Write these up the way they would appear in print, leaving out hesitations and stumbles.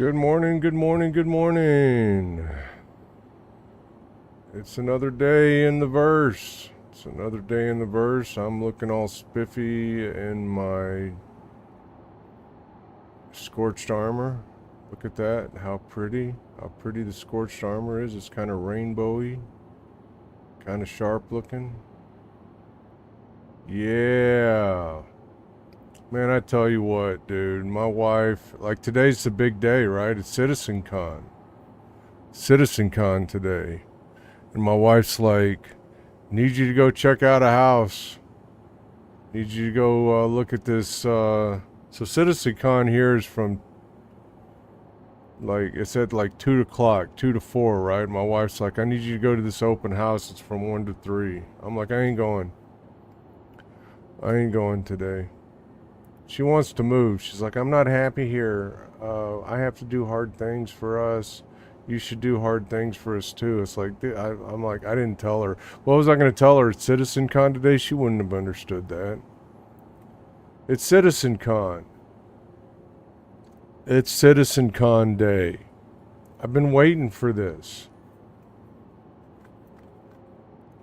Good morning, good morning, good morning. It's another day in the verse. It's another day in the verse. I'm looking all spiffy in my scorched armor. Look at that, how pretty the scorched armor is. It's kind of rainbowy, kind of sharp looking. Yeah. Man, I tell you what, dude, my wife, like today's the big day, right? It's CitizenCon. CitizenCon today. And my wife's like, need you to go check out a house. Need you to go look at this. So CitizenCon here is from, like, it's at like 2 o'clock, 2 to 4, right? My wife's like, I need you to go to this open house. It's from 1 to 3. I'm like, I ain't going. I ain't going today. She wants to move. She's like, I'm not happy here. I have to do hard things for us. You should do hard things for us too. It's like, dude, I'm like, I didn't tell her. What was I going to tell her? It's CitizenCon today? She wouldn't have understood that. It's CitizenCon. It's CitizenCon Day. I've been waiting for this.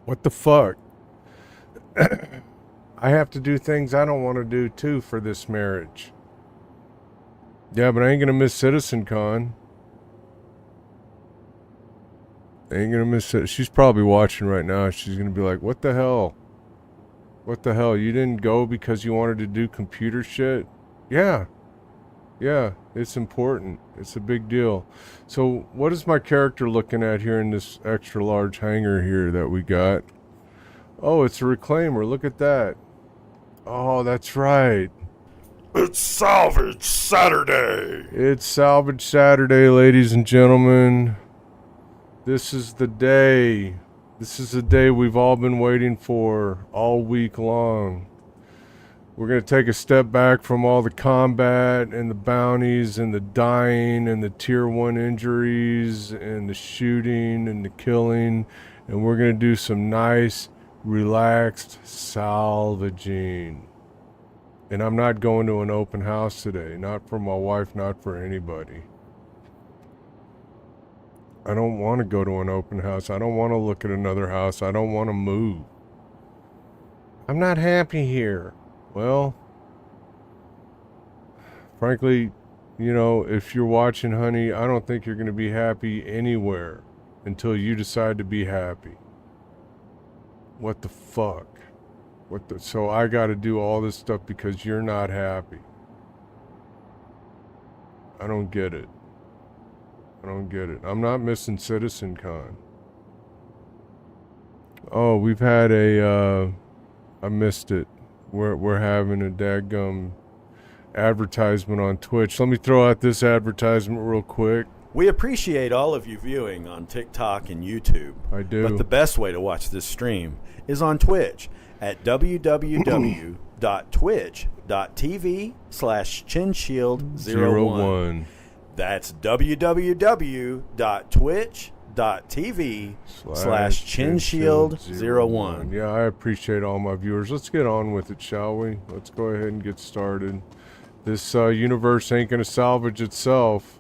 What the fuck? I have to do things I don't want to do too for this marriage. Yeah, but I ain't gonna miss CitizenCon. I ain't gonna miss it. She's probably watching right now. She's gonna be like, what the hell? What the hell? You didn't go because you wanted to do computer shit? Yeah. Yeah, it's important. It's a big deal. So what is my character looking at here in this extra large hangar here that we got? Oh, it's a reclaimer. Look at that. Oh, that's right. It's Salvage Saturday! It's Salvage Saturday, ladies and gentlemen. This is the day. This is the day we've all been waiting for all week long. We're going to take a step back from all the combat and the bounties and the dying and the tier 1 injuries and the shooting and the killing. And we're going to do some nice, relaxed salvaging. And I'm not going to an open house today. Not for my wife, not for anybody. I don't want to go to an open house. I don't want to look at another house. I don't want to move. I'm not happy here. Well, frankly, you know, if you're watching, honey, I don't think you're going to be happy anywhere until you decide to be happy. What the fuck? So I got to do all this stuff because you're not happy. I don't get it. I don't get it. I'm not missing CitizenCon. Oh, we've had I missed it. We're having a dadgum advertisement on Twitch. Let me throw out this advertisement real quick. We appreciate all of you viewing on TikTok and YouTube. I do. But the best way to watch this stream is on Twitch at www.twitch.tv/chinshield01. That's www.twitch.tv/chinshield01. Yeah, I appreciate all my viewers. Let's get on with it, shall we? Let's go ahead and get started. This universe ain't gonna salvage itself.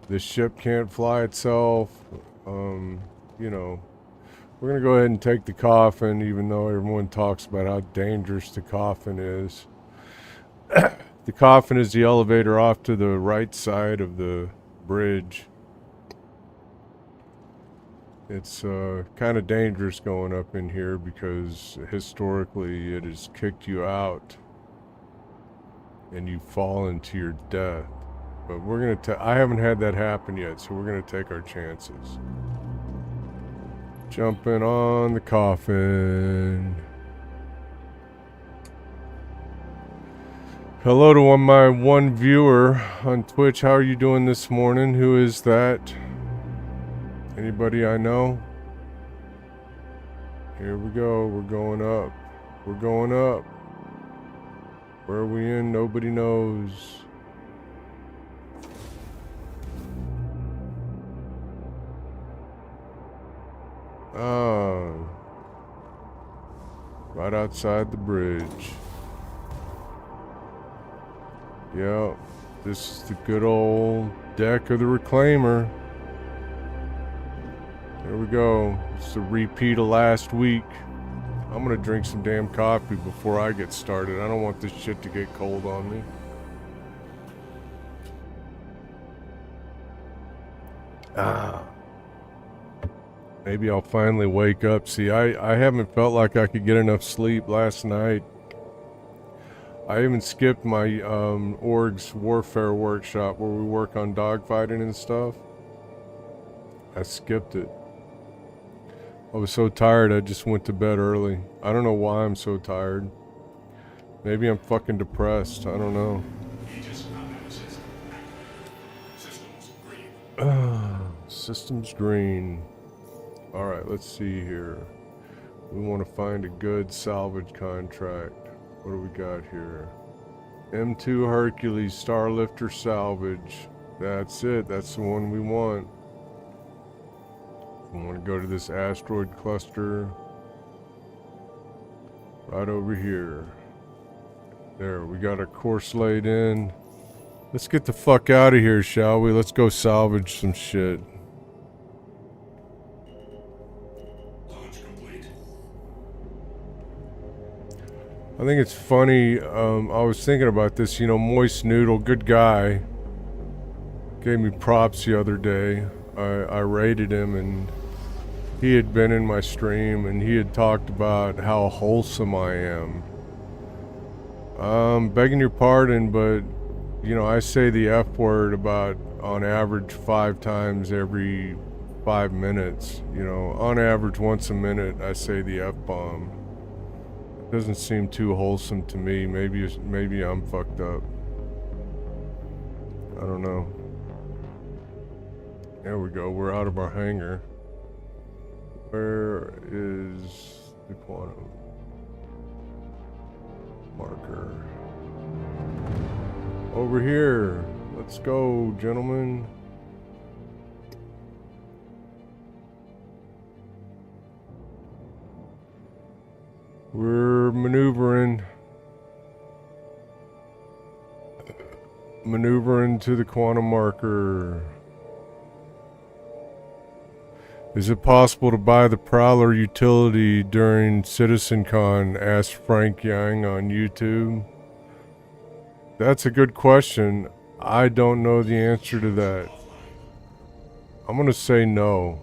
This ship can't fly itself. You know, we're gonna go ahead and take the coffin, even though everyone talks about how dangerous the coffin is. The coffin is the elevator off to the right side of the bridge. It's kind of dangerous going up in here because historically it has kicked you out and you fall into your death. But we're gonna I haven't had that happen yet, so we're gonna take our chances. Jumping on the coffin. Hello to my one viewer on Twitch. How are you doing this morning? Who is that? Anybody I know? Here we go. We're going up. We're going up. Where are we in? Nobody knows. Oh. Right outside the bridge. Yep. This is the good old deck of the Reclaimer. There we go. It's a repeat of last week. I'm gonna drink some damn coffee before I get started. I don't want this shit to get cold on me. Maybe I'll finally wake up. See, I haven't felt like I could get enough sleep last night. I even skipped my org's warfare workshop where we work on dogfighting and stuff. I skipped it. I was so tired I just went to bed early. I don't know why I'm so tired. Maybe I'm fucking depressed. I don't know. Systems green. Alright, let's see here. We want to find a good salvage contract. What do we got here? M2 Hercules Starlifter Salvage. That's it. That's the one we want. We want to go to this asteroid cluster. Right over here. There, we got our course laid in. Let's get the fuck out of here, shall we? Let's go salvage some shit. I think it's funny, I was thinking about this, you know, Moist Noodle, good guy, gave me props the other day. I rated him and he had been in my stream and he had talked about how wholesome I am. Begging your pardon, but, you know, I say the F word about, on average, 5 times every 5 minutes. You know, on average, once a minute, I say the F-bomb. Doesn't seem too wholesome to me. Maybe I'm fucked up. I don't know. There we go. We're out of our hangar. Where is the quantum marker? Over here. Let's go, gentlemen. We're maneuvering to the quantum marker. Is it possible to buy the Prowler utility during CitizenCon? Asked Frank Young on YouTube. That's a good question. I don't know the answer to that. I'm gonna say no,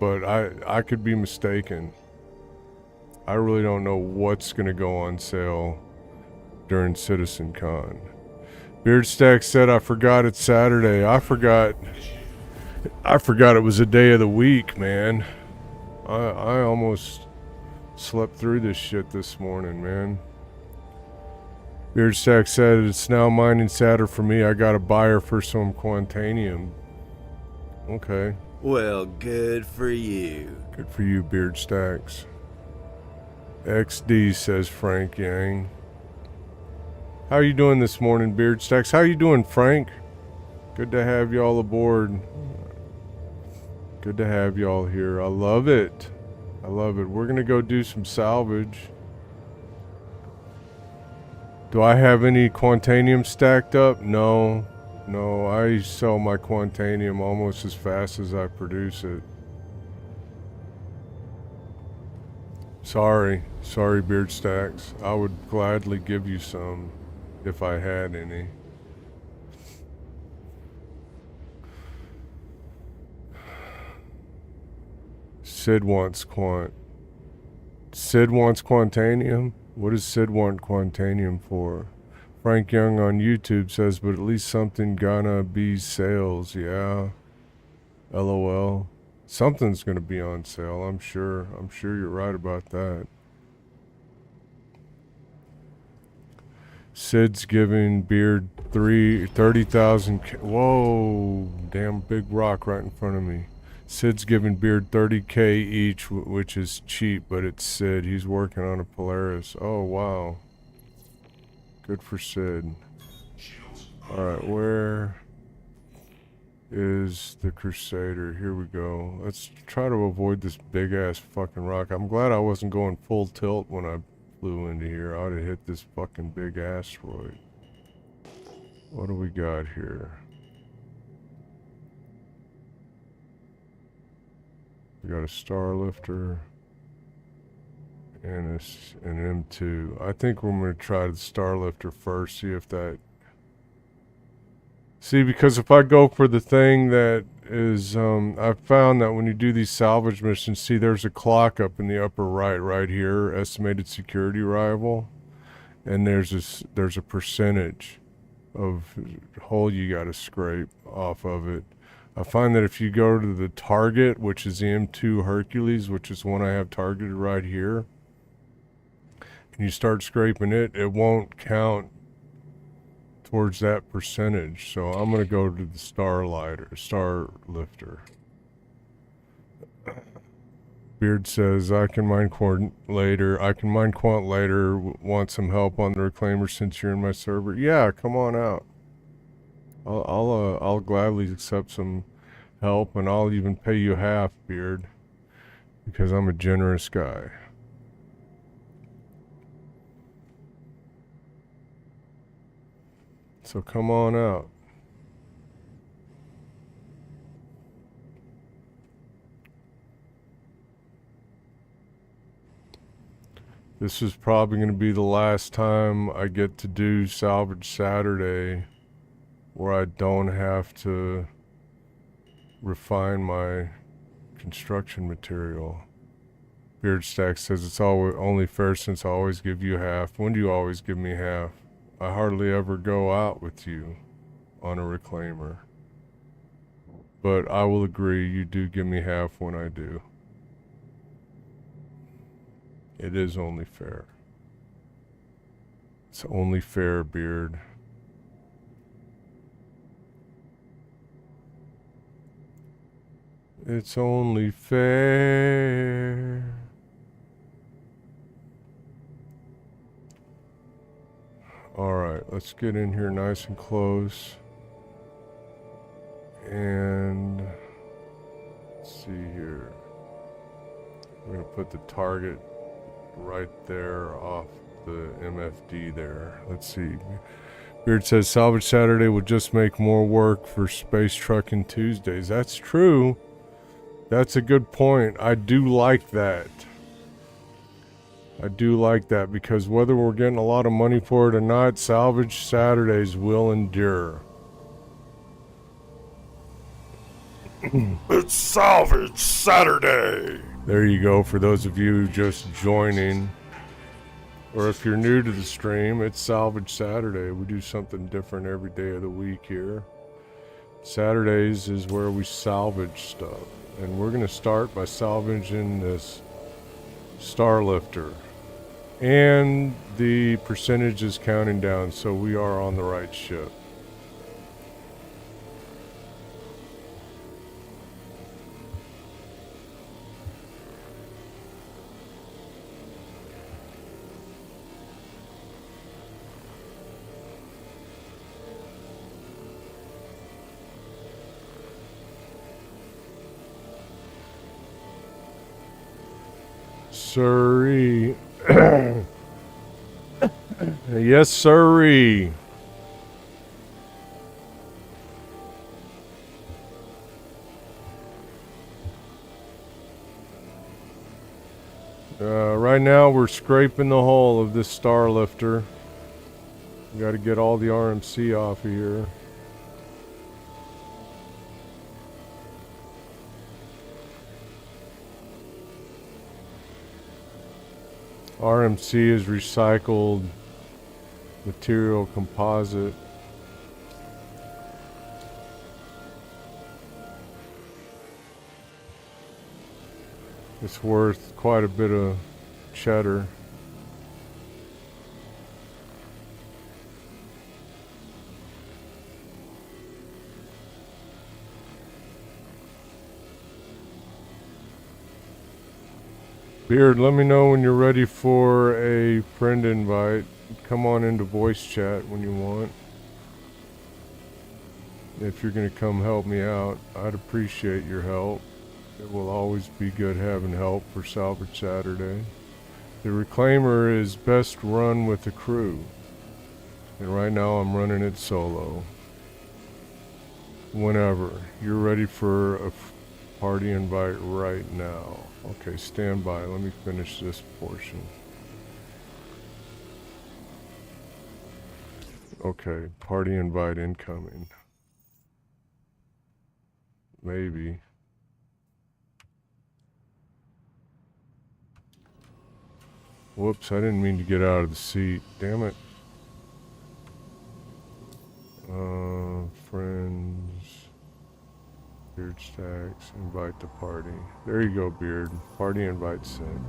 but I could be mistaken. I really don't know what's gonna go on sale during CitizenCon. Beardstack said, I forgot it's Saturday. I forgot it was a day of the week, man. I almost slept through this shit this morning, man. Beardstack said, it's now mining Saturday for me. I got a buyer for some Quantanium. Okay. Well, good for you. Good for you, Beardstacks. XD, says Frank Yang. How you doing this morning, Beardstacks? How you doing, Frank? Good to have y'all aboard. Good to have y'all here. I love it. I love it. We're gonna go do some salvage. Do I have any Quantanium stacked up? No. No, I sell my Quantanium almost as fast as I produce it. Sorry, Beardstacks. I would gladly give you some if I had any. Sid wants Quantanium? What does Sid want Quantanium for? Frank Young on YouTube says, but at least something gonna be sales, yeah. LOL. Something's gonna be on sale, I'm sure. I'm sure you're right about that. Sid's giving Beard 30,000. Whoa, damn big rock right in front of me. Sid's giving Beard 30K each, which is cheap, but it's Sid. He's working on a Polaris. Oh, wow. Good for Sid. Alright, where is the Crusader? Here we go. Let's try to avoid this big ass fucking rock. I'm glad I wasn't going full tilt when I flew into here. I would have hit this fucking big asteroid. What do we got here? We got a star lifter and an M2. I think we're going to try the star lifter first, see if that... See, because if I go for the thing that is, I've found that when you do these salvage missions, see, there's a clock up in the upper right here, estimated security arrival, and there's a percentage of hole you got to scrape off of it. I find that if you go to the target, which is the M2 Hercules, which is one I have targeted right here, and you start scraping it, it won't count towards that percentage. So I'm going to go to the star lifter. Beard says, I can mine quant later. Want some help on the reclaimer since you're in my server? Yeah, come on out. I'll gladly accept some help, and I'll even pay you half, Beard, because I'm a generous guy. So come on out. This is probably going to be the last time I get to do Salvage Saturday where I don't have to refine my construction material. Beardstack says it's only fair since I always give you half. When do you always give me half? I hardly ever go out with you on a reclaimer. But I will agree, you do give me half when I do. It is only fair. It's only fair, Beard. It's only fair. Alright, let's get in here nice and close. And let's see here. We're going to put the target right there off the MFD there. Let's see. Beard says Salvage Saturday would just make more work for Space Trucking Tuesdays. That's true. That's a good point. I do like that. I do like that because whether we're getting a lot of money for it or not, Salvage Saturdays will endure. It's Salvage Saturday! There you go, for those of you just joining. Or if you're new to the stream, it's Salvage Saturday. We do something different every day of the week here. Saturdays is where we salvage stuff. And we're going to start by salvaging this star lifter. And the percentage is counting down, so we are on the right ship. Sirree. Yes, sirree. Right now we're scraping the hull of this star lifter. We got to get all the RMC off of here. RMC is recycled material composite. It's worth quite a bit of cheddar. Beard, let me know when you're ready for a friend invite. Come on into voice chat when you want. If you're going to come help me out, I'd appreciate your help. It will always be good having help for Salvage Saturday. The reclaimer is best run with a crew. And right now I'm running it solo. Whenever you're ready for a party invite right now. Okay, stand by. Let me finish this portion. Okay, party invite incoming. Maybe. Whoops, I didn't mean to get out of the seat. Damn it. Friends. Beard stacks. Invite to party. There you go, Beard. Party invite sent.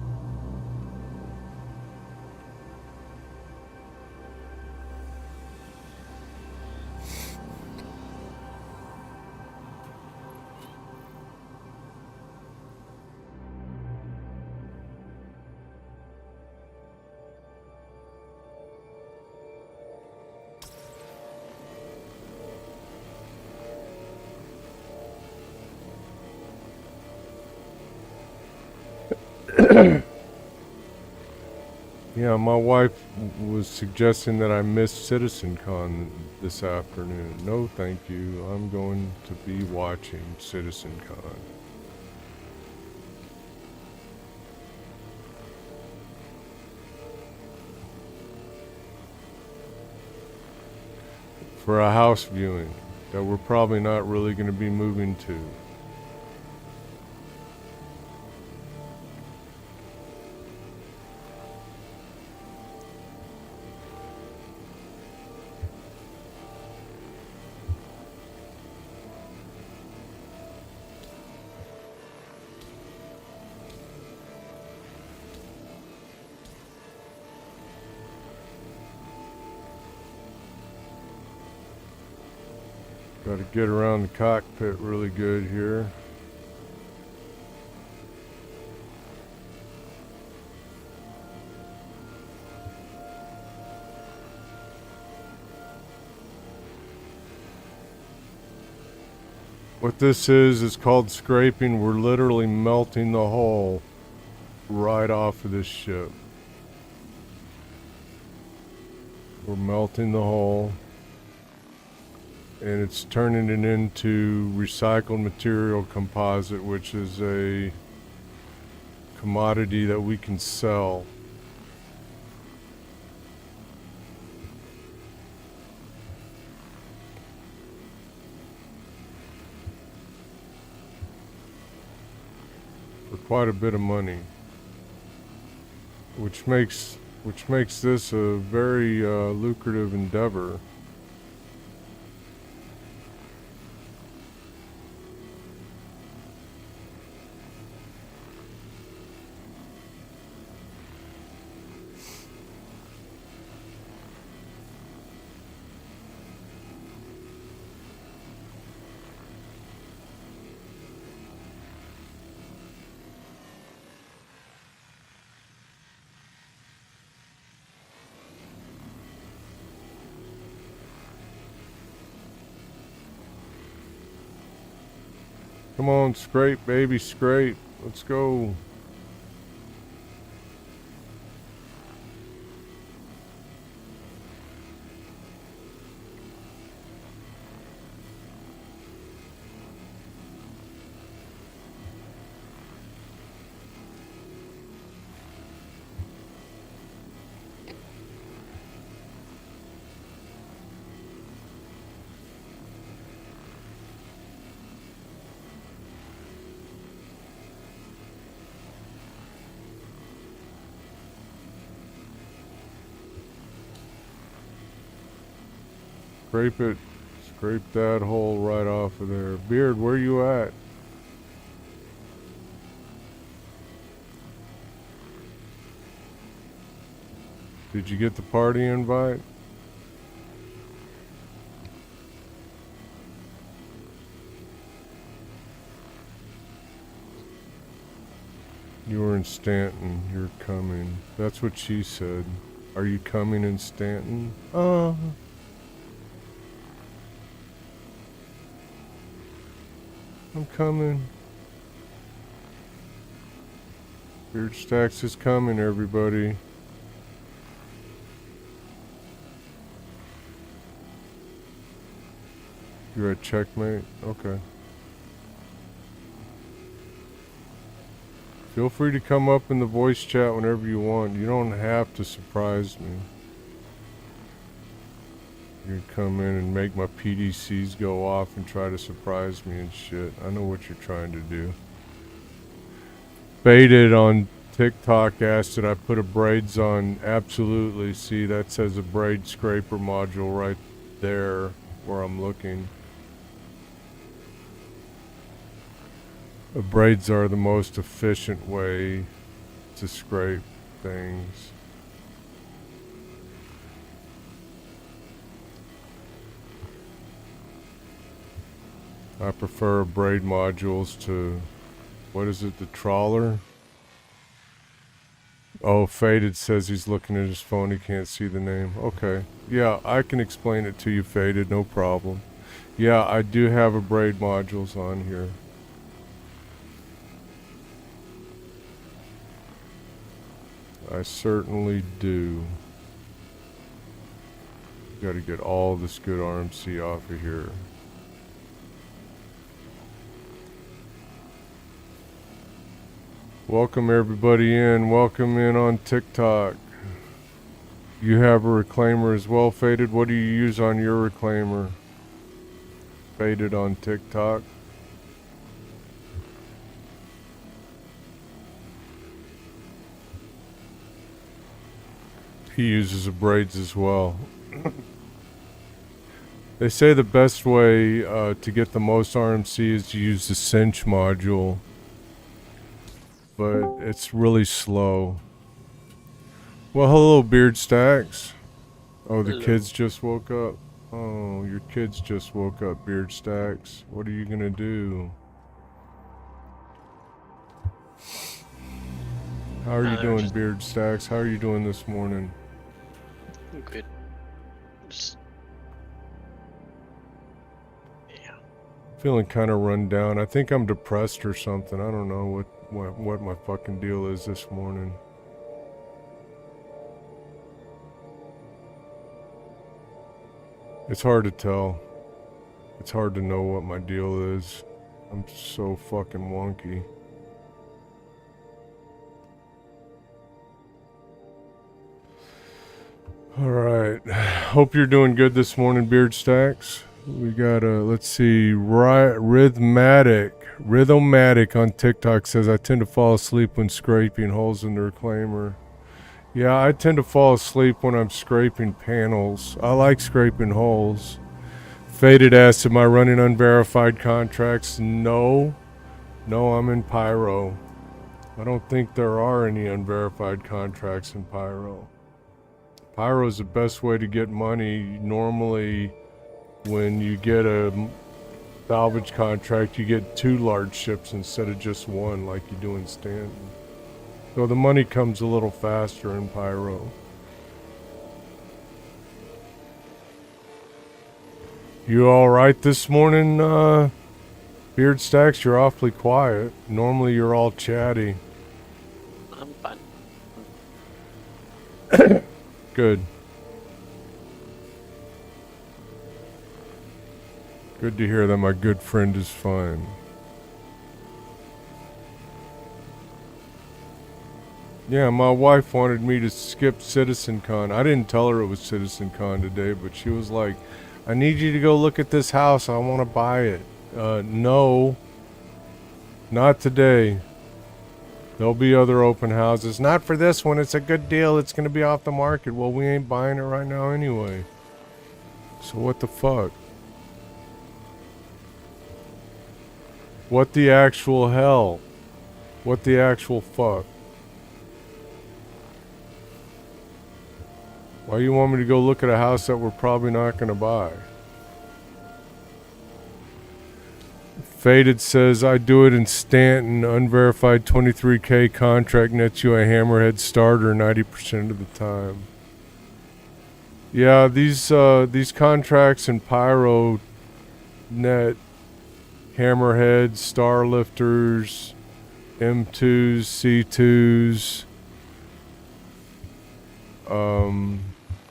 Yeah, my wife was suggesting that I miss CitizenCon this afternoon. No, thank you. I'm going to be watching CitizenCon. For a house viewing that we're probably not really going to be moving to. Got to get around the cockpit really good here. What this is called scraping. We're literally melting the hull right off of this ship. We're melting the hull. And it's turning it into recycled material composite, which is a commodity that we can sell. For quite a bit of money. Which makes this a very lucrative endeavor. Come on, scrape, baby, scrape. Let's go. Scrape it. Scrape that hole right off of there. Beard, where you at? Did you get the party invite? You were in Stanton. You're coming. That's what she said. Are you coming in Stanton? I'm coming. Beard Stacks is coming, everybody. You're at checkmate? Okay. Feel free to come up in the voice chat whenever you want. You don't have to surprise me. You can come in and make my PDCs go off and try to surprise me and shit. I know what you're trying to do. Baited on TikTok asked did I put a braids on. Absolutely. See, that says a braid scraper module right there where I'm looking. Braids are the most efficient way to scrape things. I prefer braid modules to, what is it, the trawler? Oh, Faded says he's looking at his phone, he can't see the name. Okay, yeah, I can explain it to you, Faded, no problem. Yeah, I do have a braid modules on here. I certainly do. Got to get all this good RMC off of here. Welcome everybody in. Welcome in on TikTok. You have a reclaimer as well, Faded. What do you use on your reclaimer? Faded on TikTok. He uses a braids as well. They say the best way to get the most RMC is to use the cinch module, but it's really slow. Well, hello, Beard Stacks. Oh, the kids just woke up. Oh, your kids just woke up, Beard Stacks. What are you gonna do? How are you doing, Beard Stacks? How are you doing this morning? I'm good. Just... yeah. Feeling kind of run down. I think I'm depressed or something. I don't know what my fucking deal is this morning. It's hard to tell. It's hard to know what my deal is. I'm so fucking wonky. Alright. Hope you're doing good this morning, Beard Stacks. We got let's see, Rhythmatic on TikTok says, I tend to fall asleep when scraping holes in the reclaimer. Yeah, I tend to fall asleep when I'm scraping panels. I like scraping holes. Faded asked, am I running unverified contracts? No. No, I'm in Pyro. I don't think there are any unverified contracts in Pyro. Pyro is the best way to get money. Normally, when you get a salvage contract, you get 2 large ships instead of just 1 like you do in Stanton. So the money comes a little faster in Pyro. You alright this morning, Beard Stacks? You're awfully quiet. Normally you're all chatty. I'm fine. Good. Good to hear that my good friend is fine. Yeah, my wife wanted me to skip CitizenCon. I didn't tell her it was CitizenCon today, but she was like, I need you to go look at this house. I want to buy it. No. Not today. There'll be other open houses. Not for this one. It's a good deal. It's going to be off the market. Well, we ain't buying it right now anyway. So what the fuck? What the actual hell? What the actual fuck? Why you want me to go look at a house that we're probably not going to buy? Faded says, I do it in Stanton. Unverified 23K contract nets you a hammerhead starter 90% of the time. Yeah, these contracts in Pyro net hammerheads, star lifters, M2s, C2s.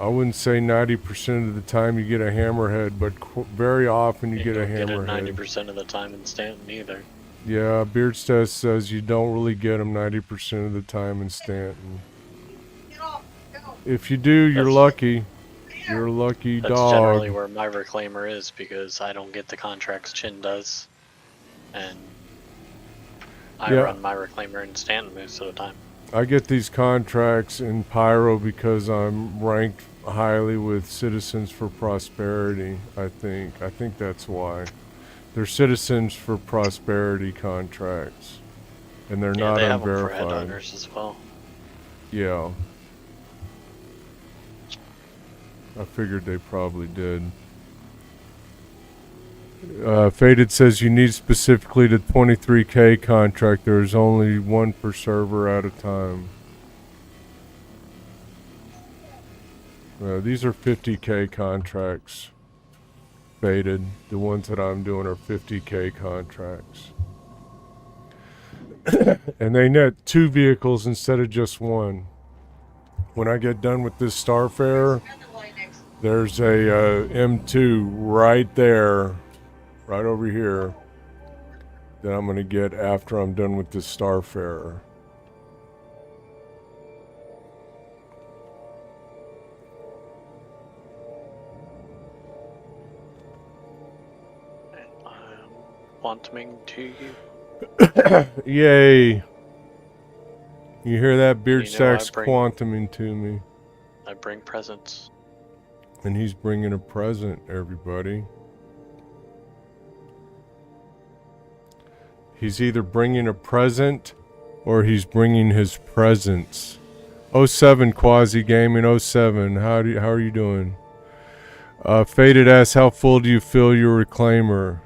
I wouldn't say 90% of the time you get a hammerhead, but very often you get a don't get it hammerhead. 90% of the time in Stanton either. Yeah, Beardstest says you don't really get them 90% of the time in Stanton. If you do, you're That's- lucky. You're a lucky That's dog. generally where my reclaimer is because I don't get the contracts Chin does. And I Yeah. run my reclaimer in Stanton most of the time. I get these contracts in Pyro because I'm ranked highly with Citizens for Prosperity, I think. I think that's why. They're Citizens for Prosperity contracts. And they're Yeah, not they have them for unverified. headowners as well. Yeah. I figured they probably did. Faded says you need specifically the 23K contract. There's only one per server at a time. These are 50K contracts. Faded. The ones that I'm doing are 50K contracts. And they net 2 vehicles instead of just 1. When I get done with this Starfarer, there's a M2 right there, right over here, that I'm going to get after I'm done with this Starfarer. And I'm wanting to you. Yay. You hear that? Beard You know, I Sack's bring- quantuming to me. I bring presents. And he's bringing a present, everybody. He's either bringing a present or he's bringing his presence. 07 Quasi Gaming 07. How are you doing? Faded asks, how full do you fill your reclaimer?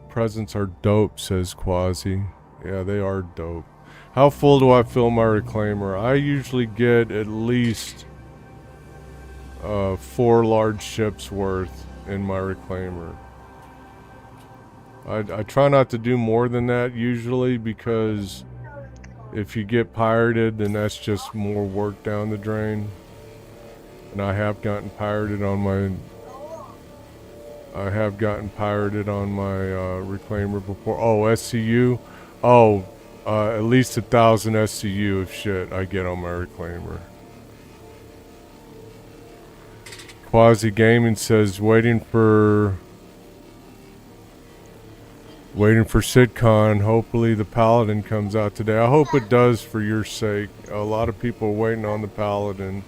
Presents are dope, says Quasi. Yeah, they are dope. How full do I fill my reclaimer? I usually get at least 4 large ships worth in my reclaimer. I try not to do more than that usually, because if you get pirated, then that's just more work down the drain. And I have gotten pirated on my reclaimer before. Oh, SCU. Oh, at least 1,000 SCU of shit I get on my reclaimer. Quasi Gaming says waiting for SitCon. Hopefully the Paladin comes out today. I hope it does for your sake. A lot of people are waiting on the Paladin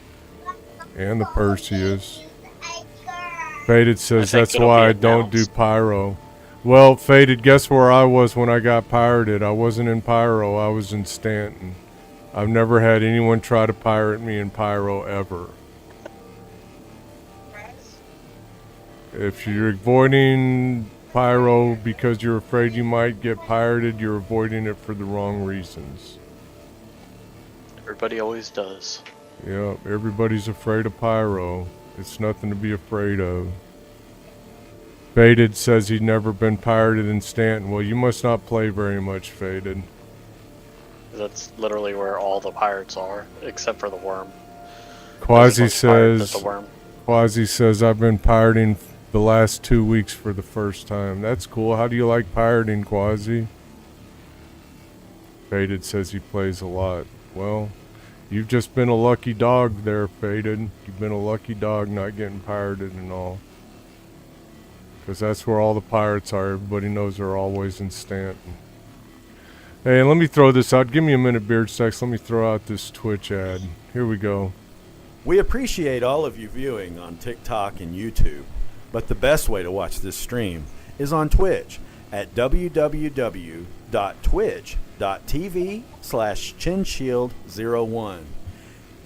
and the Perseus. Faded says that's why I don't do Pyro. Well, Faded, guess where I was when I got pirated? I wasn't in Pyro, I was in Stanton. I've never had anyone try to pirate me in Pyro ever. If you're avoiding Pyro because you're afraid you might get pirated, you're avoiding it for the wrong reasons. Everybody always does. Yeah, everybody's afraid of Pyro. It's nothing to be afraid of. Faded says he'd never been pirated in Stanton. Well, you must not play very much, Faded. That's literally where all the pirates are, except for the worm. Quasi There's says, the worm. Quasi says, I've been pirating the last 2 weeks for the first time. That's cool. How do you like pirating, Quasi? Faded says he plays a lot. Well, you've just been a lucky dog there, Faded. You've been a lucky dog not getting pirated and all. Because that's where all the pirates are. Everybody knows they're always in Stanton. Hey, let me throw this out. Give me a minute, Beard Sex. Let me throw out this Twitch ad. Here we go. We appreciate all of you viewing on TikTok and YouTube, but the best way to watch this stream is on Twitch at www.twitch.tv/chinshield01.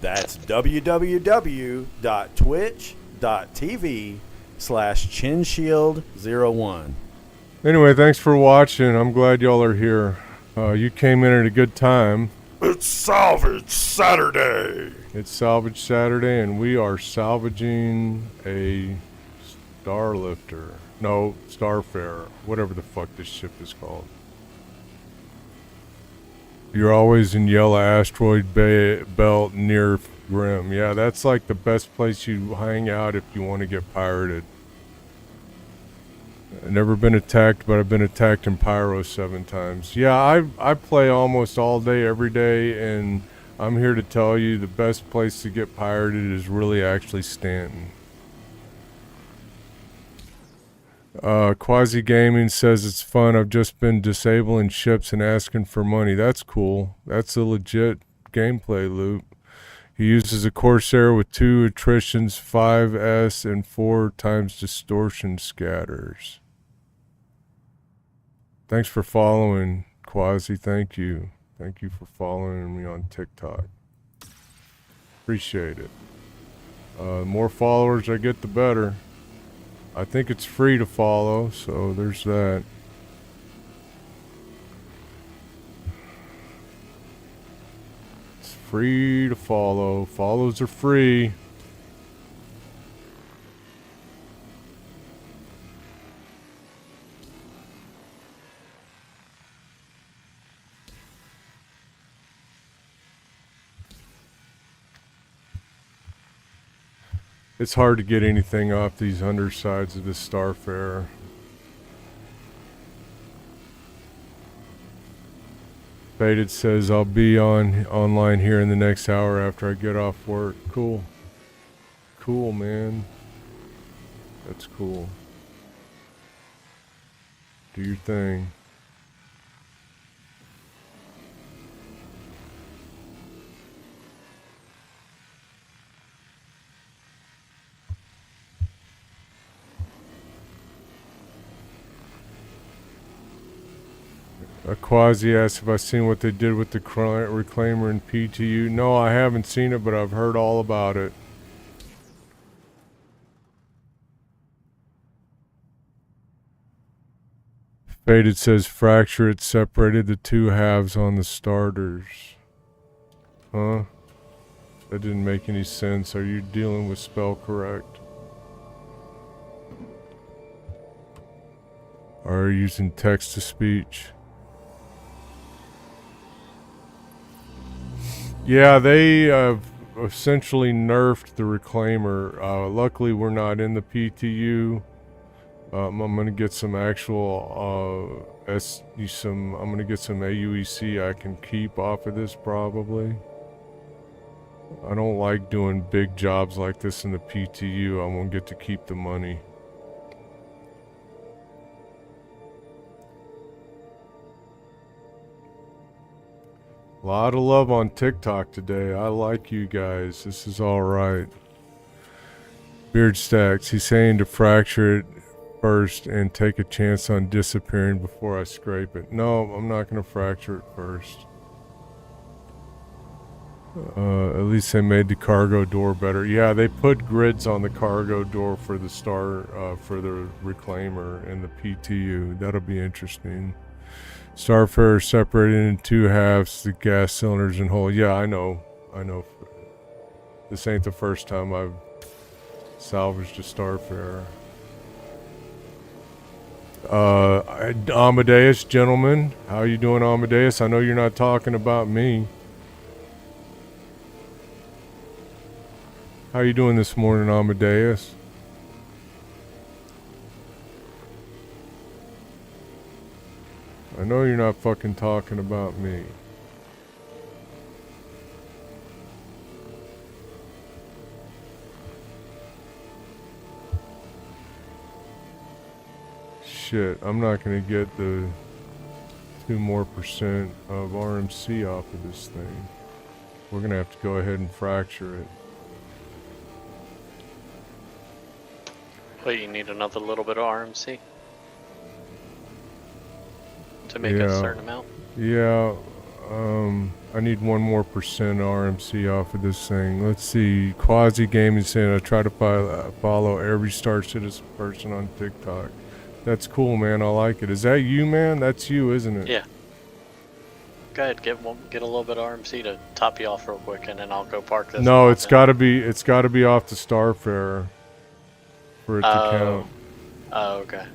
That's www.twitch.tv/chinshield01. Anyway, thanks for watching. I'm glad y'all are here. You came in at a good time. It's Salvage Saturday! It's Salvage Saturday, and we are salvaging a Starlifter. No, Starfarer. Whatever the fuck this ship is called. You're always in Yellow Asteroid Belt near grim. Yeah, that's like the best place you hang out if you want to get pirated. I've never been attacked, but I've been attacked in Pyro 7 times. Yeah, I play almost all day, every day, and I'm here to tell you the best place to get pirated is really actually Stanton. Quasi Gaming says it's fun. I've just been disabling ships and asking for money. That's cool. That's a legit gameplay loop. He uses a Corsair with 2 attritions, 5S, and 4 times distortion scatters. Thanks for following, Quasi. Thank you. Thank you for following me on TikTok. Appreciate it. The more followers I get, the better. I think it's free to follow, so there's that. It's free to follow. Follows are free. It's hard to get anything off these undersides of this Starfarer. Faded says I'll be online here in the next hour after I get off work. Cool. Cool, man. That's cool. Do your thing. Quasi asked if I seen what they did with the Reclaimer and PTU. No, I haven't seen it, but I've heard all about it. Faded says fracture it separated the 2 halves on the starters. Huh? That didn't make any sense. Are you dealing with spell correct? Or are you using text to speech? Yeah, they have essentially nerfed the Reclaimer. Luckily, we're not in the PTU. I'm gonna get some actual I'm gonna get some AUEC I can keep off of this probably. I don't like doing big jobs like this in the PTU. I won't get to keep the money. A lot of love on TikTok today. I like you guys. This is alright. Beard Stacks. He's saying to fracture it first and take a chance on disappearing before I scrape it. No, I'm not going to fracture it first. At least they made the cargo door better. Yeah, they put grids on the cargo door for the for the Reclaimer and the PTU. That'll be interesting. Starfarer separated in 2 halves, the gas cylinders and hull. Yeah, I know. This ain't the first time I've salvaged a Starfarer. Amadeus, gentlemen. How you doing, Amadeus? I know you're not talking about me. How you doing this morning, Amadeus? I know you're not fucking talking about me. Shit, I'm not gonna get the 2% more of RMC off of this thing. We're gonna have to go ahead and fracture it. Well, you need another little bit of RMC to make a certain amount. Yeah, I need 1% more RMC off of this thing. Let's see. Quasi Gaming saying I try to follow every Star Citizen person on TikTok. That's cool, man. I like it. Is that you, man? That's you, isn't it? Yeah. Go ahead, get a little bit of RMC to top you off real quick, and then I'll go park this. No, it's got to be off the Starfarer for it to count. Oh, okay.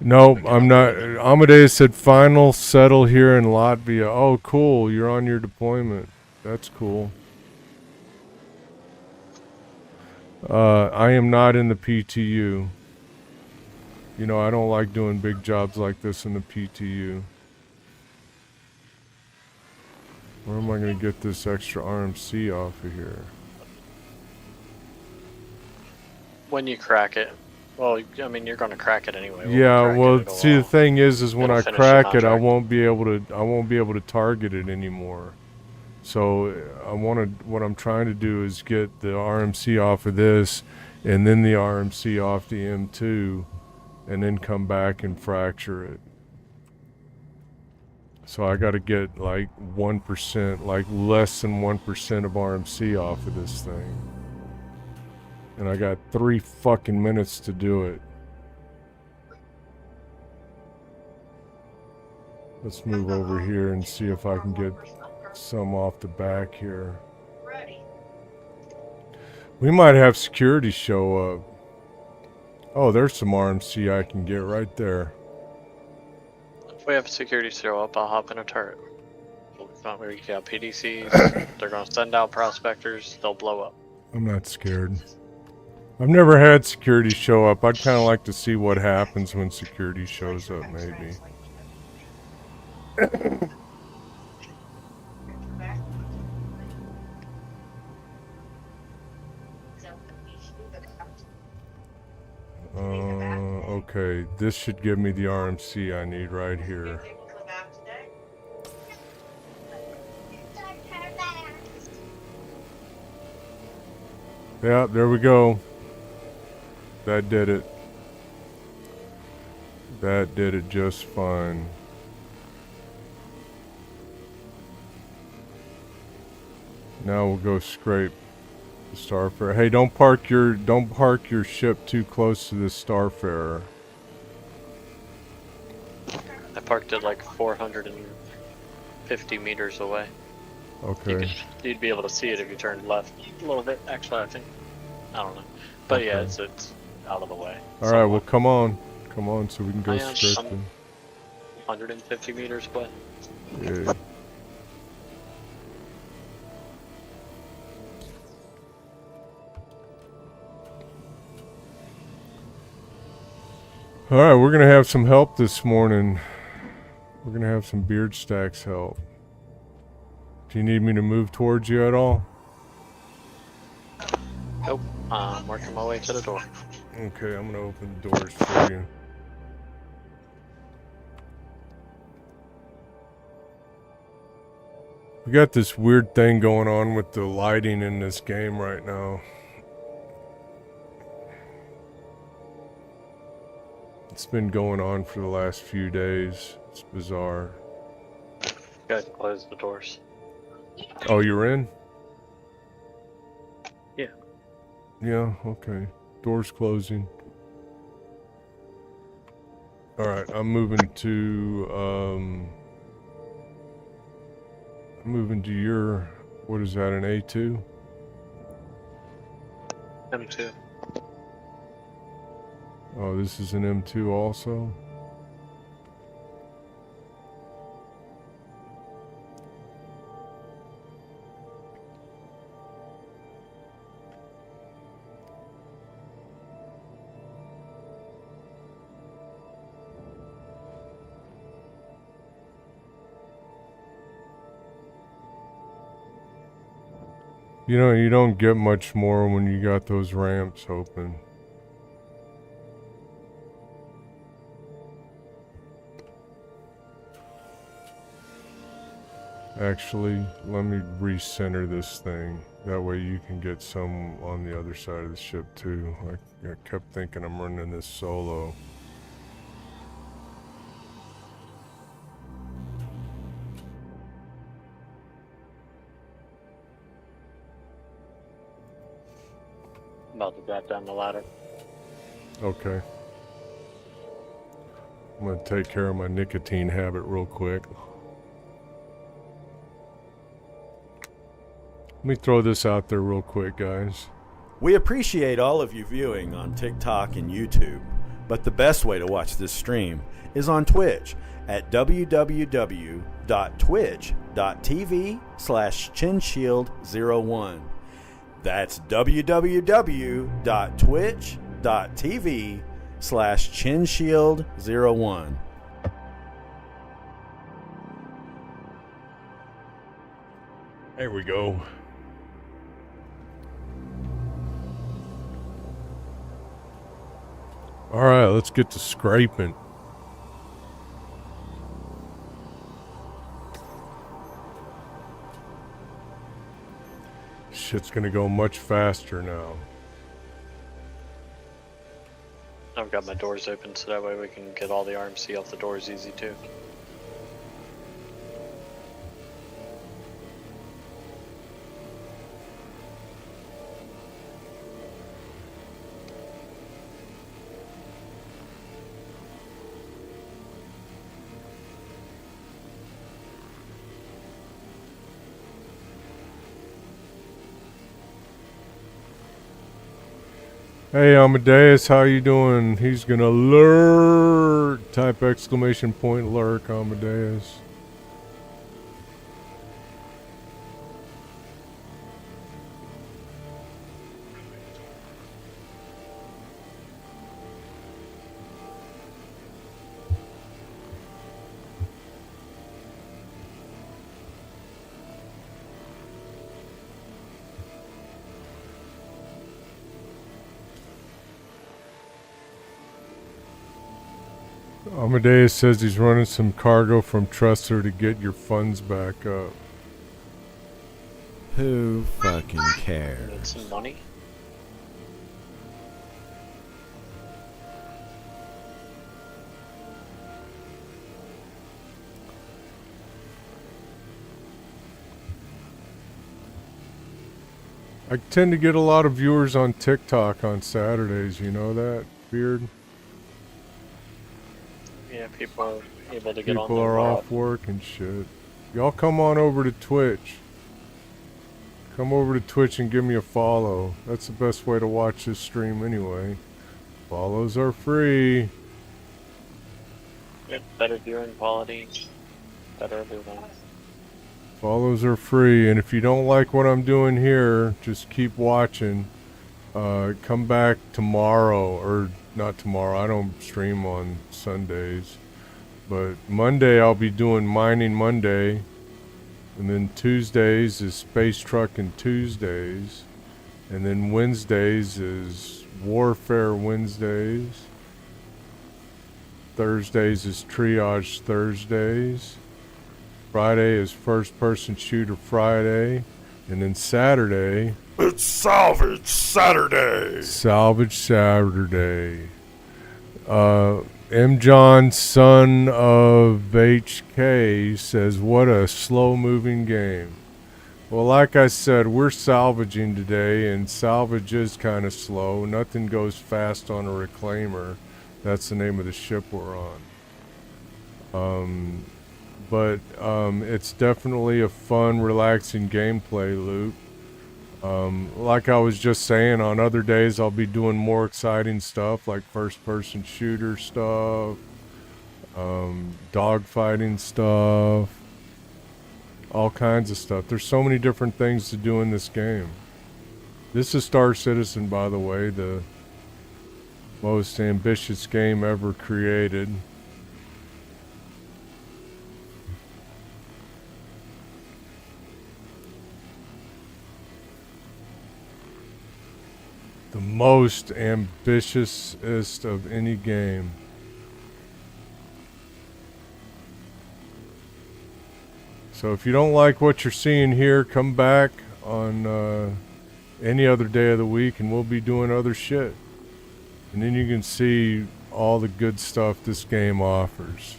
No, I'm not. Amadeus said final settle here in Latvia. Oh, cool. You're on your deployment. That's cool. I am not in the PTU. You know, I don't like doing big jobs like this in the PTU. Where am I going to get this extra RMC off of here? When you crack it. Well, I mean, you're going to crack it anyway. Yeah, well, see, the thing is when it'll I finish crack your it, I contract. won't be able to target it anymore. So what I'm trying to do is get the RMC off of this, and then the RMC off the M2, and then come back and fracture it. So I got to get like 1%, like less than 1% of RMC off of this thing. And I got 3 fucking minutes to do it. Let's move over here and see if I can get some off the back here. We might have security show up. Oh, there's some RMC I can get right there. If we have security show up, I'll hop in a turret. We got PDCs. They're going to send out prospectors. They'll blow up. I'm not scared. I've never had security show up. I'd kind of like to see what happens when security shows up, maybe. Okay, this should give me the RMC I need right here. Yeah, there we go. That did it. That did it just fine. Now we'll go scrape the Starfarer. Hey, don't park your ship too close to this Starfarer. I parked it like 450 meters away. Okay. You'd be able to see it if you turned left a little bit. Actually, I think. I don't know. But yeah, it's out of the way. All right, well, come on, so we can go scraping. 150 meters away. Yeah. All right, we're gonna have some help this morning. We're gonna have some beard stacks help. Do you need me to move towards you at all? Nope. I'm working my way to the door. Okay, I'm gonna open the doors for you. We got this weird thing going on with the lighting in this game right now. It's been going on for the last few days. It's bizarre. Go ahead and close the doors. Oh, you're in? Yeah. Yeah, okay. Doors closing. Alright, I'm moving to your, what is that, an A2? M2. Oh, this is an M2 also? You know, you don't get much more when you got those ramps open. Actually, let me recenter this thing. That way you can get some on the other side of the ship too. I kept thinking I'm running this solo. I'm about to drop down the ladder. Okay. I'm gonna take care of my nicotine habit real quick. Let me throw this out there real quick, guys. We appreciate all of you viewing on TikTok and YouTube, but the best way to watch this stream is on Twitch at www.twitch.tv/chinshield01. That's www.twitch.tv/ChinShield01. There we go. Alright, let's get to scraping. Shit's gonna go much faster now. I've got my doors open so that way we can get all the RMC off the doors easy too. Hey Amadeus, how you doing? He's gonna lurk! Type exclamation point lurk, Amadeus. Amadeus says he's running some cargo from Trusser to get your funds back up. Who fucking Need cares? some money? I tend to get a lot of viewers on TikTok on Saturdays, you know that, Beard? Yeah, people are able to get on People there are more off work and shit. Y'all come on over to Twitch. Come over to Twitch and give me a follow. That's the best way to watch this stream anyway. Follows are free. Get better viewing quality, better everything. Follows are free, and if you don't like what I'm doing here, just keep watching. Come back tomorrow, or not tomorrow, I don't stream on Sundays. But Monday I'll be doing Mining Monday, and then Tuesdays is Space Trucking Tuesdays, and then Wednesdays is Warfare Wednesdays. Thursdays is Triage Thursdays. Friday is First Person Shooter Friday. And then Saturday, It's Salvage Saturday. Salvage Saturday. M. John, son of HK, says, what a slow moving game. Well, like I said, we're salvaging today, and salvage is kind of slow. Nothing goes fast on a reclaimer. That's the name of the ship we're on. But it's definitely a fun, relaxing gameplay loop. Like I was just saying, on other days I'll be doing more exciting stuff like first-person shooter stuff, dogfighting stuff, all kinds of stuff. There's so many different things to do in this game. This is Star Citizen, by the way, the most ambitious game ever created. The most ambitiousest of any game. So if you don't like what you're seeing here, come back on any other day of the week and we'll be doing other shit. And then you can see all the good stuff this game offers.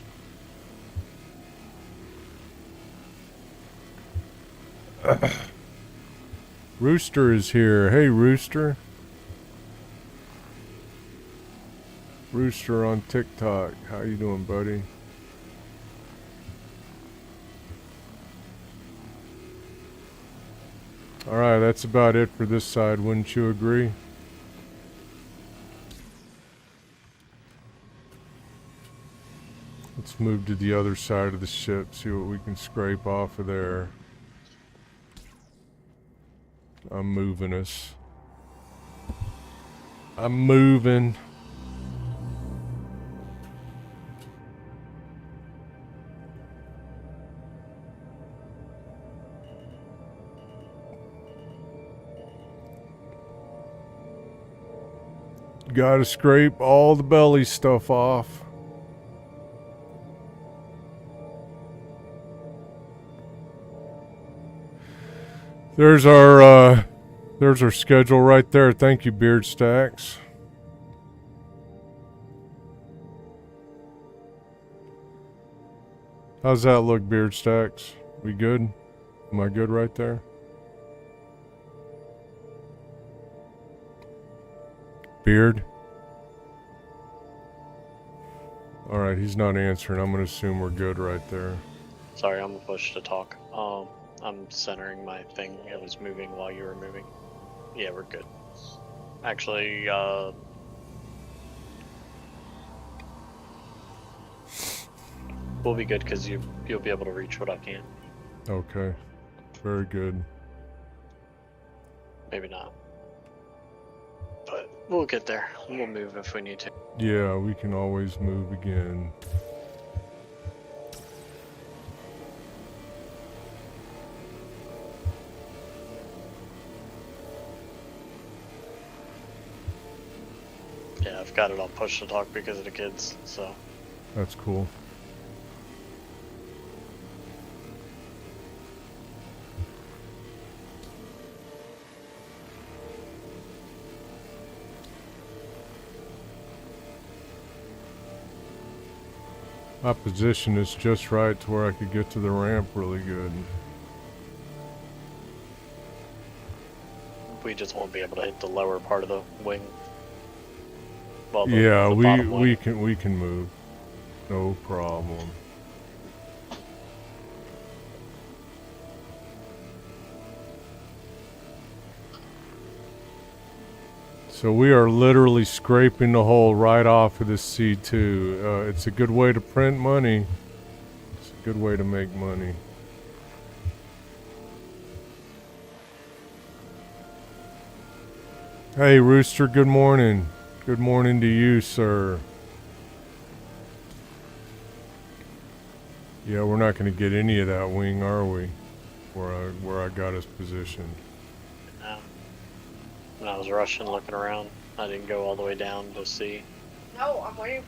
Rooster is here. Hey, Rooster. Rooster on TikTok. How you doing, buddy? Alright, that's about it for this side, wouldn't you agree? Let's move to the other side of the ship, see what we can scrape off of there. I'm moving us. I'm moving. Gotta scrape all the belly stuff off. There's our schedule right there. Thank you, Beard Stacks. How's that look, Beard Stacks? We good? Am I good right there? Beard? Alright, he's not answering. I'm gonna assume we're good right there. Sorry, I'm pushed to talk. I'm centering my thing. It was moving while you were moving. Yeah, we're good. Actually, we'll be good because you'll be able to reach what I can. Okay. Very good. Maybe not. But we'll get there. We'll move if we need to. Yeah, we can always move again. Yeah, I've got it on push to talk because of the kids, so. That's cool. My position is just right to where I could get to the ramp really good. We just won't be able to hit the lower part of the wing. Well, Yeah, the bottom we wing. can move. No problem. So we are literally scraping the hole right off of this C2. It's a good way to print money. It's a good way to make money. Hey, Rooster, good morning. Good morning to you, sir. Yeah, we're not going to get any of that wing, are we? Where I got us positioned. No. When I was rushing, looking around, I didn't go all the way down to see. No, I'm waiting.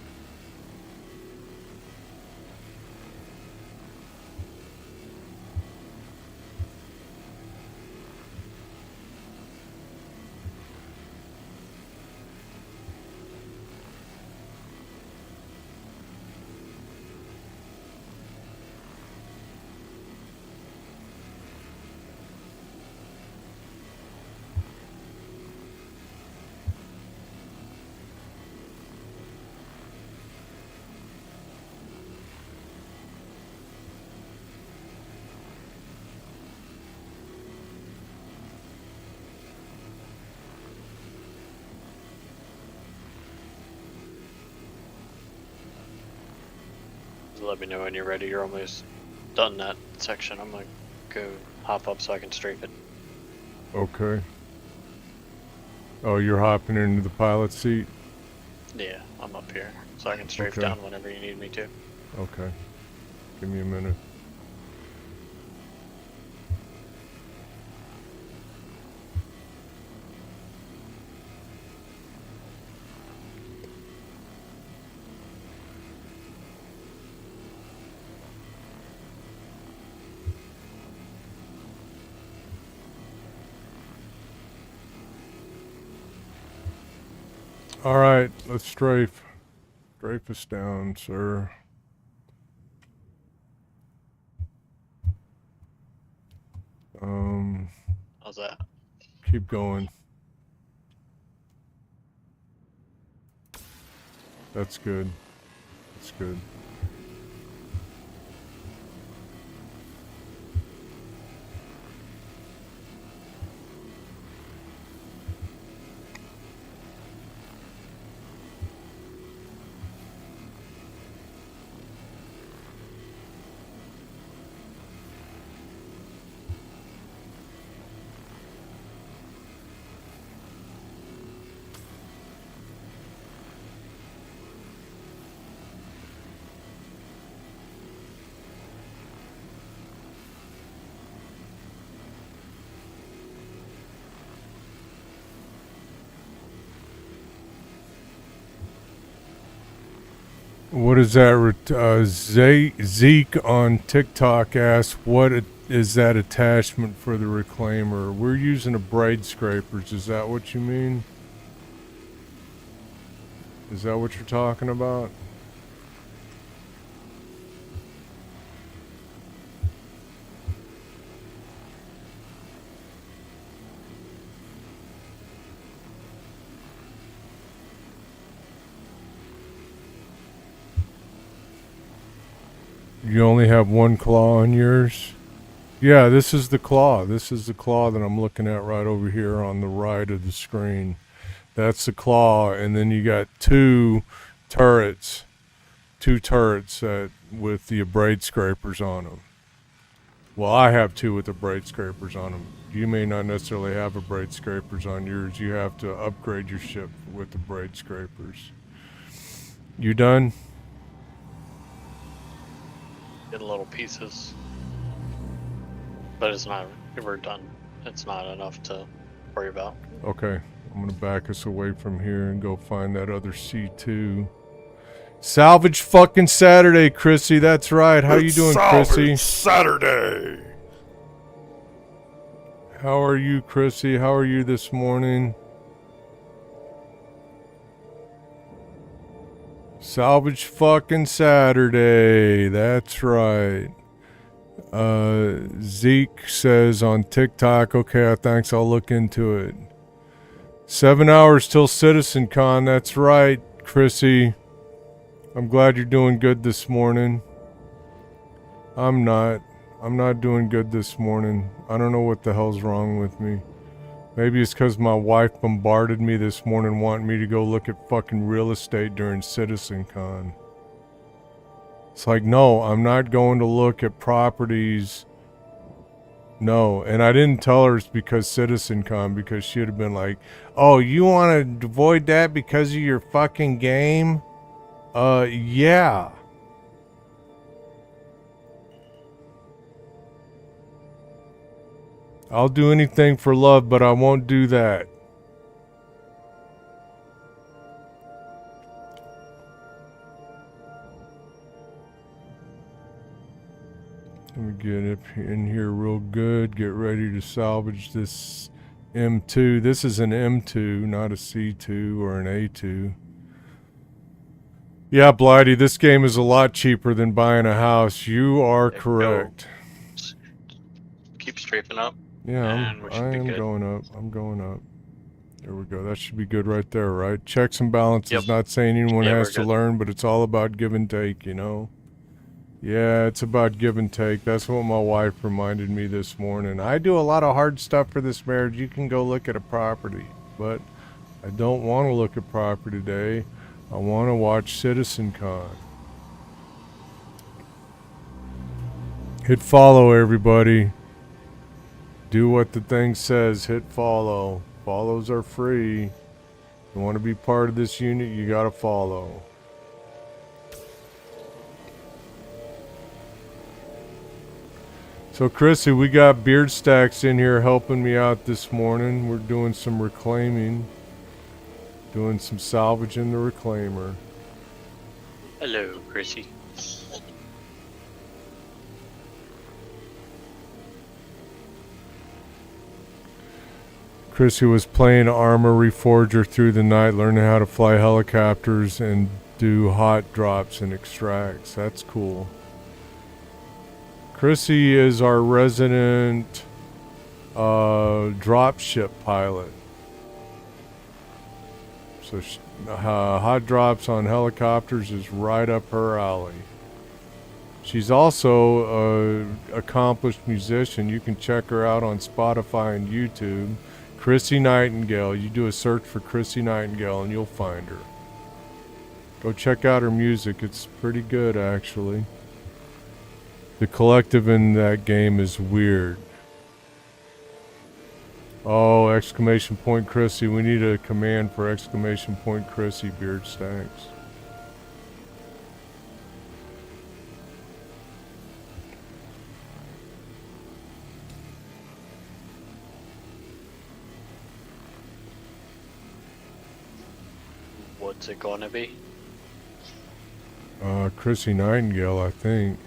Let me know when you're ready. You're almost done that section. I'm gonna go hop up so I can strafe it. Okay. Oh, you're hopping into the pilot seat? Yeah, I'm up here, so I can strafe Okay. down whenever you need me to. Okay. Give me a minute. All right, let's strafe. Strafe us down, sir. How's that? Keep going. That's good. That's good. What is that? Zeke on TikTok asks, is that attachment for the reclaimer? We're using a braid scrapers. Is that what you mean? Is that what you're talking about? You only have one claw on yours? Yeah, this is the claw. This is the claw that I'm looking at right over here on the right of the screen. That's the claw, and then you got two turrets with the braid scrapers on them. Well, I have two with the braid scrapers on them. You may not necessarily have a braid scrapers on yours. You have to upgrade your ship with the braid scrapers. You done? Getting little pieces. But it's not, we're done. It's not enough to worry about. Okay, I'm gonna back us away from here and go find that other C2. Salvage fucking Saturday, Chrissy. That's right. How you doing, Chrissy? Salvage Saturday. How are you, Chrissy? How are you this morning? Salvage fucking Saturday. That's right. Zeke says on TikTok, okay, thanks, I'll look into it. 7 hours till CitizenCon. That's right, Chrissy. I'm glad you're doing good this morning. I'm not doing good this morning. I don't know what the hell's wrong with me. Maybe it's because my wife bombarded me this morning wanting me to go look at fucking real estate during CitizenCon. It's like, no, I'm not going to look at properties. No, and I didn't tell her it's because CitizenCon, because she'd have been like, oh, you want to avoid that because of your fucking game? Yeah. I'll do anything for love, but I won't do that. Let me get up in here real good. Get ready to salvage this M2. This is an M2, not a C2 or an A2. Yeah, Blighty, this game is a lot cheaper than buying a house. You are correct. Keep strafing up. Yeah, I am going up. I'm going up. There we go. That should be good right there, right? Checks and balances. Yep. Not saying anyone has to good. learn, but it's all about give and take, you know? Yeah, it's about give and take. That's what my wife reminded me this morning. I do a lot of hard stuff for this marriage. You can go look at a property, but I don't want to look at property today. I want to watch CitizenCon. Hit follow, everybody. Do what the thing says. Hit follow. Follows are free. You want to be part of this unit, you gotta follow. So Chrissy, we got Beard Stacks in here helping me out this morning. We're doing some reclaiming. Doing some salvage in the reclaimer. Hello, Chrissy. Chrissy was playing Armor Reforger through the night, learning how to fly helicopters and do hot drops and extracts. That's cool. Chrissy is our resident dropship pilot. So hot drops on helicopters is right up her alley. She's also an accomplished musician. You can check her out on Spotify and YouTube. Chrissy Nightingale. You do a search for Chrissy Nightingale and you'll find her. Go check out her music. It's pretty good, actually. The collective in that game is weird. Oh, exclamation point Chrissy. We need a command for exclamation point Chrissy, Beard Stacks. What's it gonna be? Chrissy Nightingale, I think.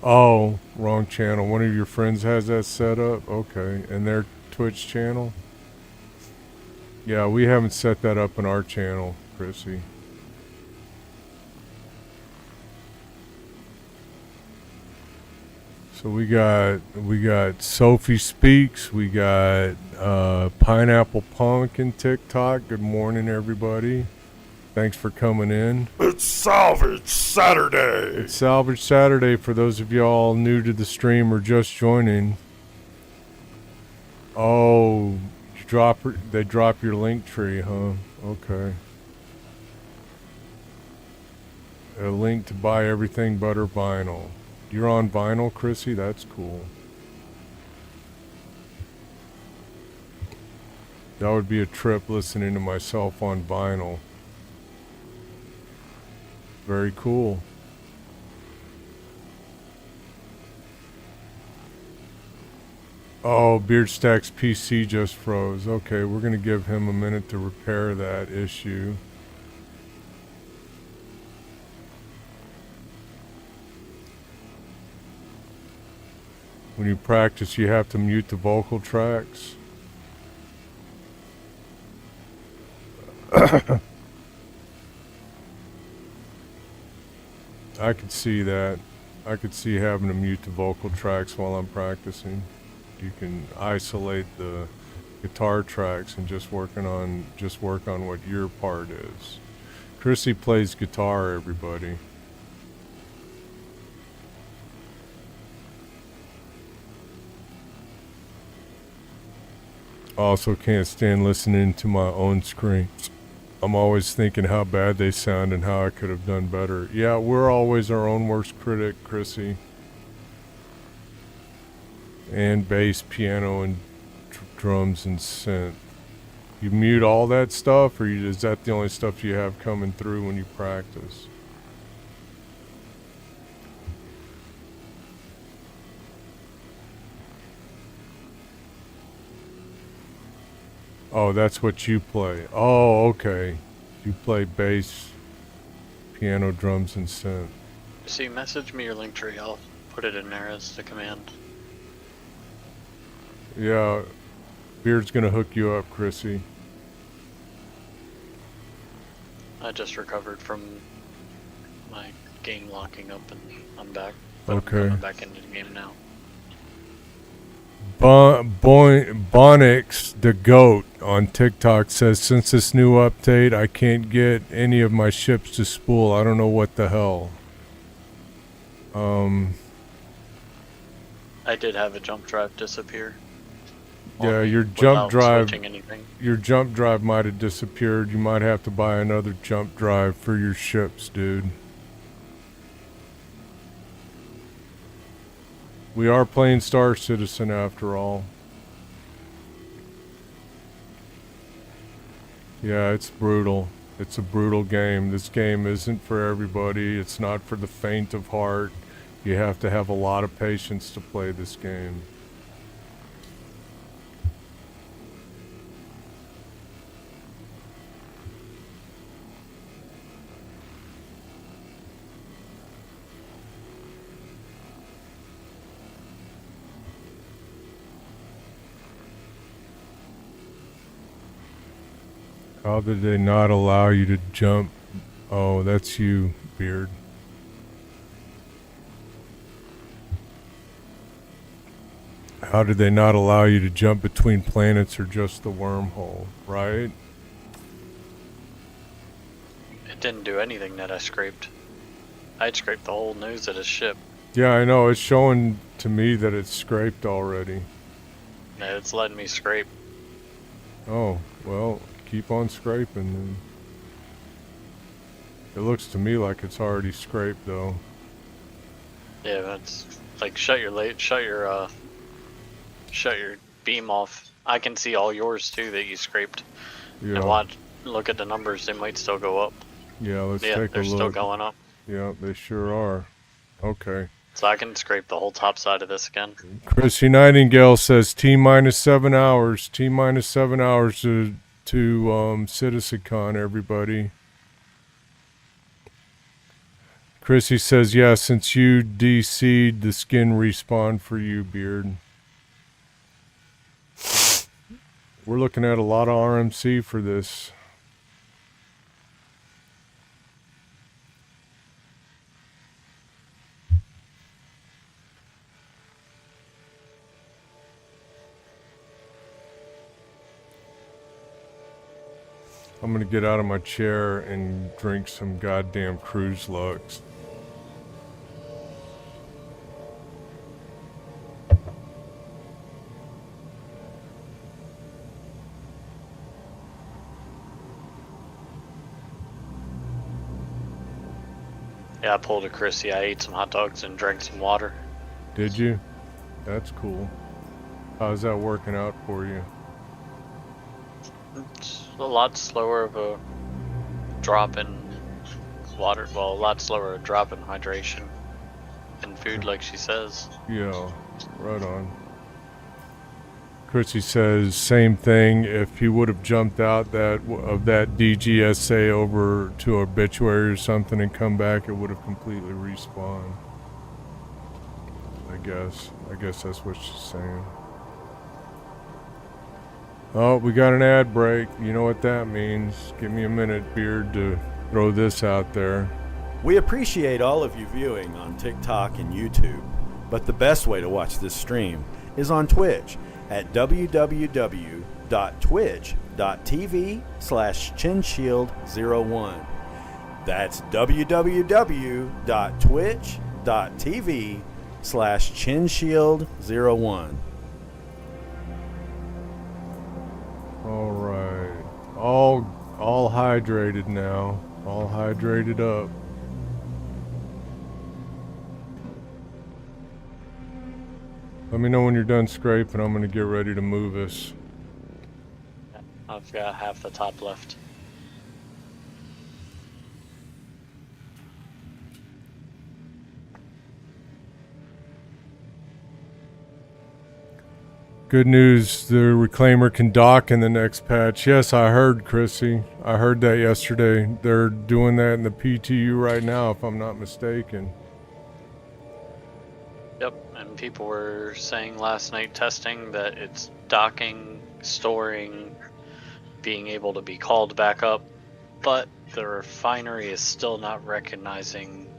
Oh, wrong channel. One of your friends has that set up? Okay. And their Twitch channel? Yeah, we haven't set that up in our channel, Chrissy. So we got Sophie Speaks, we got Pineapple Punk and TikTok. Good morning, everybody. Thanks for coming in. It's Salvage Saturday. It's Salvage Saturday for those of y'all new to the stream or just joining. Oh, they drop your link tree, huh? Okay. A link to buy everything butter vinyl. You're on vinyl, Chrissy? That's cool. That would be a trip listening to myself on vinyl. Very cool. Oh, Beardstack's PC just froze. Okay, we're going to give him a minute to repair that issue. When you practice, you have to mute the vocal tracks. I could see that. I could see having to mute the vocal tracks while I'm practicing. You can isolate the guitar tracks and just work on what your part is. Chrissy plays guitar, everybody. Also can't stand listening to my own screams. I'm always thinking how bad they sound and how I could have done better. Yeah, we're always our own worst critic, Chrissy. And bass, piano, and drums and synth. You mute all that stuff, or is that the only stuff you have coming through when you practice? Oh, that's what you play. Oh, okay. You play bass, piano, drums, and synth. See, message me your link tree. I'll put it in there as the command. Yeah, Beard's gonna hook you up, Chrissy. I just recovered from my game locking up and I'm back. Okay. I'm coming back into the game now. Bonix, the GOAT, on TikTok says, since this new update, I can't get any of my ships to spool. I don't know what the hell. I did have a jump drive disappear. Yeah, your jump drive might have disappeared. You might have to buy another jump drive for your ships, dude. We are playing Star Citizen after all. Yeah, it's brutal. It's a brutal game. This game isn't for everybody. It's not for the faint of heart. You have to have a lot of patience to play this game. How did they not allow you to jump? Oh, that's you, Beard. How did they not allow you to jump between planets or just the wormhole, right? It didn't do anything that I scraped. I'd scraped the whole nose of his ship. Yeah, I know. It's showing to me that it's scraped already. Yeah, it's letting me scrape. Oh, well, keep on scraping then. It looks to me like it's already scraped though. Yeah, that's like shut your beam off. I can see all yours too that you scraped. Yeah. And look at the numbers, they might still go up. Yeah, let's take a look. They're still going up. Yeah, they sure are. Okay. So I can scrape the whole top side of this again. Chrissy Nightingale says T-minus 7 hours. T-minus 7 hours to CitizenCon, everybody. Chrissy says, yeah, since you DC'd, the skin respawned for you, Beard. We're looking at a lot of RMC for this. I'm gonna get out of my chair and drink some goddamn Cruise Lux. Yeah, I pulled a Chrissy. I ate some hot dogs and drank some water. Did you? That's cool. How's that working out for you? It's a lot slower of a drop in water. Well, a lot slower a drop in hydration and food, like she says. Yeah, right on. Chrissy says same thing. If he would have jumped out of that DGSA over to obituary or something and come back, it would have completely respawned. I guess that's what she's saying. Oh, we got an ad break. You know what that means. Give me a minute, Beard, to throw this out there. We appreciate all of you viewing on TikTok and YouTube, but the best way to watch this stream is on Twitch at www.twitch.tv/chinshield01. That's www.twitch.tv/chinshield01. All right. All hydrated now. All hydrated up. Let me know when you're done scraping. I'm going to get ready to move us. I've got half the top left. Good news, the Reclaimer can dock in the next patch. Yes, I heard, Chrissy. I heard that yesterday. They're doing that in the PTU right now, if I'm not mistaken. Yep, and people were saying last night testing that it's docking, storing, being able to be called back up, but the refinery is still not recognizing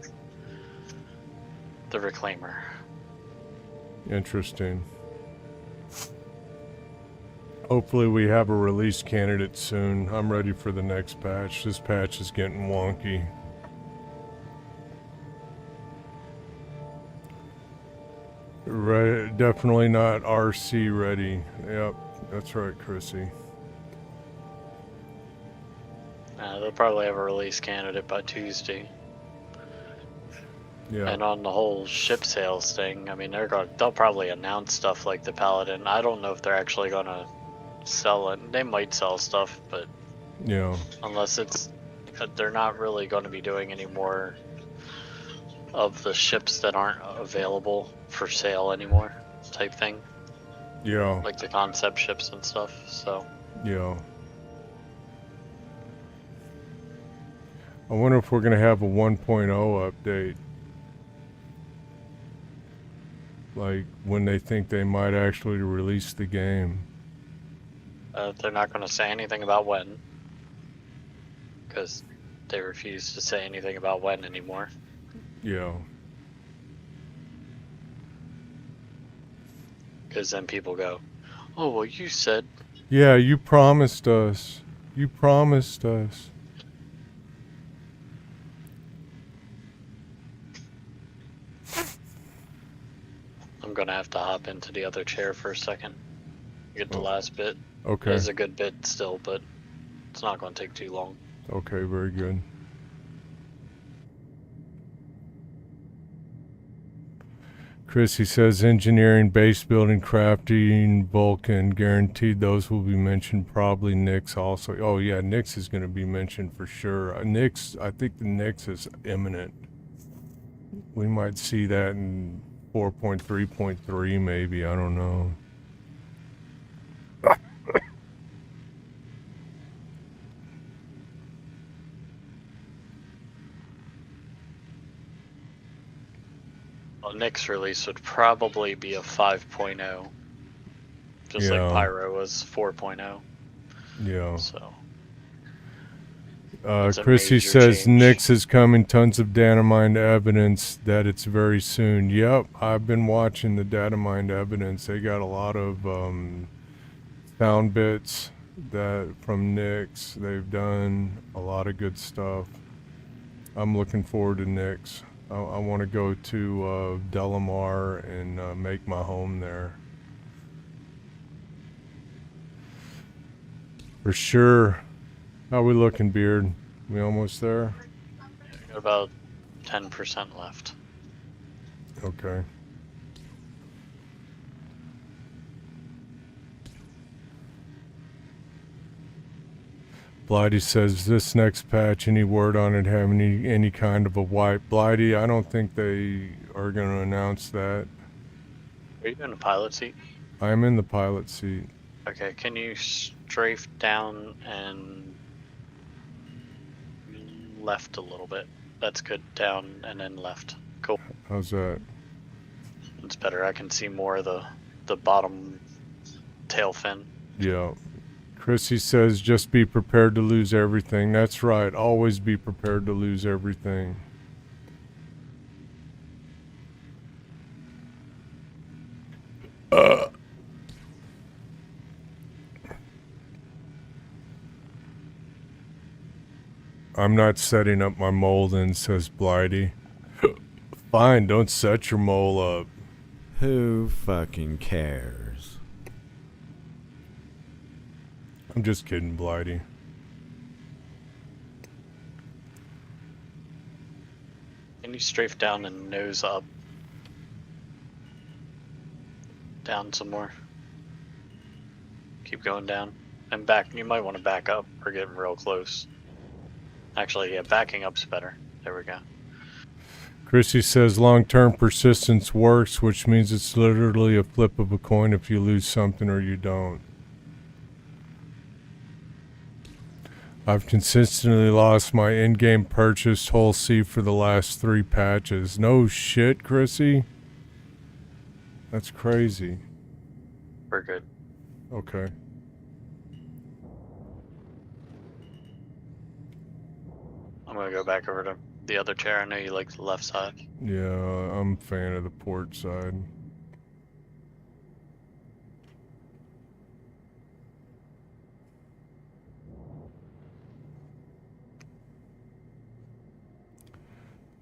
the Reclaimer. Interesting. Hopefully we have a release candidate soon. I'm ready for the next patch. This patch is getting wonky. Right, definitely not RC ready. Yep, that's right, Chrissy. They'll probably have a release candidate by Tuesday. Yeah. And on the whole ship sales thing, I mean, they'll probably announce stuff like the Paladin. I don't know if they're actually gonna sell it. They might sell stuff, but Yeah. unless they're not really going to be doing any more of the ships that aren't available for sale anymore, type thing. Yeah. Like the concept ships and stuff. So. Yeah. I wonder if we're gonna have a 1.0 update. Like when they think they might actually release the game. They're not going to say anything about when, because they refuse to say anything about when anymore. Yeah. Because then people go, oh, well, you said. Yeah, you promised us. You promised us. I'm going to have to hop into the other chair for a second. Get the last bit. Okay. It's a good bit still, but it's not going to take too long. Okay, very good. Chris, he says engineering, base building, crafting, Vulcan, guaranteed those will be mentioned. Probably Nyx also. Oh yeah, Nyx is going to be mentioned for sure. Nyx, I think the Nyx is imminent. We might see that in 4.3.3 maybe, I don't know. Well, Nick's release would probably be a 5.0. Just like Yeah. Pyro was 4.0. Yeah. So. It's a Chrissy major says change. Nyx is coming. Tons of data mined evidence that it's very soon. Yep, I've been watching the data mined evidence. They got a lot of sound bits that from Nyx. They've done a lot of good stuff. I'm looking forward to Nyx. I want to go to Delamar and make my home there. For sure. How we looking, Beard? We almost there? Got about 10% left. Okay. Blighty says, this next patch, any word on it having any kind of a wipe? Blighty, I don't think they are going to announce that. Are you in a pilot seat? I'm in the pilot seat. Okay, can you strafe down and left a little bit? That's good. Down and then left. Cool. How's that? It's better. I can see more of the bottom tail fin. Yeah. Chrissy says, just be prepared to lose everything. That's right. Always be prepared to lose everything. I'm not setting up my mole then, says Blighty. Fine, don't set your mole up. Who fucking cares? I'm just kidding, Blighty. Can you strafe down and nose up? Down some more. Keep going down. And back. You might want to back up or get real close. Actually, yeah, backing up's better. There we go. Chrissy says long-term persistence works, which means it's literally a flip of a coin if you lose something or you don't. I've consistently lost my in-game purchased whole C for the last 3 patches. No shit, Chrissy? That's crazy. We're good. Okay. I'm gonna go back over to the other chair. I know you like the left side. Yeah, I'm a fan of the port side.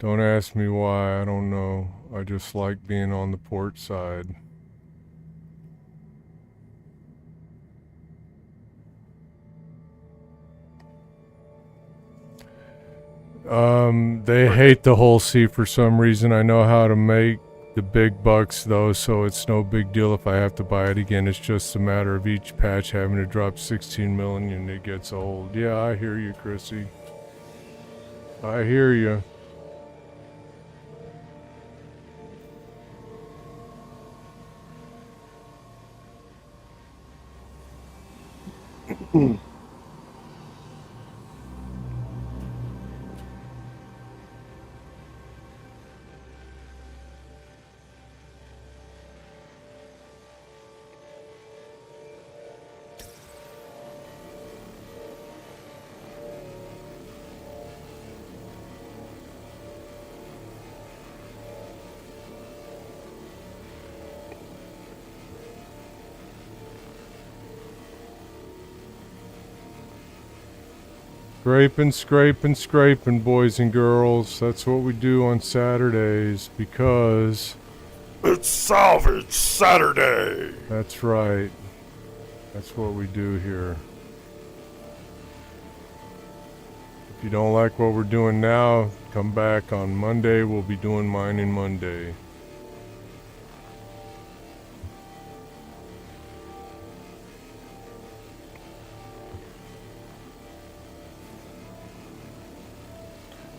Don't ask me why, I don't know. I just like being on the port side. They hate the whole C for some reason. I know how to make the big bucks though, so it's no big deal if I have to buy it again. It's just a matter of each patch having to drop 16 million and it gets old. Yeah, I hear you, Chrissy. I hear you. Scraping, scraping, scraping, boys and girls. That's what we do on Saturdays because It's Salvage Saturday! that's right. That's what we do here. If you don't like what we're doing now, come back on Monday. We'll be doing mining Monday.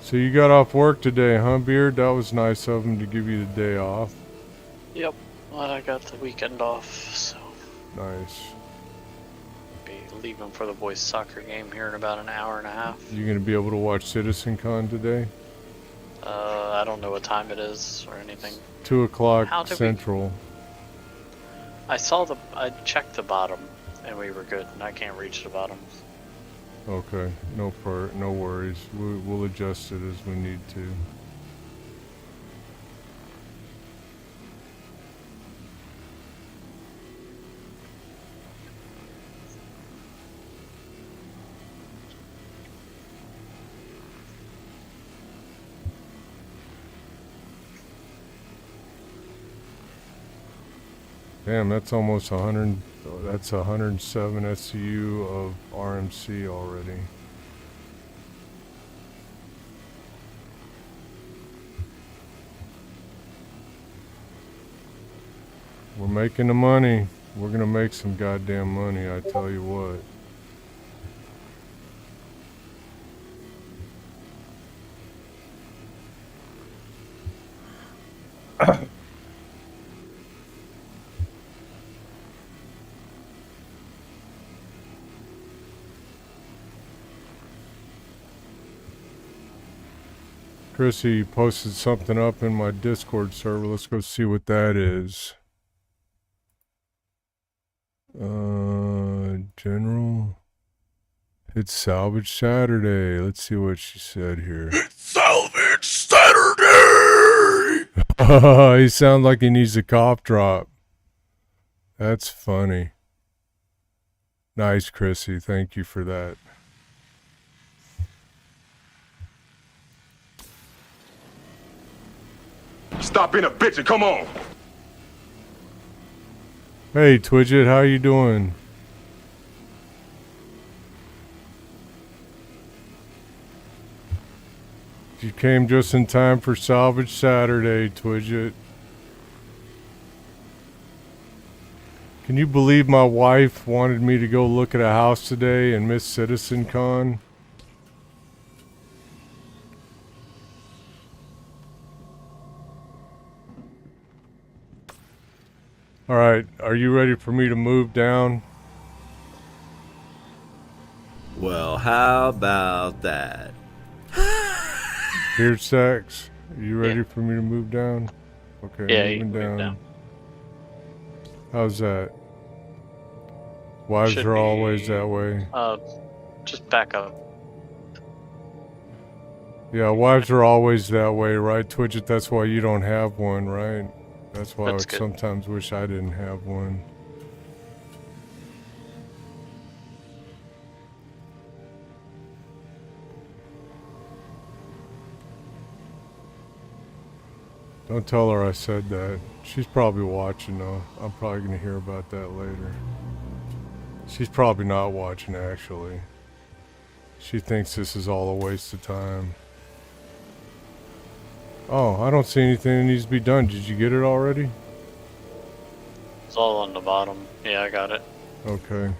So you got off work today, huh, Beard? That was nice of him to give you the day off. Yep. Well, I got the weekend off, so Nice. be leaving for the boys' soccer game here in about an hour and a half. You gonna be able to watch CitizenCon today? I don't know what time it is or anything. 2 o'clock How did Central. I checked the bottom, and we were good, and I can't reach the bottom. Okay, no worries. We'll adjust it as we need to. Damn, that's almost 100. That's 107 SCU of RMC already. We're making the money. We're gonna make some goddamn money, I tell you what. Chrissy posted something up in my Discord server. Let's go see what that is. General. It's Salvage Saturday. Let's see what she said here. It's Salvage Saturday! He sounds like he needs a cough drop. That's funny. Nice, Chrissy. Thank you for that. Stop being a bitch and come on! Hey, Twidget, how you doing? You came just in time for Salvage Saturday, Twidget. Can you believe my wife wanted me to go look at a house today and miss CitizenCon? Alright, are you ready for me to move down? Well, how about that? Beard Sex, are you ready for me to move down? Okay, Yeah, you moving can move down. down. How's that? Wives Should are be, always that way. Just back up. Yeah, wives are always that way, right, Twidget? That's why you don't have one, right? That's why That's I good. sometimes wish I didn't have one. Don't tell her I said that. She's probably watching though. I'm probably gonna hear about that later. She's probably not watching actually. She thinks this is all a waste of time. Oh, I don't see anything that needs to be done. Did you get it already? It's all on the bottom. Yeah, I got it. Okay.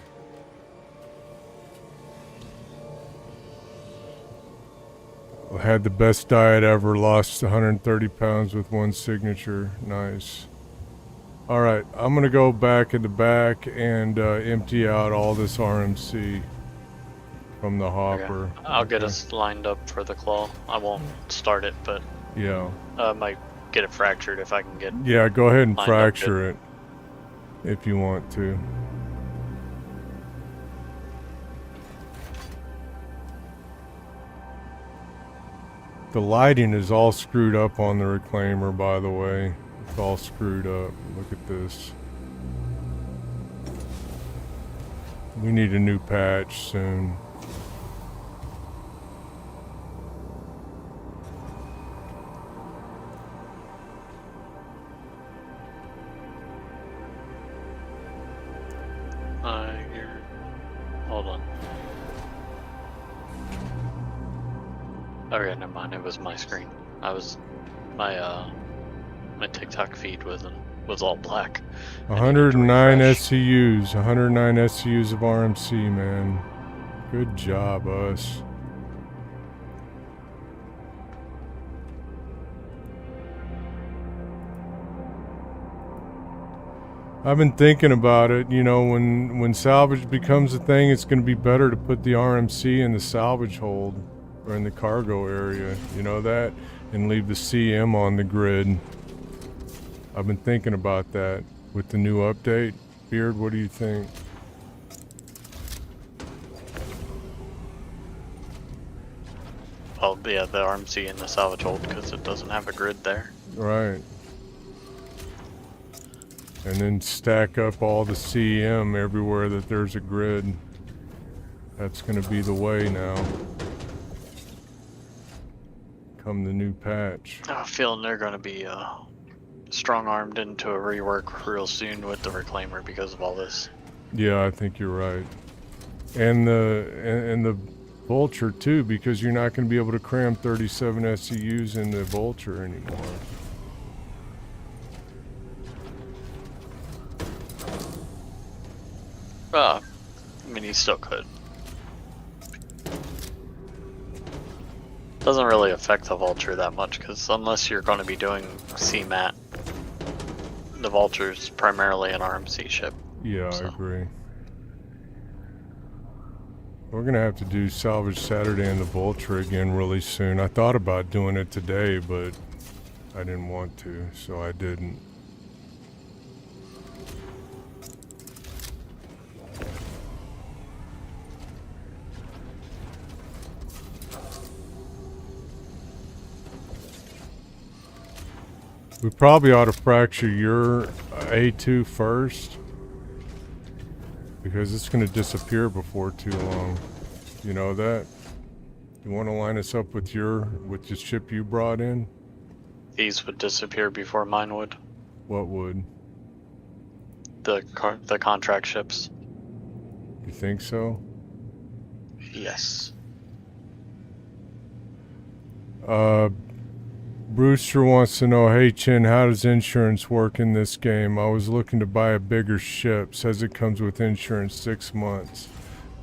I had the best diet ever, lost 130 pounds with one signature. Nice. Alright, I'm gonna go back in the back and empty out all this RMC from the hopper. Okay. I'll get us lined up for the claw. I won't start it, but Yeah. I might get it fractured if I can get. Yeah, go ahead and Lined up fracture it if you want to. The lighting is all screwed up on the reclaimer, by the way. It's all screwed up. Look at this. We need a new patch soon. Hold on. Okay, never mind. It was my screen. I was my TikTok feed was all black. 109 refresh. SCUs. 109 SCUs of RMC, man. Good job, us. I've been thinking about it, you know, when salvage becomes a thing, it's going to be better to put the RMC in the salvage hold or in the cargo area, you know that. and leave the CM on the grid. I've been thinking about that with the new update. Beard, what do you think? Well, yeah, the RMC and the salvage hold because it doesn't have a grid there. Right. And then stack up all the CM everywhere that there's a grid. That's gonna be the way now. Come the new patch. I have a feeling they're going to be strong-armed into a rework real soon with the Reclaimer because of all this. Yeah, I think you're right. And the Vulture too, because you're not going to be able to cram 37 SCUs in the Vulture anymore. I mean, he still could. Doesn't really affect the Vulture that much, because unless you're going to be doing CMAT, the Vulture's primarily an RMC ship. Yeah, So. I agree. We're going to have to do Salvage Saturday and the Vulture again really soon. I thought about doing it today, but I didn't want to, so I didn't. We probably ought to fracture your A2 first, because it's going to disappear before too long. You know that? You want to line us up with the ship you brought in? These would disappear before mine would. What would? The contract ships. You think so? Yes. Brewster wants to know, hey Chin, how does insurance work in this game? I was looking to buy a bigger ship. Says it comes with insurance 6 months.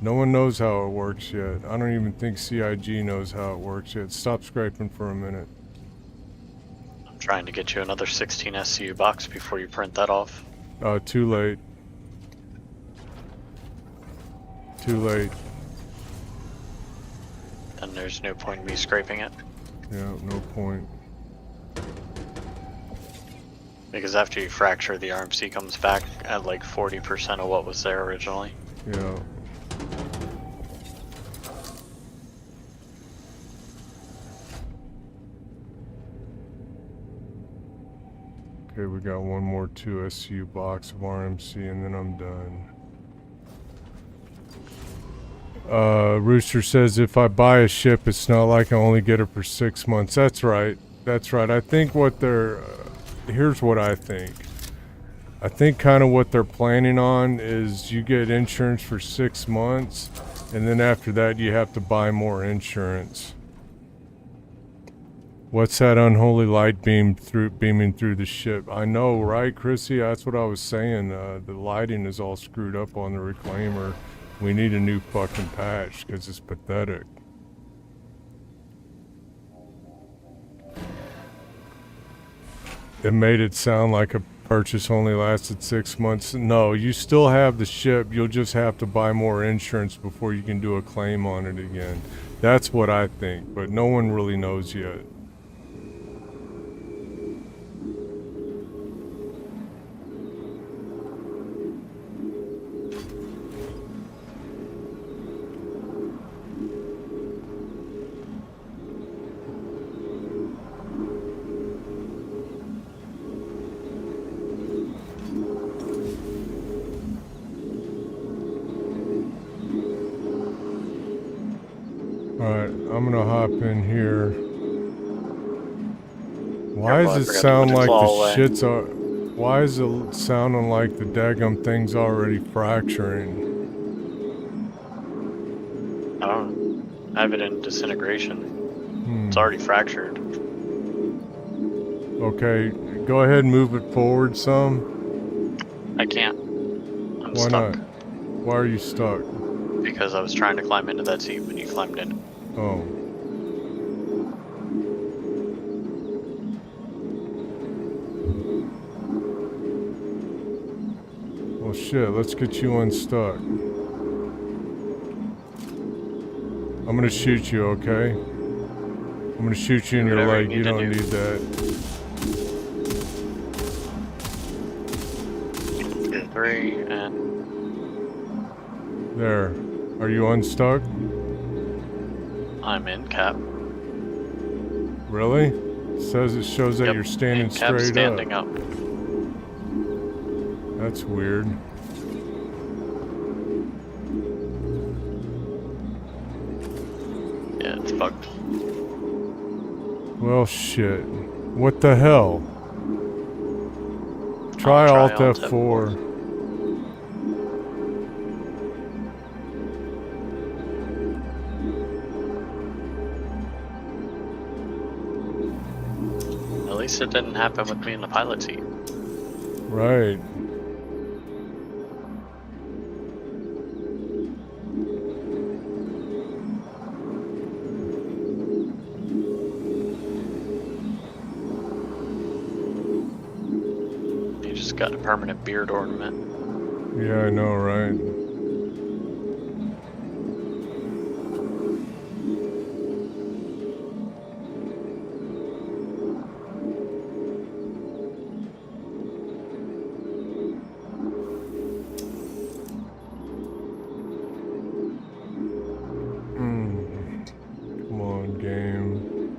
No one knows how it works yet. I don't even think CIG knows how it works yet. Stop scraping for a minute. I'm trying to get you another 16 SCU box before you print that off. Too late. Too late. Then there's no point in me scraping it. Yeah, no point. Because after you fracture, the RMC comes back at like 40% of what was there originally. Yeah. Okay, we got one more 2 SCU box of RMC and then I'm done. Rooster says if I buy a ship, it's not like I only get it for 6 months. That's right. That's right. I think what they're... here's what I think. I think kind of what they're planning on is you get insurance for 6 months, and then after that you have to buy more insurance. What's that unholy light beaming through the ship? I know, right, Chrissy? That's what I was saying. The lighting is all screwed up on the Reclaimer. We need a new fucking patch because it's pathetic. It made it sound like a purchase only lasted 6 months. No, you still have the ship. You'll just have to buy more insurance before you can do a claim on it again. That's what I think, but no one really knows yet. Alright, I'm gonna hop in here. Why Careful, I does it forgot to sound put the like claw the away. shits are... Why is it sounding like the daggum thing's already fracturing? I don't know. I have it in disintegration. It's already fractured. Okay, go ahead and move it forward some. I can't. I'm Why stuck. not? Why are you stuck? Because I was trying to climb into that seat when you climbed in. Oh. Well shit, let's get you unstuck. I'm gonna shoot you, okay? I'm I'm gonna shoot you in Do your whatever leg. you You need to don't do. need that. Get 3 and There. Are you unstuck? I'm in cap. Really? It shows that Yep, you're standing in cap straight standing up. up. That's weird. Yeah, it's bugged. Well, shit. What the hell? Try Try Alt Alt F4. At least it didn't happen with me in the pilot seat. Right. You just got a permanent beard ornament. Yeah, I know, right? Come on, game.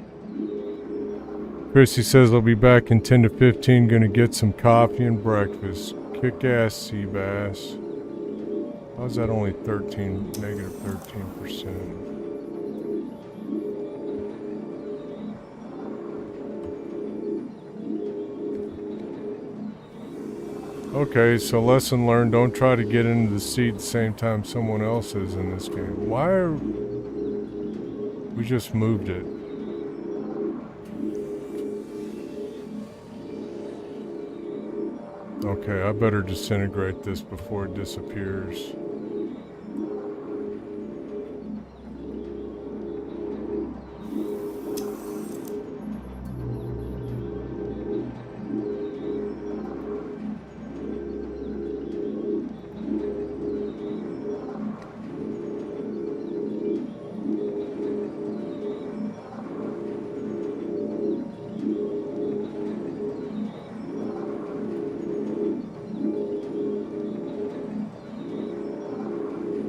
Chrissy says they'll be back in 10 to 15. Gonna get some coffee and breakfast. Kick ass, sea bass. How's that only negative 13%? Okay, so lesson learned, don't try to get into the seat at the same time someone else is in this game. Why are... We just moved it. Okay, I better disintegrate this before it disappears.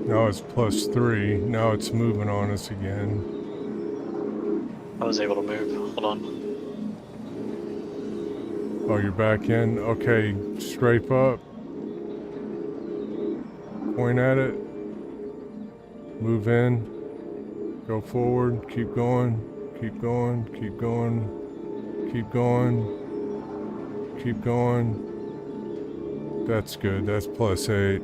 Now it's +3. Now it's moving on us again. I was able to move. Hold on. Oh, you're back in? Okay, strafe up. Point at it. Move in. Go forward. Keep going. Keep going. Keep going. Keep going. Keep going. That's good. That's +8.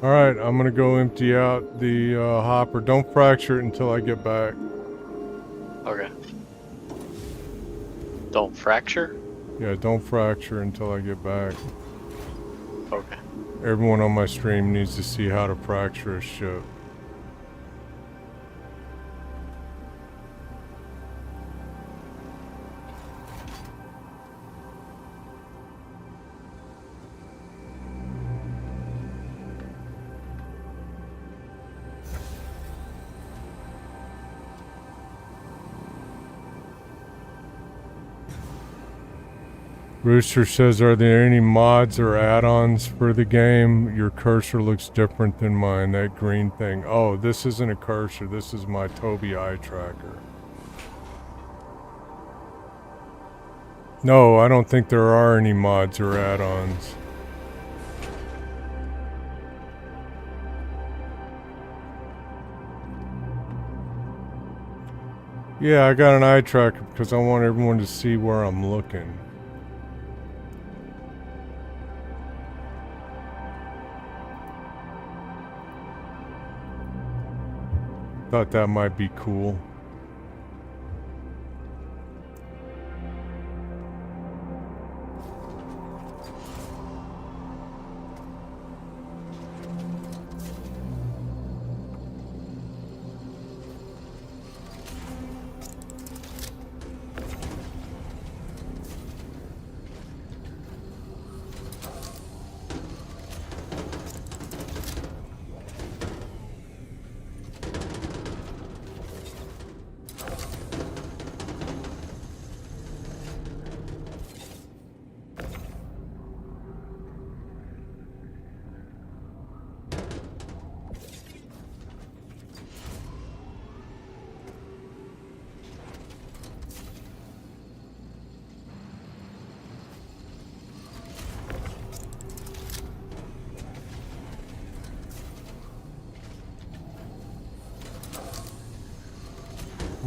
Alright, I'm gonna go empty out the hopper. Don't fracture it until I get back. Okay. Don't fracture? Yeah, don't fracture until I get back. Okay. Everyone on my stream needs to see how to fracture a ship. Rooster says, are there any mods or add-ons for the game? Your cursor looks different than mine, that green thing. Oh, this isn't a cursor, this is my Tobii eye tracker. No, I don't think there are any mods or add-ons. Yeah, I got an eye tracker because I want everyone to see where I'm looking. Thought that might be cool.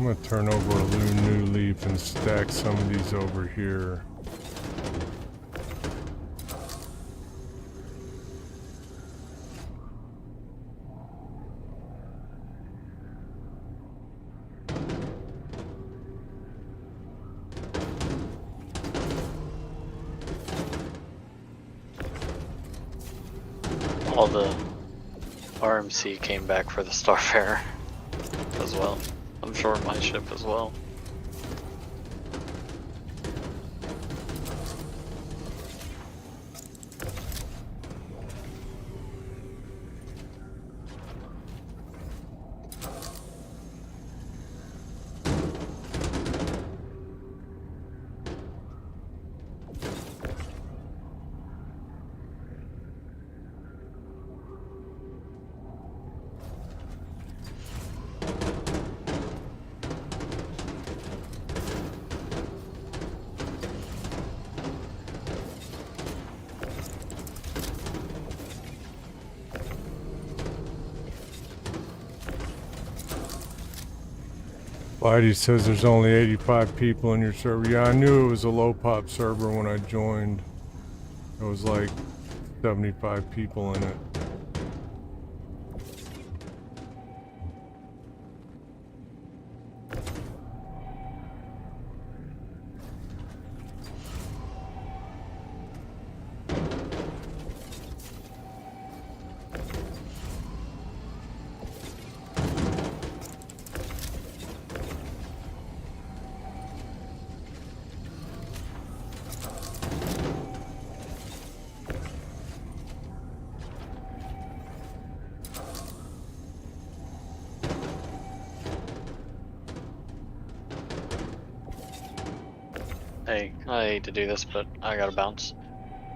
I'm gonna turn over a new leaf and stack some of these over here. All the RMC came back for the Starfarer as well. I'm sure my ship as well. Whitey says there's only 85 people in your server. Yeah, I knew it was a low pop server when I joined. There was like 75 people in it. Hey, I hate to do this, but I gotta bounce.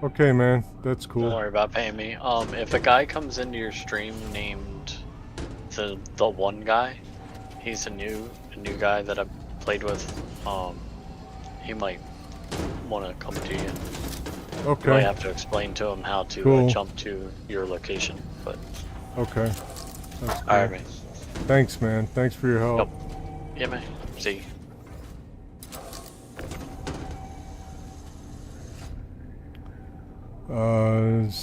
Okay, man, that's Don't cool. worry about paying me. If a guy comes into your stream named the one guy, he's a new guy that I played with. He might want to come to you. You might Okay, have to explain to him how to Cool. jump to your location. But okay. That's cool. alright, man. Thanks, man. Thanks for your help. Yeah, man. See you.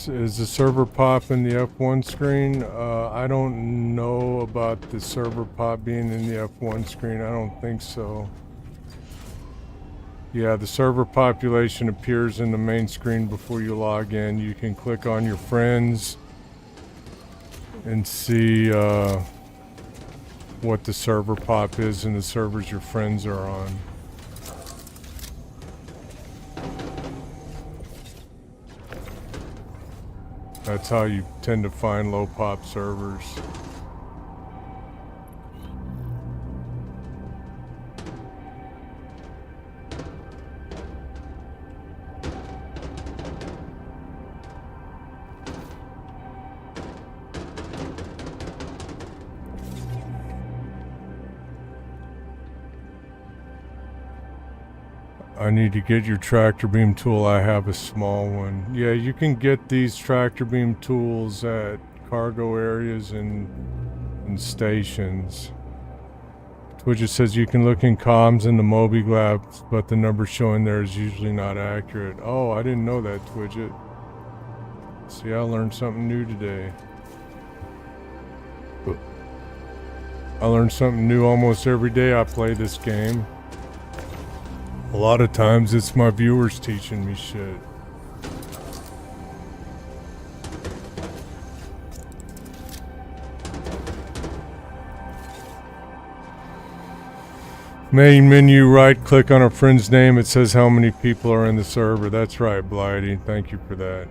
Is the server pop in the F1 screen? I don't know about the server pop being in the F1 screen. I don't think so. Yeah, the server population appears in the main screen before you log in. You can click on your friends and see what the server pop is and the servers your friends are on. That's how you tend to find low pop servers. I need to get your tractor beam tool. I have a small one. Yeah, you can get these tractor beam tools at cargo areas and stations. Twitch says you can look in comms in the Moby Labs, but the number showing there is usually not accurate. Oh, I didn't know that, Twidget. See, I learned something new today. I learn something new almost every day I play this game. A lot of times it's my viewers teaching me shit. Main menu, right click on a friend's name. It says how many people are in the server. That's right, Blighty. Thank you for that.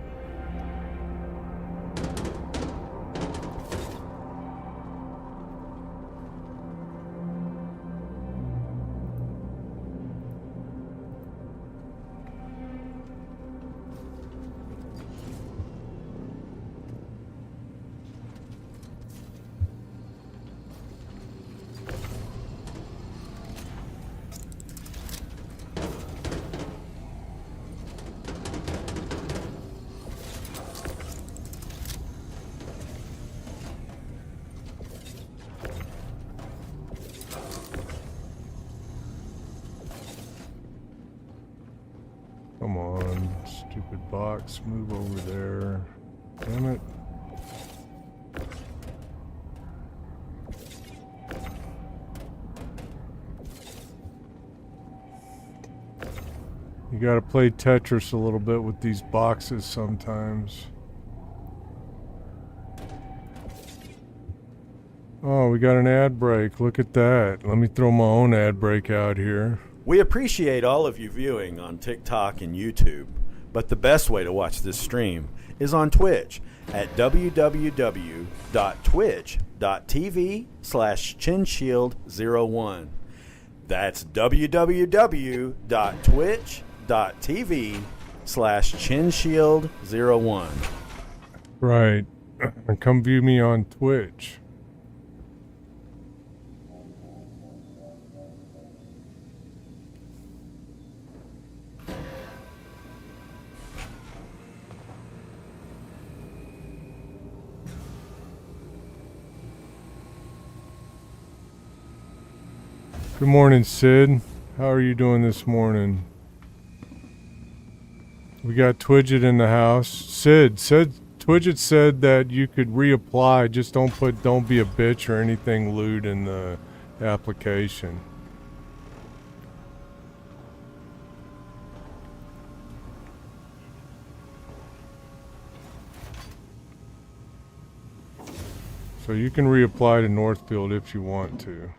Come on, stupid box. Move over there. Damn it. You gotta play Tetris a little bit with these boxes sometimes. Oh, we got an ad break. Look at that. Let me throw my own ad break out here. We appreciate all of you viewing on TikTok and YouTube, but the best way to watch this stream is on Twitch at www.twitch.tv/chinshield01. That's www.twitch.tv/chinshield01. Right. And come view me on Twitch. Good morning, Sid. How are you doing this morning? We got Twidget in the house. Sid said Twidget said that you could reapply. Just don't be a bitch or anything lewd in the application. So you can reapply to Northfield if you want to.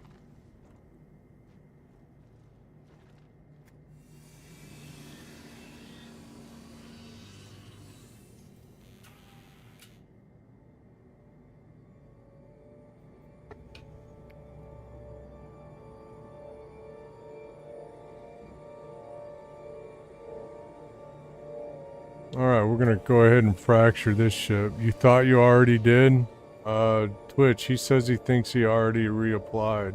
Alright, we're gonna go ahead and fracture this ship. You thought you already did? Twitch, he says he thinks he already reapplied.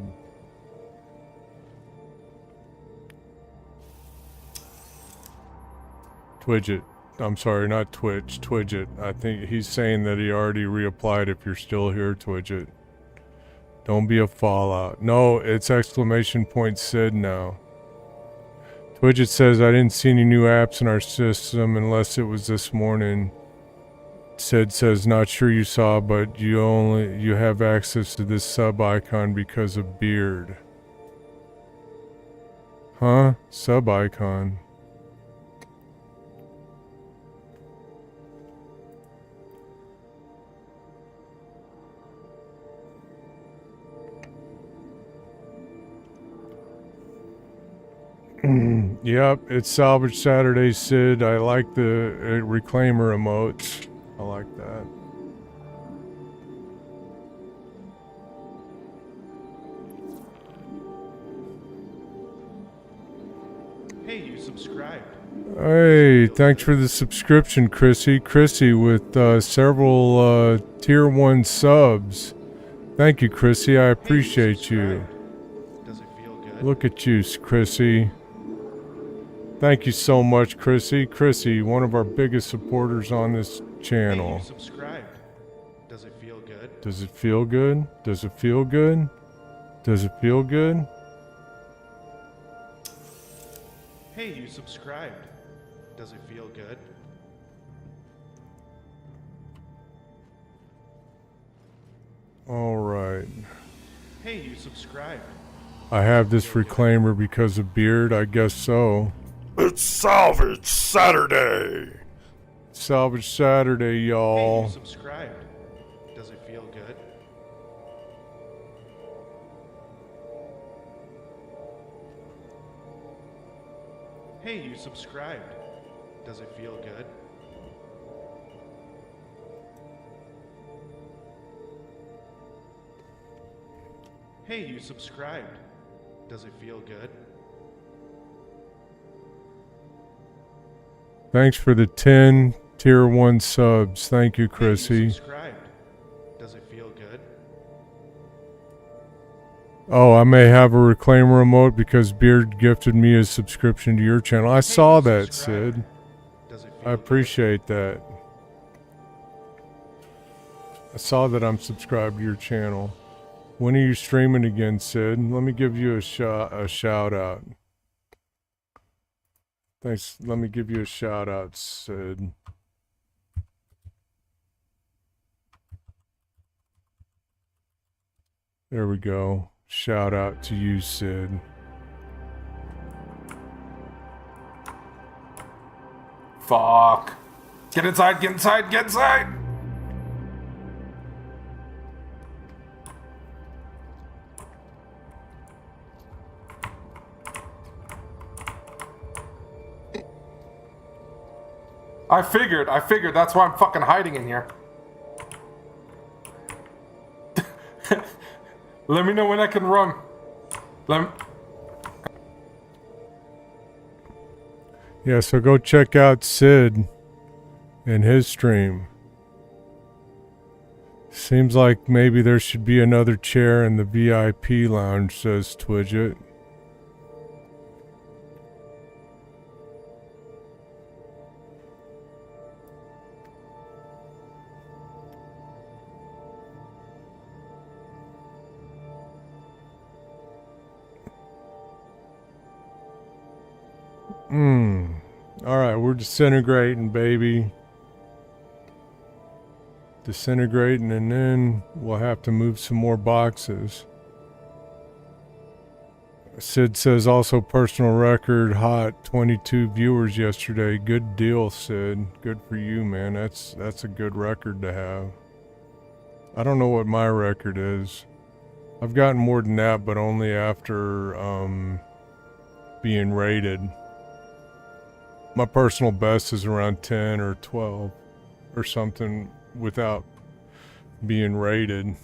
Twidget. I'm sorry, not Twitch. Twidget. I think he's saying that he already reapplied if you're still here, Twidget. Don't be a fallout. No, it's exclamation point Sid now. Twidget says, I didn't see any new apps in our system unless it was this morning. Sid says, not sure you saw, but you have access to this sub icon because of Beard. Huh? Sub icon. Yep, it's Salvage Saturday, Sid. I like the reclaimer emotes. I like that. Hey, you subscribed. Hey, thanks for the subscription, Chrissy. Chrissy with several tier 1 subs. Thank you, Chrissy. I appreciate you. Does it feel good? Look at you, Chrissy. Thank you so much, Chrissy. Chrissy, one of our biggest supporters on this channel. Hey, you subscribed. Does it feel good? Does it feel good? Does it feel good? Does it feel good? Hey, you subscribed. Does it feel good? All right. Hey, you subscribed. I have this reclaimer because of Beard. I guess so. It's Salvage Saturday. Salvage Saturday, Hey, y'all. you subscribed. Does it feel good? Hey, you subscribed. Does it feel good? Hey, you subscribed. Does it feel good? Thanks for the 10 tier 1 subs. Thank you, Hey, Chrissy. you subscribed. Does it feel good? Oh, I may have a reclaimer remote because Beard gifted me a subscription to your channel. I Hey, saw you that, subscribed. Sid. Does it feel I good? appreciate that. I saw that I'm subscribed to your channel. When are you streaming again, Sid? Let me give you a shout out. Thanks. Let me give you a shout out, Sid. There we go. Shout out to you, Sid. Fuck. Get inside, get inside, get inside! I figured, that's why I'm fucking hiding in here. Let me know when I can run. Yeah, so go check out Sid and his stream. Seems like maybe there should be another chair in the VIP lounge, says Twidget. Alright, we're disintegrating, baby. Disintegrating, and then we'll have to move some more boxes. Sid says also personal record, hot 22 viewers yesterday. Good deal, Sid. Good for you, man. That's a good record to have. I don't know what my record is. I've gotten more than that, but only after being rated. My personal best is around 10 or 12 or something without being rated.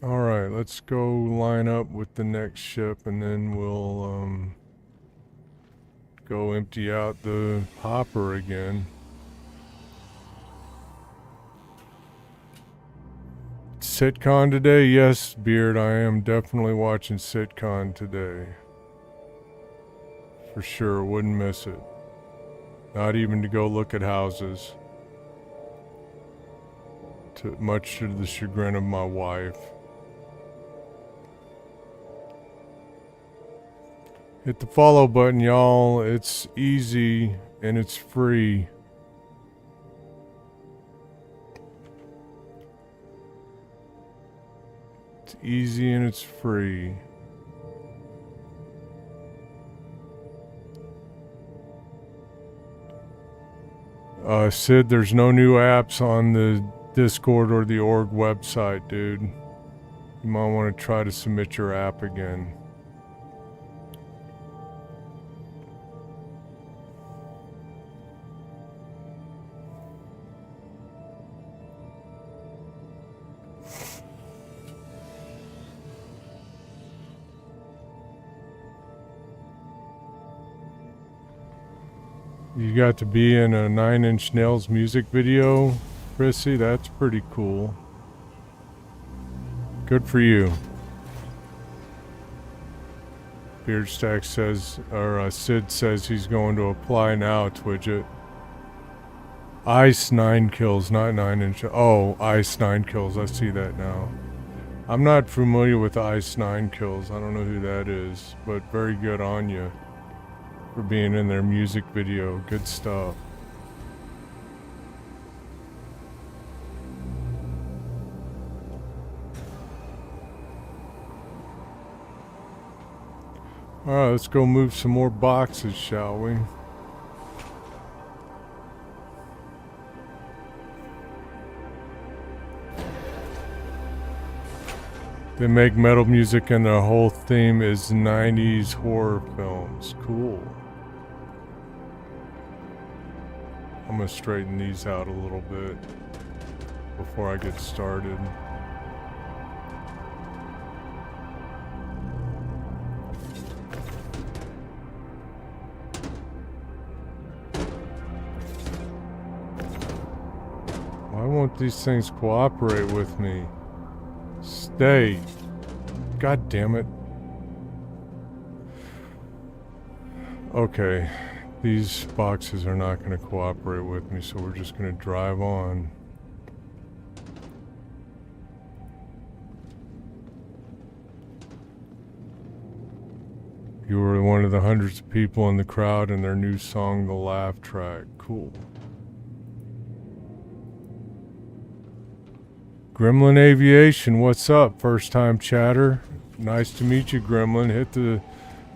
Alright, let's go line up with the next ship and then we'll go empty out the hopper again. Sitcon today? Yes, Beard, I am definitely watching Sitcon today. For sure, wouldn't miss it. Not even to go look at houses. Much to the chagrin of my wife. Hit the follow button, y'all. It's easy and it's free. It's easy and it's free. Sid, there's no new apps on the Discord or the org website, dude. You might want to try to submit your app again. You got to be in a Nine Inch Nails music video, Chrissy. That's pretty cool. Good for you. Beardstack says, or Sid says he's going to apply now, Twidget. Ice 9 kills, not 9 Inch. Oh, Ice 9 kills. I see that now. I'm not familiar with Ice 9 kills. I don't know who that is, but very good on you for being in their music video. Good stuff. Alright, let's go move some more boxes, shall we? They make metal music and their whole theme is 90s horror films. Cool. I'm gonna straighten these out a little bit before I get started. Why won't these things cooperate with me? Stay. God damn it. Okay. These boxes are not going to cooperate with me, so we're just going to drive on. one of the hundreds of people in the crowd in their new song, The Laugh Track. Cool. Gremlin Aviation, what's up? First time chatter. Nice to meet you, Gremlin.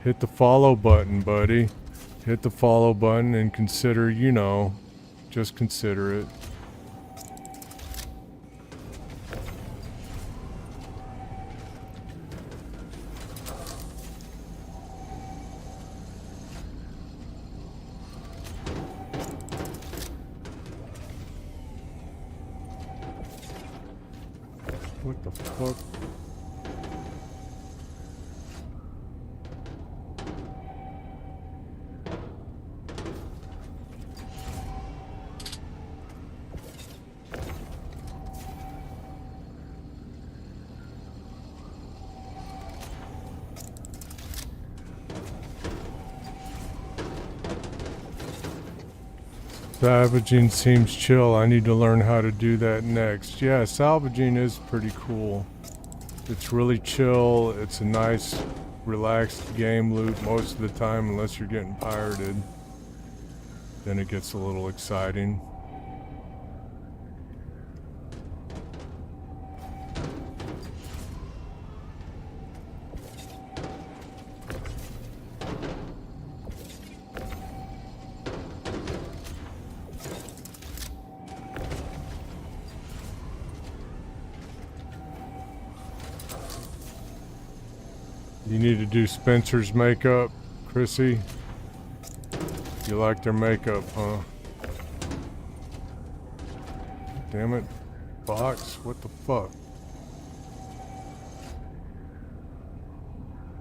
Hit the follow button, buddy. Hit the follow button and consider, you know, just consider it. What the fuck? Salvaging seems chill. I need to learn how to do that next. Yeah, salvaging is pretty cool. It's really chill. It's a nice, relaxed game loop most of the time, unless you're getting pirated. Then it gets a little exciting. You need to do Spencer's makeup, Chrissy. You like their makeup, huh? Damn it. Box? What the fuck?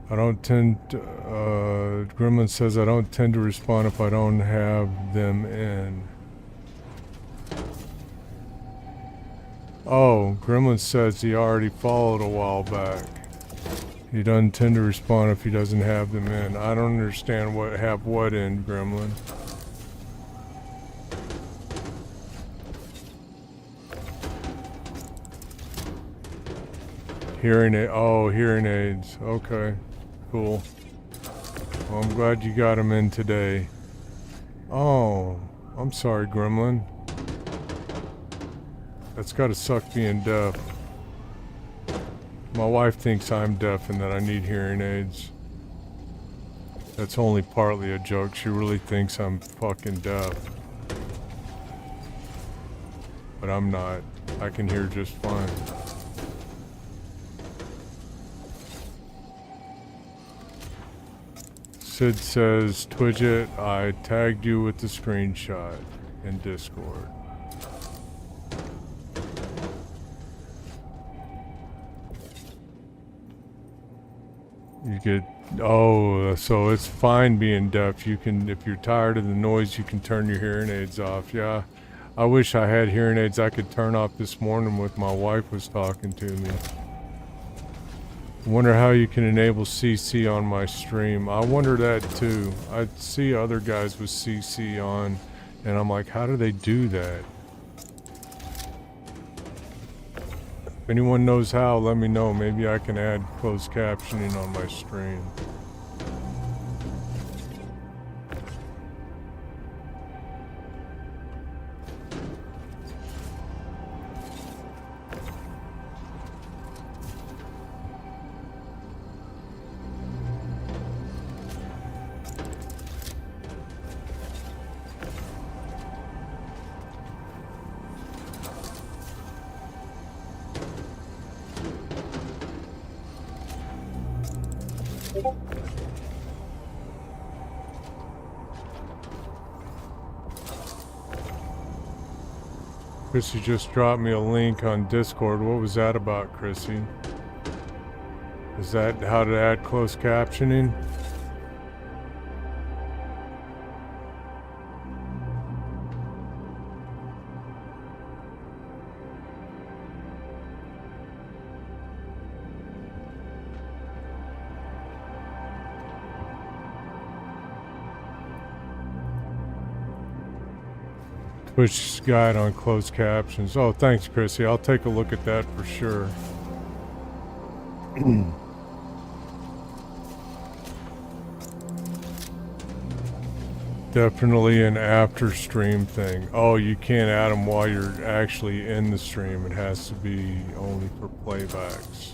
I don't tend to, Gremlin says I don't tend to respond if I don't have them in. Oh, Gremlin says he already followed a while back. He doesn't tend to respond if he doesn't have them in. I don't understand what in, Gremlin. Hearing aids. Okay, cool. Well, I'm glad you got them in today. Oh, I'm sorry, Gremlin. That's gotta suck being deaf. My wife thinks I'm deaf and that I need hearing aids. That's only partly a joke. She really thinks I'm fucking deaf. But I'm not. I can hear just fine. Sid says, Twidget, I tagged you with the screenshot in Discord. You get, so it's fine being deaf. You can, if you're tired of the noise, you can turn your hearing aids off. Yeah, I wish I had hearing aids I could turn off this morning when my wife was talking to me. I wonder how you can enable CC on my stream. I wonder that too. I see other guys with CC on, and I'm like, how do they do that? If anyone knows how, let me know. Maybe I can add closed captioning on my stream. Chrissy just dropped me a link on Discord. What was that about, Chrissy? Is that how to add closed captioning? Twitch guide on closed captions. Oh, thanks, Chrissy. I'll take a look at that for sure. definitely an after stream thing. Oh, you can't add them while you're actually in the stream. It has to be only for playbacks.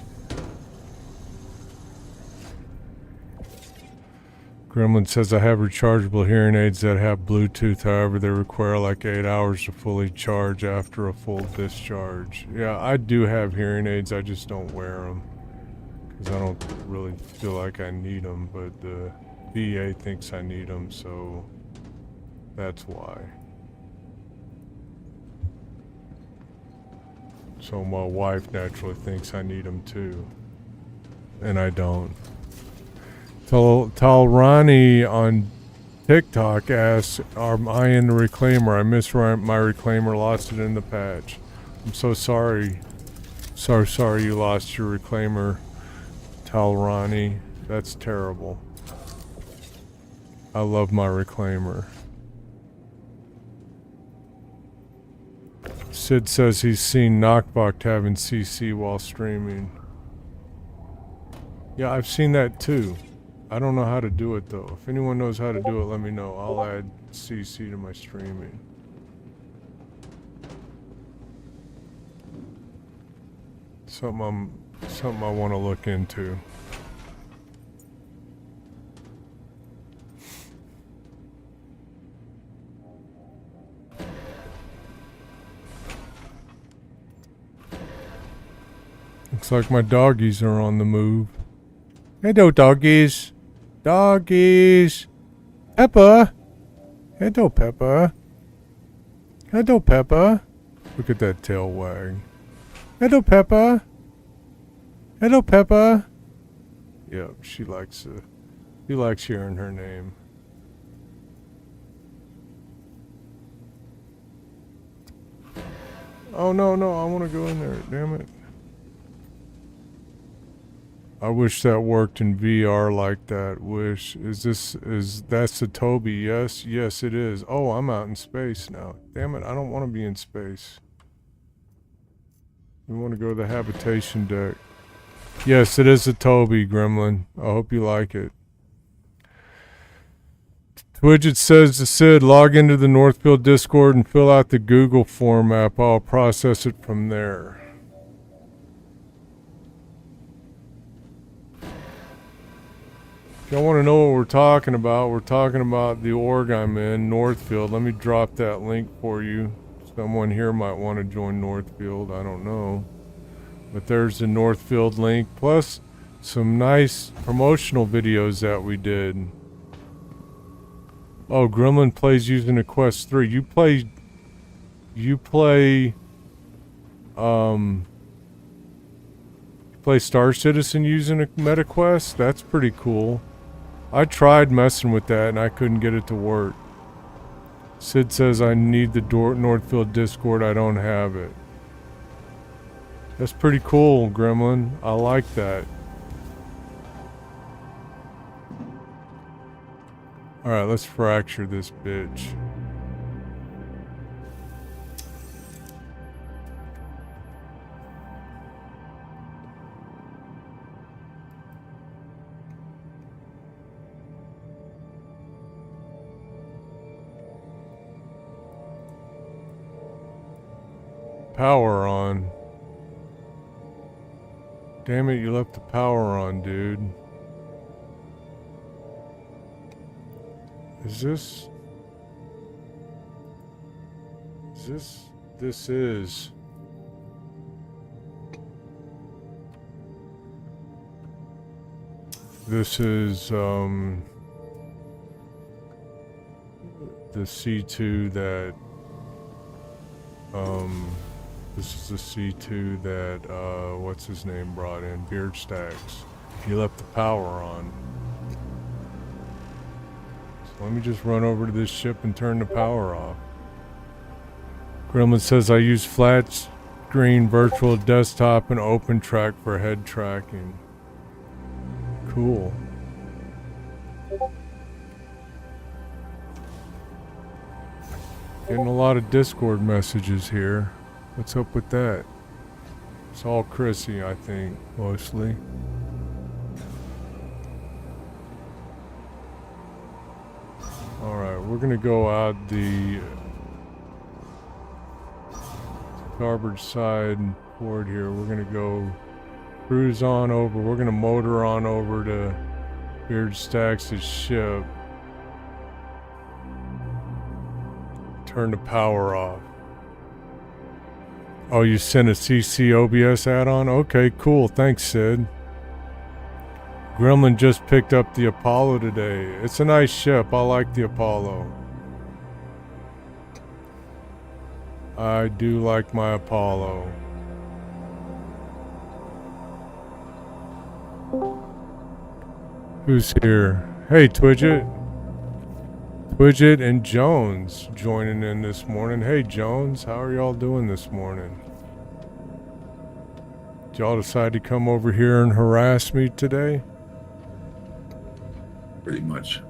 Gremlin says I have rechargeable hearing aids that have Bluetooth. However, they require like 8 hours to fully charge after a full discharge. Yeah, I do have hearing aids. I just don't wear them because I don't really feel like I need them. But the VA thinks I need them, so that's why. So my wife naturally thinks I need them too, and I don't. Talrani on TikTok asks, am I in the reclaimer? I missed my reclaimer, lost it in the patch. I'm so sorry. So sorry you lost your reclaimer, Talrani. That's terrible. I love my reclaimer. Sid says he's seen Knockbach having CC while streaming. Yeah, I've seen that too. I don't know how to do it though. If anyone knows how to do it, let me know. I'll add CC to my streaming. Something I want to look into. Looks like my doggies are on the move. Hello, doggies. Doggies. Peppa. Hello, Peppa. Hello, Peppa. Look at that tail wag. Hello, Peppa. Hello, Peppa. Yep, she likes hearing her name. Oh no, I want to go in there. Damn it. I wish that worked in VR like that. That's the Toby? Yes, it is. Oh, I'm out in space now. Damn it, I don't want to be in space. We want to go to the habitation deck. Yes, it is a Toby, Gremlin. I hope you like it. Widget says to Sid, log into the Northfield Discord and fill out the Google form app. I'll process it from there. If y'all want to know what we're talking about the org I'm in, Northfield. Let me drop that link for you. Someone here might want to join Northfield, I don't know. But there's the Northfield link, plus some nice promotional videos that we did. Oh, Gremlin plays using a Quest 3. You play Star Citizen using a MetaQuest? That's pretty cool. I tried messing with that and I couldn't get it to work. Sid says I need the Northfield Discord. I don't have it. That's pretty cool, Gremlin. I like that. Alright, let's fracture this bitch. Power on. Damn it, you left the power on, dude. This is. This is, the C2 that, this is the C2 that, what's his name brought in, Beard Stacks. He left the power on. So let me just run over to this ship and turn the power off. Gremlin says I use flat screen virtual desktop and open track for head tracking. Cool. Getting a lot of Discord messages here. What's up with that? It's all Chrissy, I think, mostly. Alright, we're gonna go out the starboard side port here. We're gonna go cruise on over. We're gonna motor on over to Beard Stacks' ship. Turn the power off. Oh, you sent a CC OBS add-on? Okay, cool. Thanks, Sid. Gremlin just picked up the Apollo today. It's a nice ship. I like the Apollo. I do like my Apollo. Who's here? Hey, Twidget. Twidget and Jones joining in this morning. Hey, Jones, how are y'all doing this morning? Did y'all decide to come over here and harass me today? Pretty much.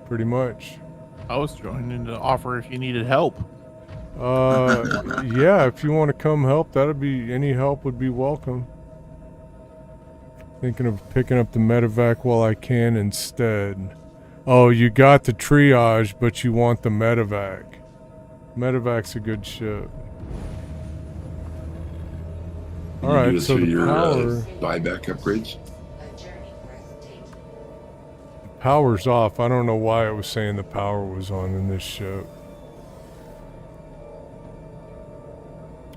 Pretty much. I was joining to offer if you needed help. Yeah, if you want to come help, any help would be welcome. Thinking of picking up the medevac while I can instead. Oh, you got the triage, but you want the medevac. Medevac's a good ship. All right, so the power... buyback upgrades? Power's off. I don't know why it was saying the power was on in this ship.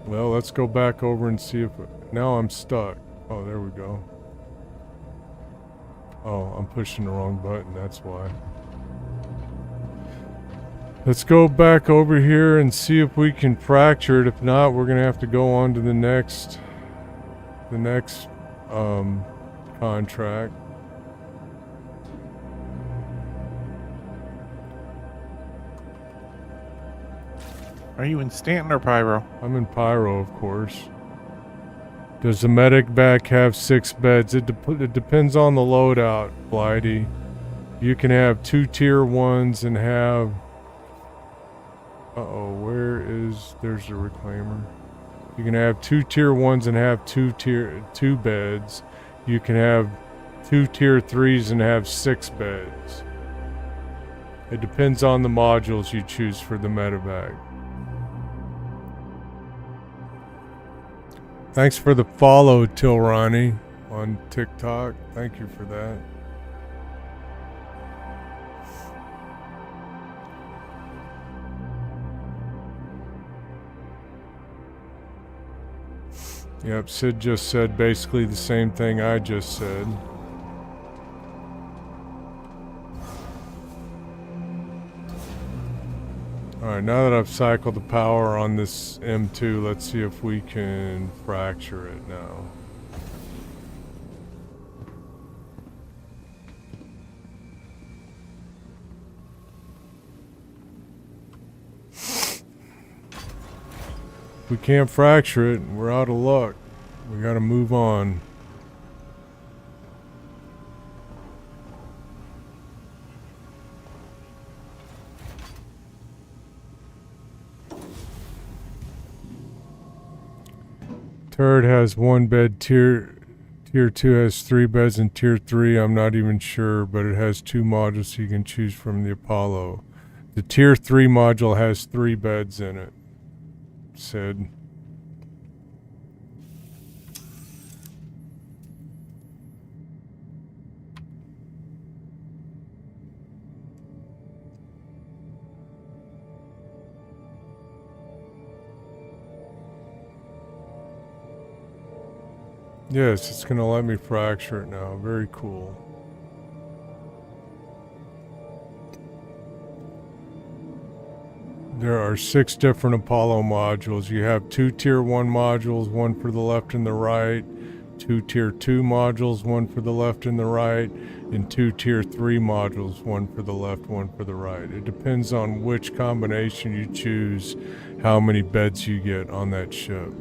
Well, let's go back over and see if... Now I'm stuck. Oh, there we go. Oh, I'm pushing the wrong button, that's why. Let's go back over here and see if we can fracture it. If not, we're gonna have to go on to the next contract. Are you in Stanton or Pyro? I'm in Pyro, of course. Does the medevac have 6 beds? It depends on the loadout, Blighty. You can have 2 tier 1s and have... There's the reclaimer. You can have 2 tier 1s and have 2 beds. You can have 2 tier 3s and have 6 beds. It depends on the modules you choose for the medevac. Thanks for the follow, Tilrani, on TikTok. Thank you for that. Yep, Sid just said basically the same thing I just said. Alright, now that I've cycled the power on this M2, let's see if we can fracture it now. If we can't fracture it, we're out of luck. We gotta move on. Turret has 1 bed, tier 2 has 3 beds, and tier 3 I'm not even sure, but it has 2 modules so you can choose from the Apollo. The tier 3 module has 3 beds in it, Sid. Yes, it's gonna let me fracture it now. Very cool. There are 6 different Apollo modules. You have 2 tier 1 modules, 1 for the left and the right, 2 tier 2 modules, 1 for the left and the right, and 2 tier 3 modules, 1 for the left, 1 for the right. It depends on which combination you choose, how many beds you get on that ship.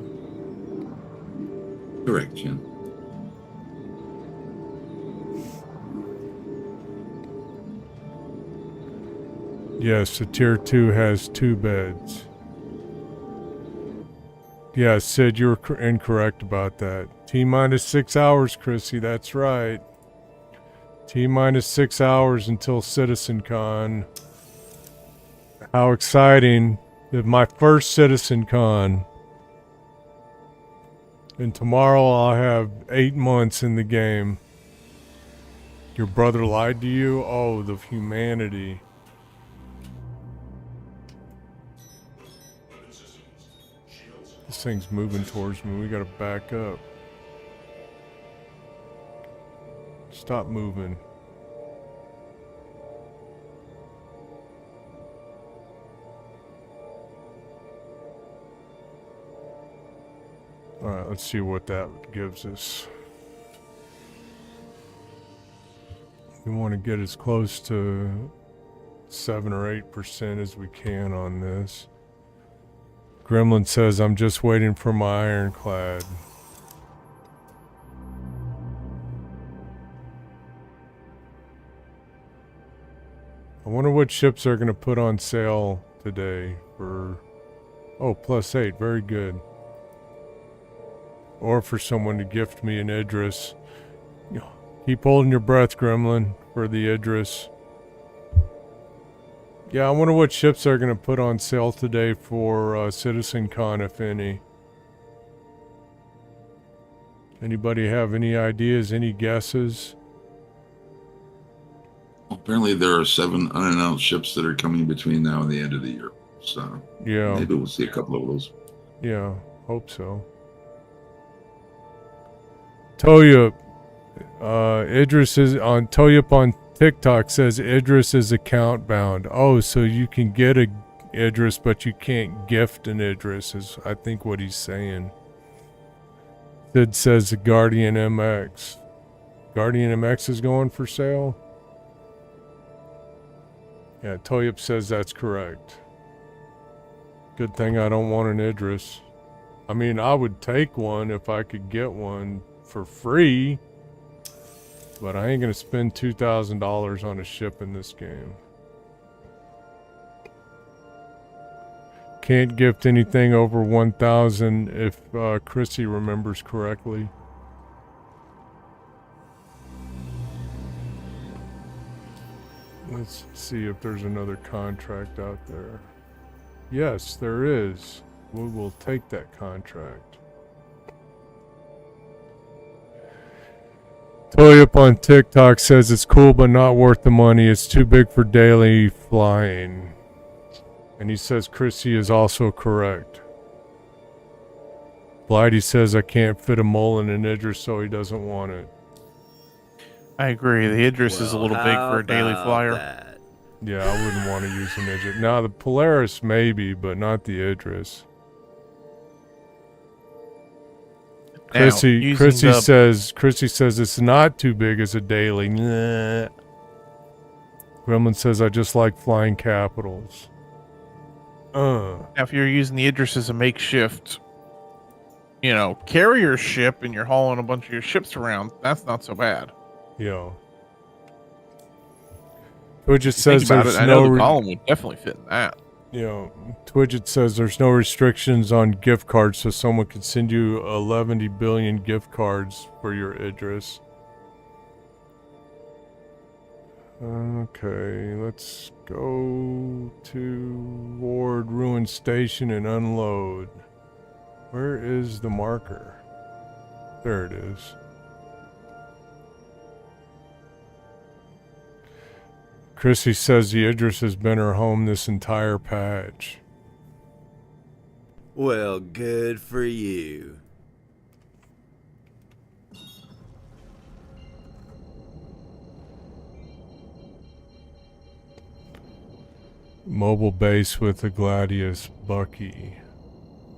Correct, Jim. Yes, the tier 2 has 2 beds. Yeah, Sid, you were incorrect about that. T-minus 6 hours, Chrissy, that's right. T-minus 6 hours until CitizenCon. How exciting. My first Citizen Con. And tomorrow I'll have 8 months in the game. Your brother lied to you? Oh, the humanity. This thing's moving towards me. We gotta back up. Stop moving. Alright, let's see what that gives us. We want to get as close to 7 or 8% as we can on this. Gremlin says, I'm just waiting for my ironclad. I wonder what ships are going to put on sale today for... Oh, +8. Very good. Or for someone to gift me an Idris. Keep holding your breath, Gremlin, for the Idris. Yeah, I wonder what ships are going to put on sale today for Citizen Con, if any. Anybody have any ideas, any guesses? Apparently there are 7 unannounced ships that are coming between now and the end of the year. So Yeah, maybe we'll see a couple of those. yeah, hope so. Toyup, Idris is on Toyup on TikTok says Idris is account bound. Oh, so you can get a Idris, but you can't gift an Idris, is I think what he's saying. Sid says the Guardian MX. Guardian MX is going for sale? Yeah, Toyup says that's correct. Good thing I don't want an Idris. I mean, I would take one if I could get one for free, but I ain't gonna spend $2,000 on a ship in this game. Can't gift anything over 1,000 if Chrissy remembers correctly. Let's see if there's another contract out there. Yes, there is. We will take that contract. Toyup on TikTok says it's cool but not worth the money. It's too big for daily flying. And he says Chrissy is also correct. Blighty says I can't fit a mole in an Idris, so he doesn't want it. I agree. The Idris is a little big for a daily flyer. That? Yeah, I wouldn't want to use an Idris. Now the Polaris maybe, but not the Idris. Now, Chrissy says it's not too big as a daily. Nah. Gremlin says I just like flying capitals. Now, if you're using the Idris as a makeshift, carrier ship, and you're hauling a bunch of your ships around, that's not so bad. Yeah. Twidget Think says about there's it, I know no the column would definitely fit in that. Twidget says there's no restrictions on gift cards, so someone could send you 11 billion gift cards for your Idris. Okay, let's go to Ward Ruin Station and unload. Where is the marker? There it is. Chrissy says the Idris has been her home this entire patch. Well, good for you. Mobile base with a Gladius Bucky.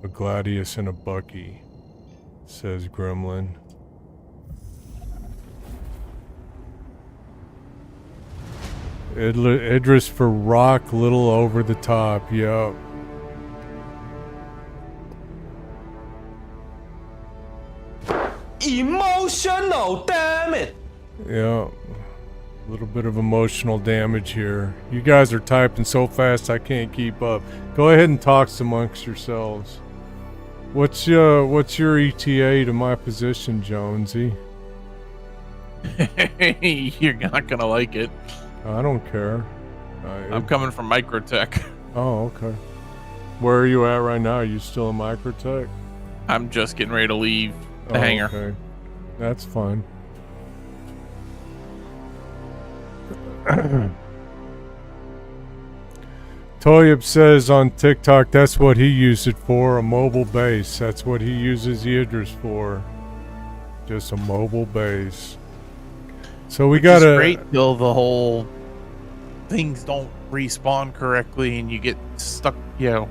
A Gladius and a Bucky, says Gremlin. Idris for rock, little over the top, yup. Emotional, damn it! Yeah, a little bit of emotional damage here. You guys are typing so fast I can't keep up. Go ahead and talk amongst yourselves. What's your ETA to my position, Jonesy? You're not gonna like it. I don't care. I'm coming from Microtech. Oh, okay. Where are you at right now? Are you still in Microtech? I'm just getting ready to leave the hangar. Okay. That's fine. Toyib says on TikTok that's what he used it for, a mobile base. That's what he uses the Idris for. Just a mobile base. So we got It's a great till the whole things don't respawn correctly and you get stuck, you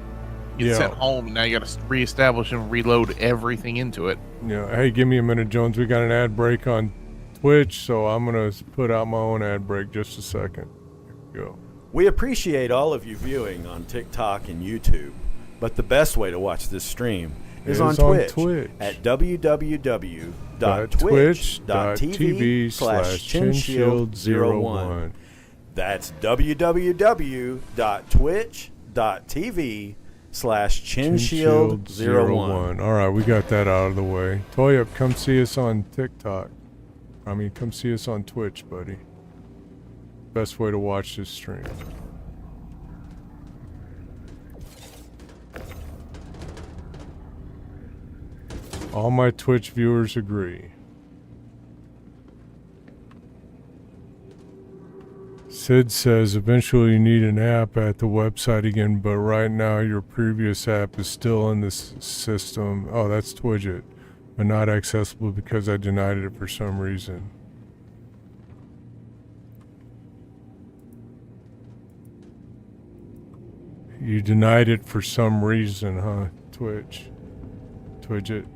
get sent home, and now you got to reestablish and reload everything into it. Yeah. Hey, give me a minute, Jones. We got an ad break on Twitch, so I'm gonna put out my own ad break. Just a second. Here we go. We appreciate all of you viewing on TikTok and YouTube, but the best way to watch this stream is on Twitch at www.twitch.tv/ChinShield01. That's www.twitch.tv/ChinShield01. All right, we got that out of the way. Toyup, come see us on TikTok. Come see us on Twitch, buddy. Best way to watch this stream. All my Twitch viewers agree. Sid says eventually you need an app at the website again, but right now your previous app is still in this system. Oh, that's Twidget, but not accessible because I denied it for some reason. You denied it for some reason, huh? Twidget.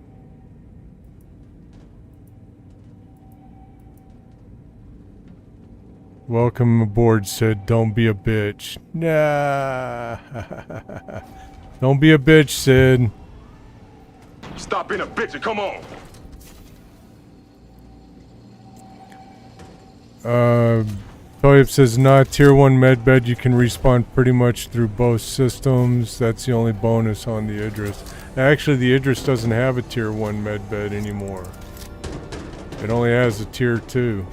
Welcome aboard, Sid. Don't be a bitch. Nah. Don't be a bitch, Sid. Stop being a bitch and come on. Toyib says not tier 1 medbed. You can respawn pretty much through both systems. That's the only bonus on the Idris. Actually, the Idris doesn't have a tier 1 medbed anymore. It only has a tier 2.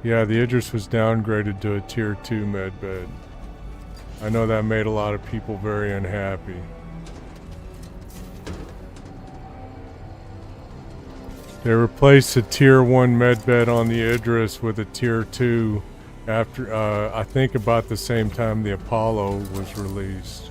Yeah, the Idris was downgraded to a tier 2 medbed. I know that made a lot of people very unhappy. They replaced a tier 1 medbed on the Idris with a tier 2 after, I think about the same time the Apollo was released.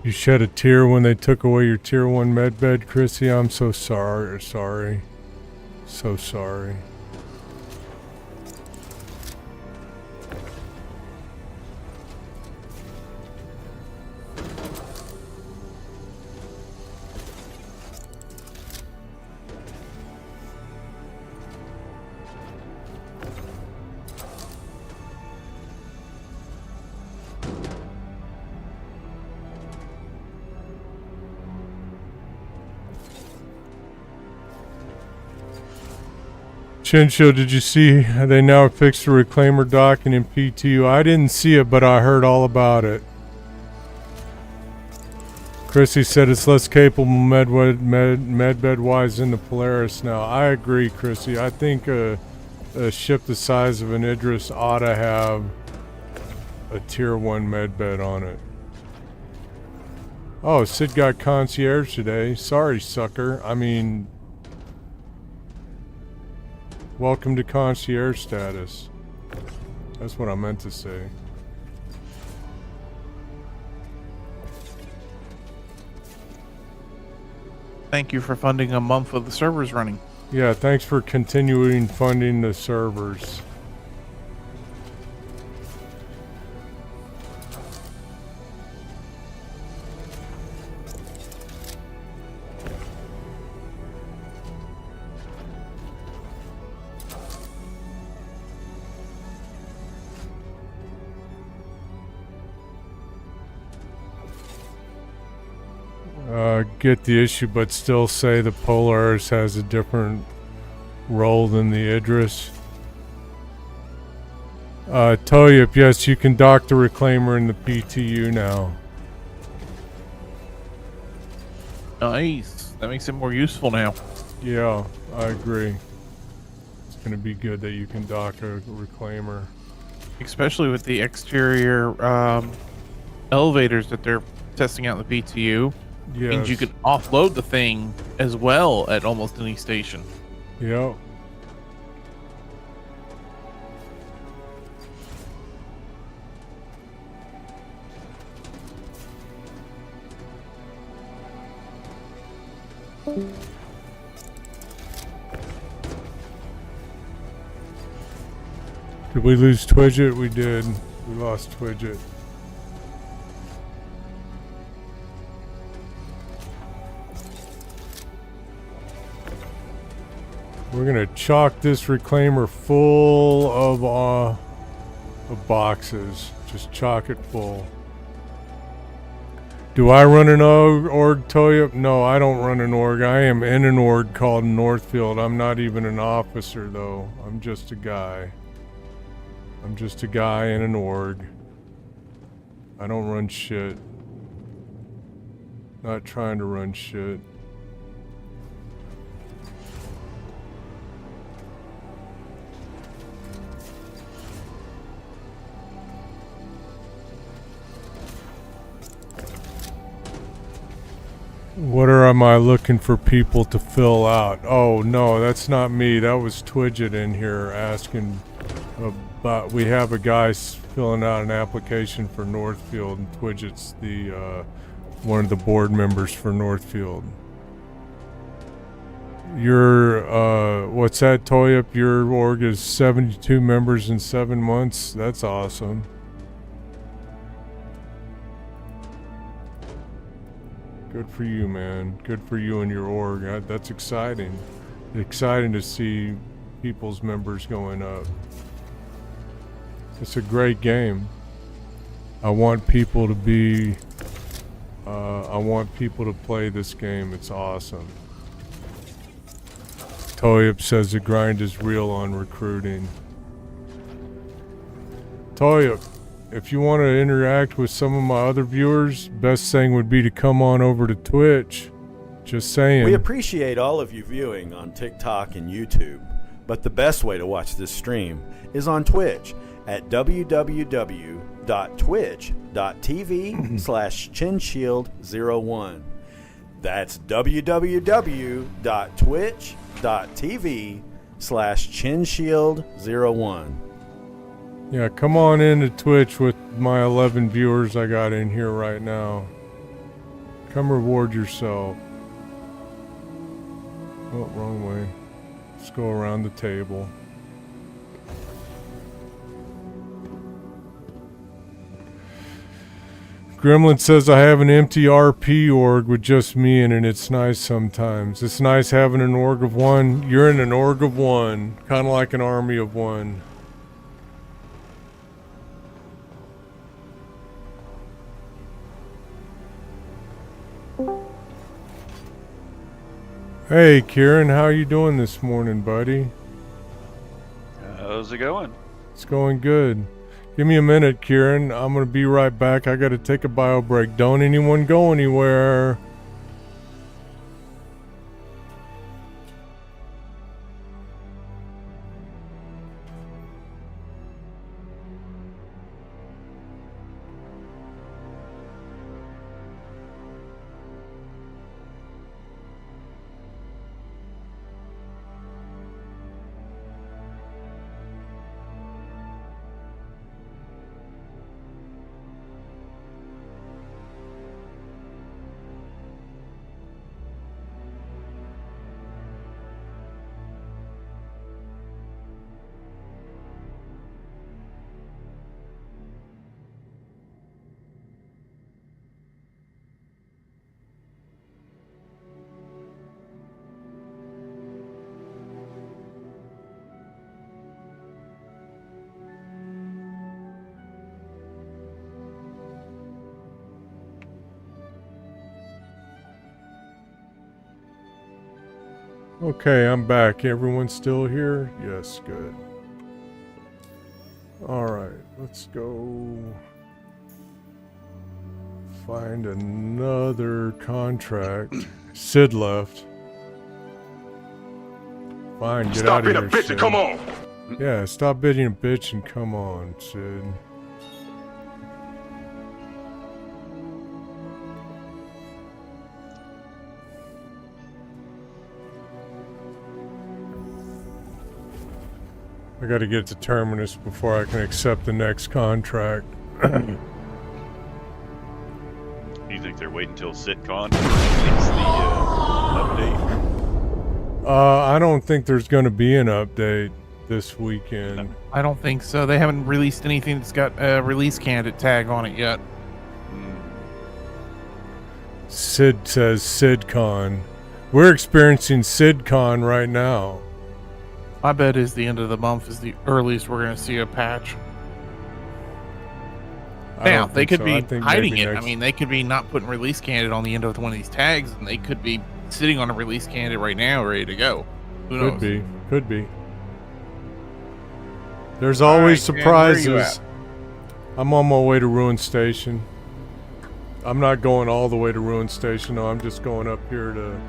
You shed a tear when they took away your tier 1 medbed, Chrissy. I'm so sorry. So sorry. Chinsho, did you see they now fixed the reclaimer docking in PTU? I didn't see it, but I heard all about it. Chrissy said it's less capable medbed-wise in the Polaris now. I agree, Chrissy. I think a ship the size of an Idris ought to have a tier 1 medbed on it. Oh, Sid got concierge today. Sorry, sucker. I mean... Welcome to concierge status. That's what I meant to say. Thank you for funding a month of the servers running. Yeah, thanks for continuing funding the servers. get the issue, but still say the Polaris has a different role than the Idris. Toyip, yes, you can dock the Reclaimer in the PTU now. Nice. That makes it more useful now. Yeah, I agree. It's going to be good that you can dock a Reclaimer. Especially with the exterior elevators that they're testing out in the PTU. Yes. Means you can offload the thing as well at almost any station. Yep. Did we lose Twidget? We did. We lost Twidget. We're gonna chalk this Reclaimer full of boxes. Just chalk it full. Do I run an org, Toyip? No, I don't run an org. I am in an org called Northfield. I'm not even an officer, though. I'm just a guy. I'm just a guy in an org. I don't run shit. Not trying to run shit. What am I looking for people to fill out? Oh no, that's not me. That was Twidget in here asking about. We have a guy filling out an application for Northfield, and Twidget's the one of the board members for Northfield. Your what's that, Toyip? Your org is 72 members in 7 months. That's awesome. Good for you, man. Good for you and your org. That's exciting. Exciting to see people's members going up. It's a great game. I want people to be... I want people to play this game. It's awesome. Toyip says the grind is real on recruiting. Toyip, if you want to interact with some of my other viewers, best thing would be to come on over to Twitch. Just saying. We appreciate all of you viewing on TikTok and YouTube, but the best way to watch this stream is on Twitch at www.twitch.tv/chinshield01. That's www.twitch.tv/chinshield01. Yeah, come on into Twitch with my 11 viewers I got in here right now. Come reward yourself. Oh, wrong way. Let's go around the table. Gremlin says I have an empty RP org with just me in it. It's nice sometimes. It's nice having an org of one. You're in an org of one. Kind of like an army of one. Hey, Kieran, how you doing this morning, buddy? How's it going? It's going good. Give me a minute, Kieran. I'm gonna be right back. I gotta take a bio break. Don't anyone go anywhere. Okay, I'm back. Everyone still here? Yes, good. Alright, let's go find another contract. Sid left. Fine, get Stop out of being a here, bitch Sid. and come on. Yeah, stop being a bitch and come on, Sid. I gotta get to Terminus before I can accept the next contract. You think they're waiting until SitCon to release the update? I don't think there's gonna be an update this weekend. I don't think so. They haven't released anything that's got a release candidate tag on it yet. Sid says SidCon. We're experiencing SidCon right now. My bet is the end of the month is the earliest we're going to see a patch. Now, they could be hiding it. I mean, they could be not putting release candidate on the end of one of these tags, and they could be sitting on a release candidate right now, ready to go. Who knows? Could be. There's always surprises. I'm on my way to Ruin Station. I'm not going all the way to Ruin Station, no. I'm just going up here to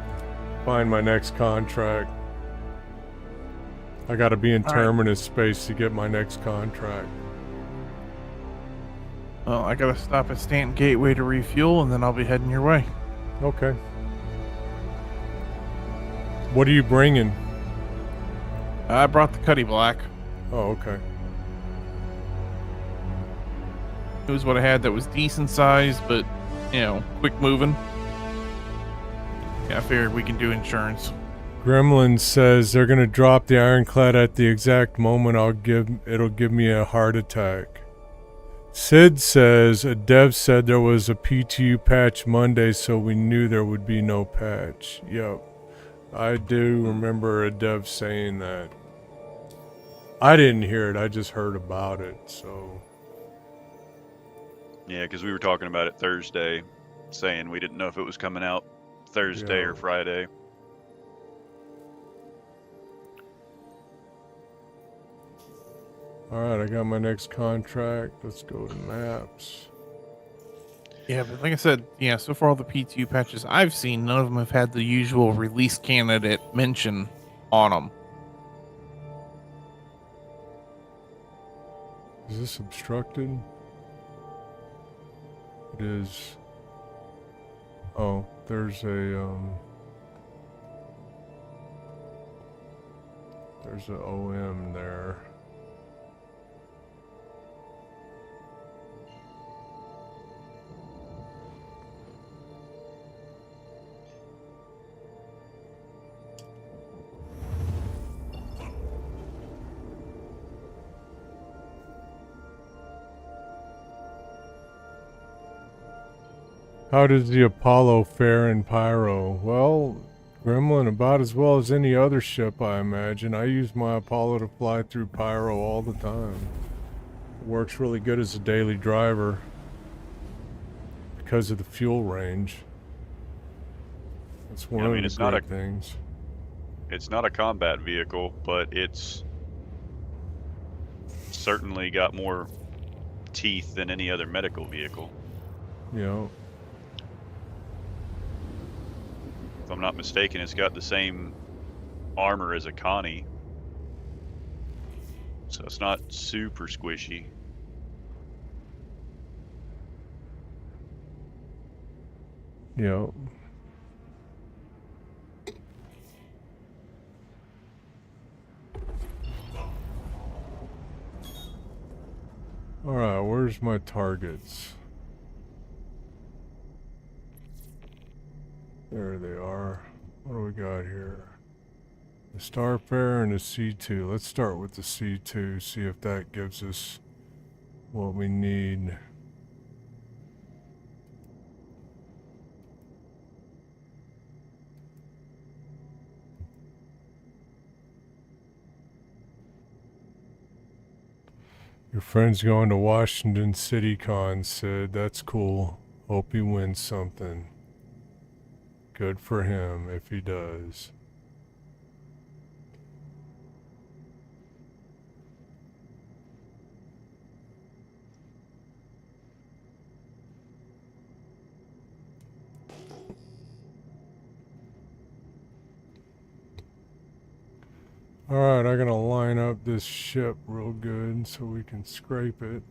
find my next contract. I gotta be in Terminus space to get my next contract. Well, I gotta stop at Stanton Gateway to refuel, and then I'll be heading your way. Okay. What are you bringing? I brought the Cuddy Black. Oh, okay. It was what I had that was decent size, but, you know, quick moving. Yeah, I figured we can do insurance. Gremlin says they're gonna drop the ironclad at the exact moment it'll give me a heart attack. Sid says a dev said there was a PTU patch Monday, so we knew there would be no patch. Yep. I do remember a dev saying that. I didn't hear it, I just heard about it, so. Yeah, because we were talking about it Thursday, saying we didn't know if it was coming out Thursday or Friday. Alright, I got my next contract. Let's go to maps. Yeah, but like I said, yeah, so far all the PTU patches I've seen, none of them have had the usual release candidate mention on them. Is this obstructed? It is. Oh, there's a OM there. How does the Apollo fare in Pyro? Well, Gremlin, about as well as any other ship, I imagine. I use my Apollo to fly through Pyro all the time. It works really good as a daily driver because of the fuel range. That's one of the great things. It's not a combat vehicle, but it's certainly got more teeth than any other medical vehicle. Yeah. If I'm not mistaken, it's got the same armor as a Connie. So it's not super squishy. Yeah. Alright, where's my targets? There they are. What do we got here? The Starfarer and the C2. Let's start with the C2, see if that gives us what we need. Your friend's going to Washington City Con, Sid. That's cool. Hope he wins something. Good for him if he does. Alright, I'm gonna line up this ship real good so we can scrape it.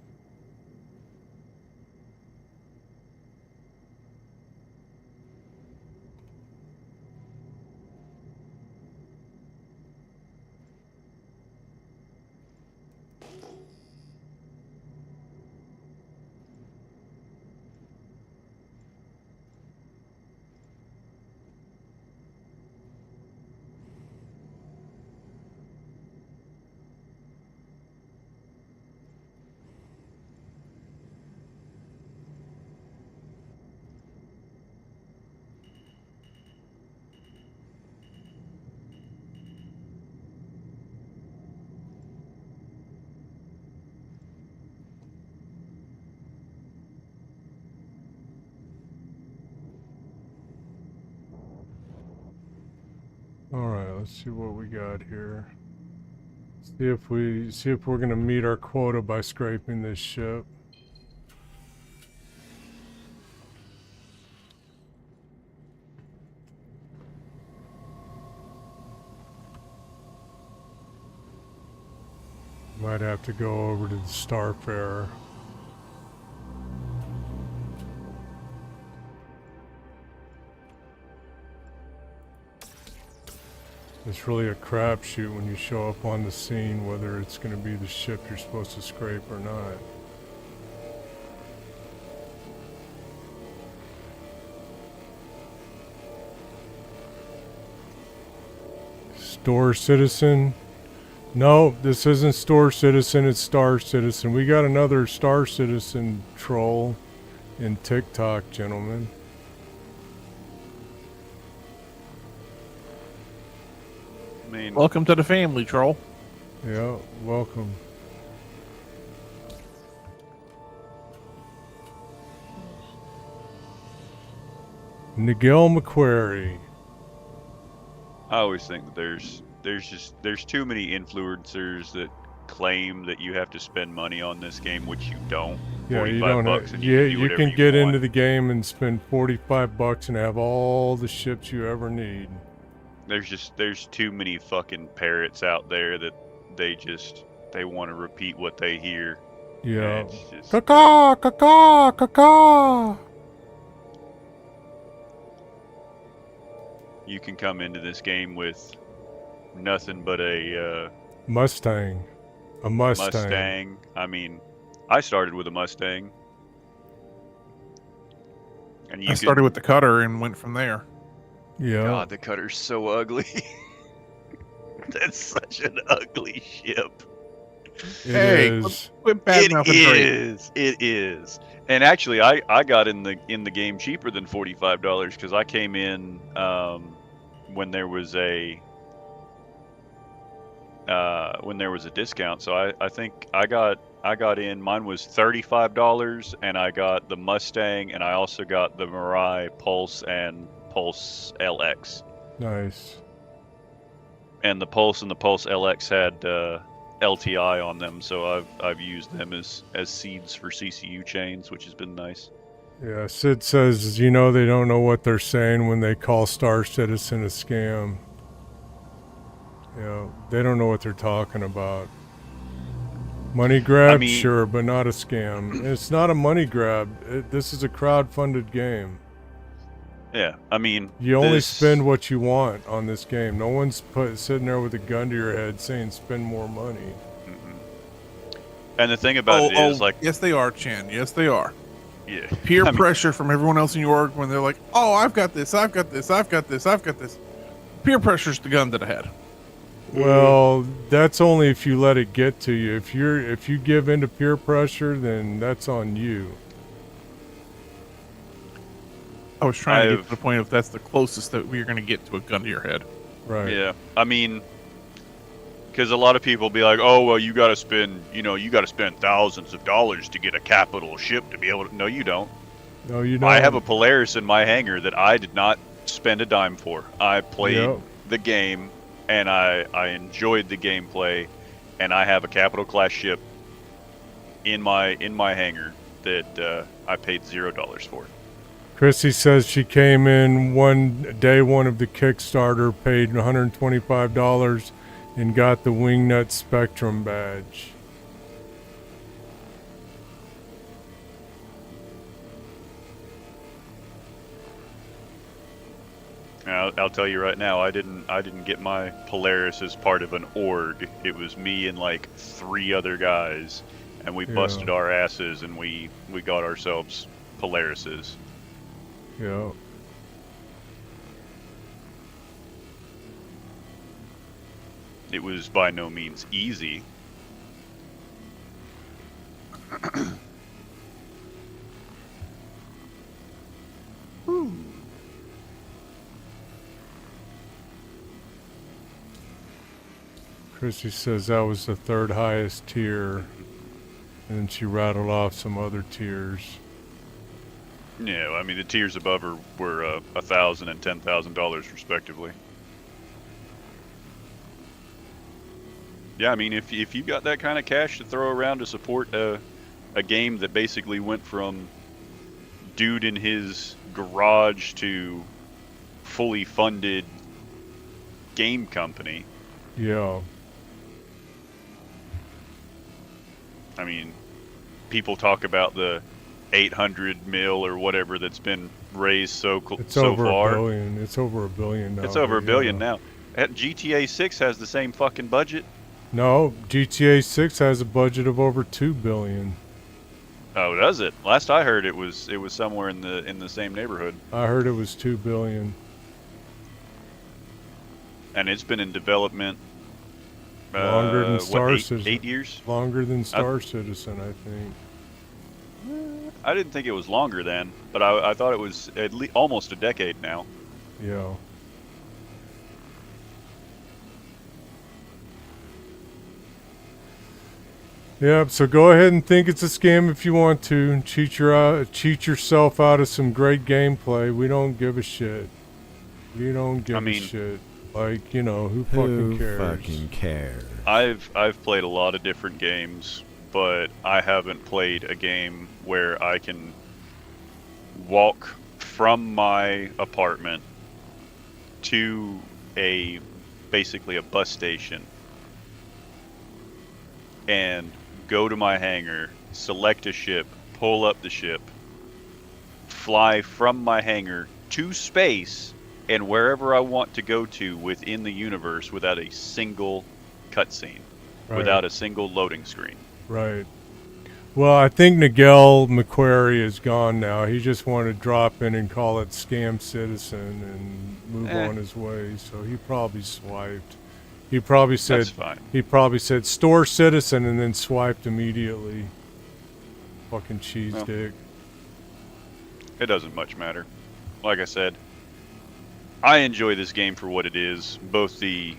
Alright, let's see what we got here. See if we're gonna meet our quota by scraping this ship. Might have to go over to the Starfarer. It's really a crapshoot when you show up on the scene whether it's going to be the ship you're supposed to scrape or not. Store Citizen? No, this isn't Store Citizen, it's Star Citizen. We got another Star Citizen troll in TikTok, gentlemen. I mean, Welcome to the family, troll. Yeah, welcome. Nigel McQuarrie. I always think that there's too many influencers that claim that you have to spend money on this game, which you don't. Yeah, you 45 don't. bucks and Yeah, can do you whatever can you get want. into the game and spend $45 and have all the ships you ever need. There's too many fucking parrots out there that they want to repeat what they hear. Yeah. And it's just, Caca, caca, caca. you can come into this game with nothing but a Mustang. A Mustang. Mustang. I mean, I started with a Mustang. And you I started can, with the cutter and went from there. Yeah. God, the cutter's so ugly. That's such an ugly ship. It Hey, is. quit bad It mouthing Drake. is. It is. And actually, I got in the game cheaper than $45 because I came in when there was a discount. So I think I got in. Mine was $35, and I got the Mustang, and I also got the Mirai Pulse and Pulse LX. Nice. And the Pulse and the Pulse LX had LTI on them, so I've used them as seeds for CCU chains, which has been nice. Yeah, Sid says, you know, they don't know what they're saying when they call Star Citizen a scam. Yeah, they don't know what they're talking about. Money grab, I mean- sure, but not a scam. It's not a money grab. This is a crowd-funded game. Yeah, I mean, You only this- spend what you want on this game. No one's sitting there with a gun to your head saying spend more money. And the thing about it is, like, yes, they are, Chan. Yes, they are. yeah, Peer I mean, pressure from everyone else in your org when they're like, "Oh, I've got this, I've got this, I've got this, I've got this." Peer pressure's the gun to the head. Well, that's only if you let it get to you. If you give in to peer pressure, then that's on you. I was trying to get I've- to the point of that's the closest that we're going to get to a gun to your head. Right. yeah, I mean, because a lot of people be like, "Oh, well, you got to spend thousands of dollars to get a capital ship to be able to." No, you don't. No, you don't. I have a Polaris in my hangar that I did not spend a dime for. I played Yep. the game, and I enjoyed the gameplay, and I have a capital class ship in my hangar that I paid $0 for. Chrissy says she came in day one of the Kickstarter, paid $125, and got the Wingnut Spectrum badge. I'll tell you right now, I didn't get my Polaris as part of an org. It was me and like 3 other guys, and we busted our asses and we got ourselves Polarises. Yeah. It was by no means easy. Chrissy says that was the 3rd highest tier, and then she rattled off some other tiers. Yeah, I mean the tiers above her were $1,000 and $10,000 respectively. Yeah, I mean if you got that kind of cash to throw around to support a game that basically went from dude in his garage to fully funded game company. Yeah. I mean, people talk about the 800 mil or whatever that's been raised so far. It's over $1 billion. It's over $1 billion now. It's over $1 billion now. GTA 6 has the same fucking budget. No, GTA 6 has a budget of over $2 billion. Oh, does it? Last I heard, it was somewhere in the same neighborhood. I heard it was $2 billion. And it's been in development longer than Star Citizen. 8 years. Longer than Star Citizen, I think. I didn't think it was longer then, but I thought it was at least almost a decade now. Yeah. Yep, so go ahead and think it's a scam if you want to, and cheat yourself out of some great gameplay. We don't give a shit. We don't give a shit. Like, you know, who fucking cares? Who fucking cares? I've played a lot of different games, but I haven't played a game where I can walk from my apartment to basically a bus station and go to my hangar, select a ship, pull up the ship, fly from my hangar to space and wherever I want to go to within the universe without a single cutscene, without a single loading screen. Right. Well, I think Nigel McQuarrie is gone now. He just wanted to drop in and call it Scam Citizen and move on his way. So he probably swiped. He probably said That's fine. He probably said Store Citizen and then swiped immediately. Fucking cheese dick. It doesn't much matter. Like I said, I enjoy this game for what it is. Both the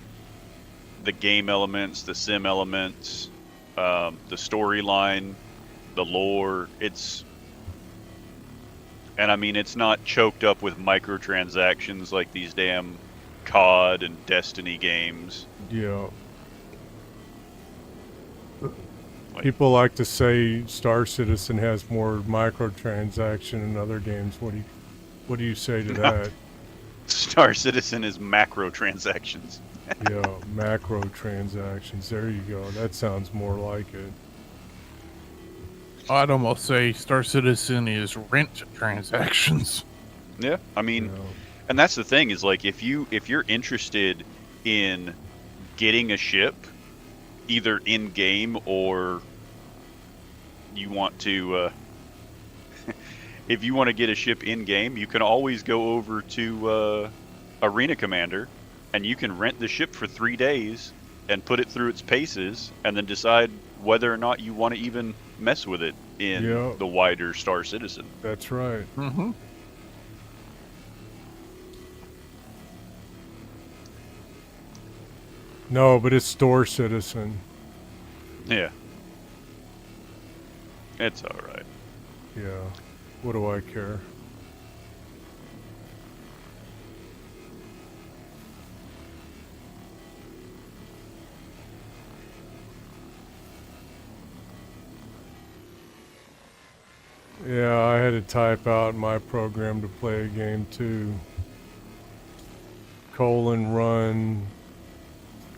game elements, the sim elements, the storyline, the lore. And I mean, it's not choked up with microtransactions like these damn COD and Destiny games. Yeah. People like to say Star Citizen has more microtransaction than other games. What do you say to that? Star Citizen is macro transactions. Yeah, macro transactions. There you go. That sounds more like it. I'd almost say Star Citizen is rent transactions. Yeah, I mean, and that's the thing is like if you're interested in getting a ship, either in game or you want to, if you want to get a ship in game, you can always go over to Arena Commander, and you can rent the ship for 3 days and put it through its paces, and then decide whether or not you want to even mess with it in the wider Star Citizen. That's right. Mm-hmm. No, but it's Store Citizen. Yeah. It's alright. Yeah. What do I care? Yeah, I had to type out my program to play a game too. : run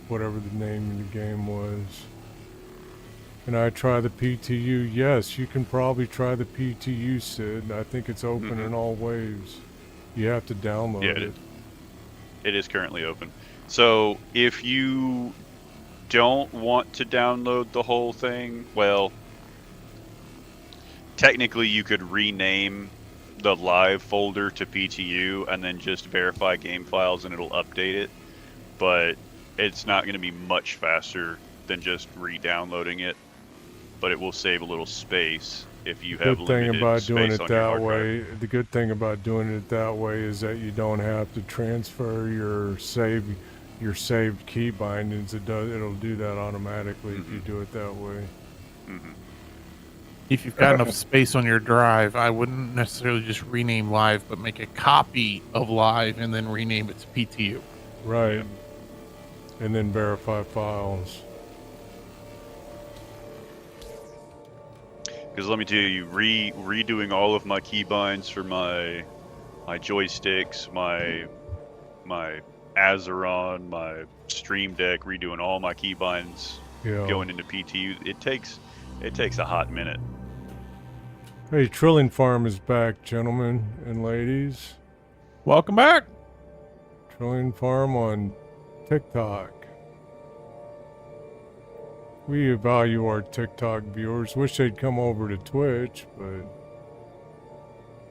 whatever the name of the game was. Can I try the PTU? Yes, you can probably try the PTU, Sid. I think it's open in all waves. You have to download it. It is currently open. So if you don't want to download the whole thing, well, technically you could rename the live folder to PTU and then just verify game files and it'll update it. But it's not going to be much faster than just re-downloading it. But it will save a little space if you have limited space on your hard drive. The good thing about doing it that way is that you don't have to transfer your saved key bindings. It'll do that automatically if you do it that way. If you've got enough space on your drive, I wouldn't necessarily just rename live, but make a copy of live and then rename it to PTU. Right. And then verify files. Because let me tell you, redoing all of my keybinds for my joysticks, my Azeron, my Stream Deck, redoing all my keybinds, going into PTU, it takes a hot minute. Hey, Trilling Farm is back, gentlemen and ladies. Welcome back. Trilling Farm on TikTok. We value our TikTok viewers. Wish they'd come over to Twitch, but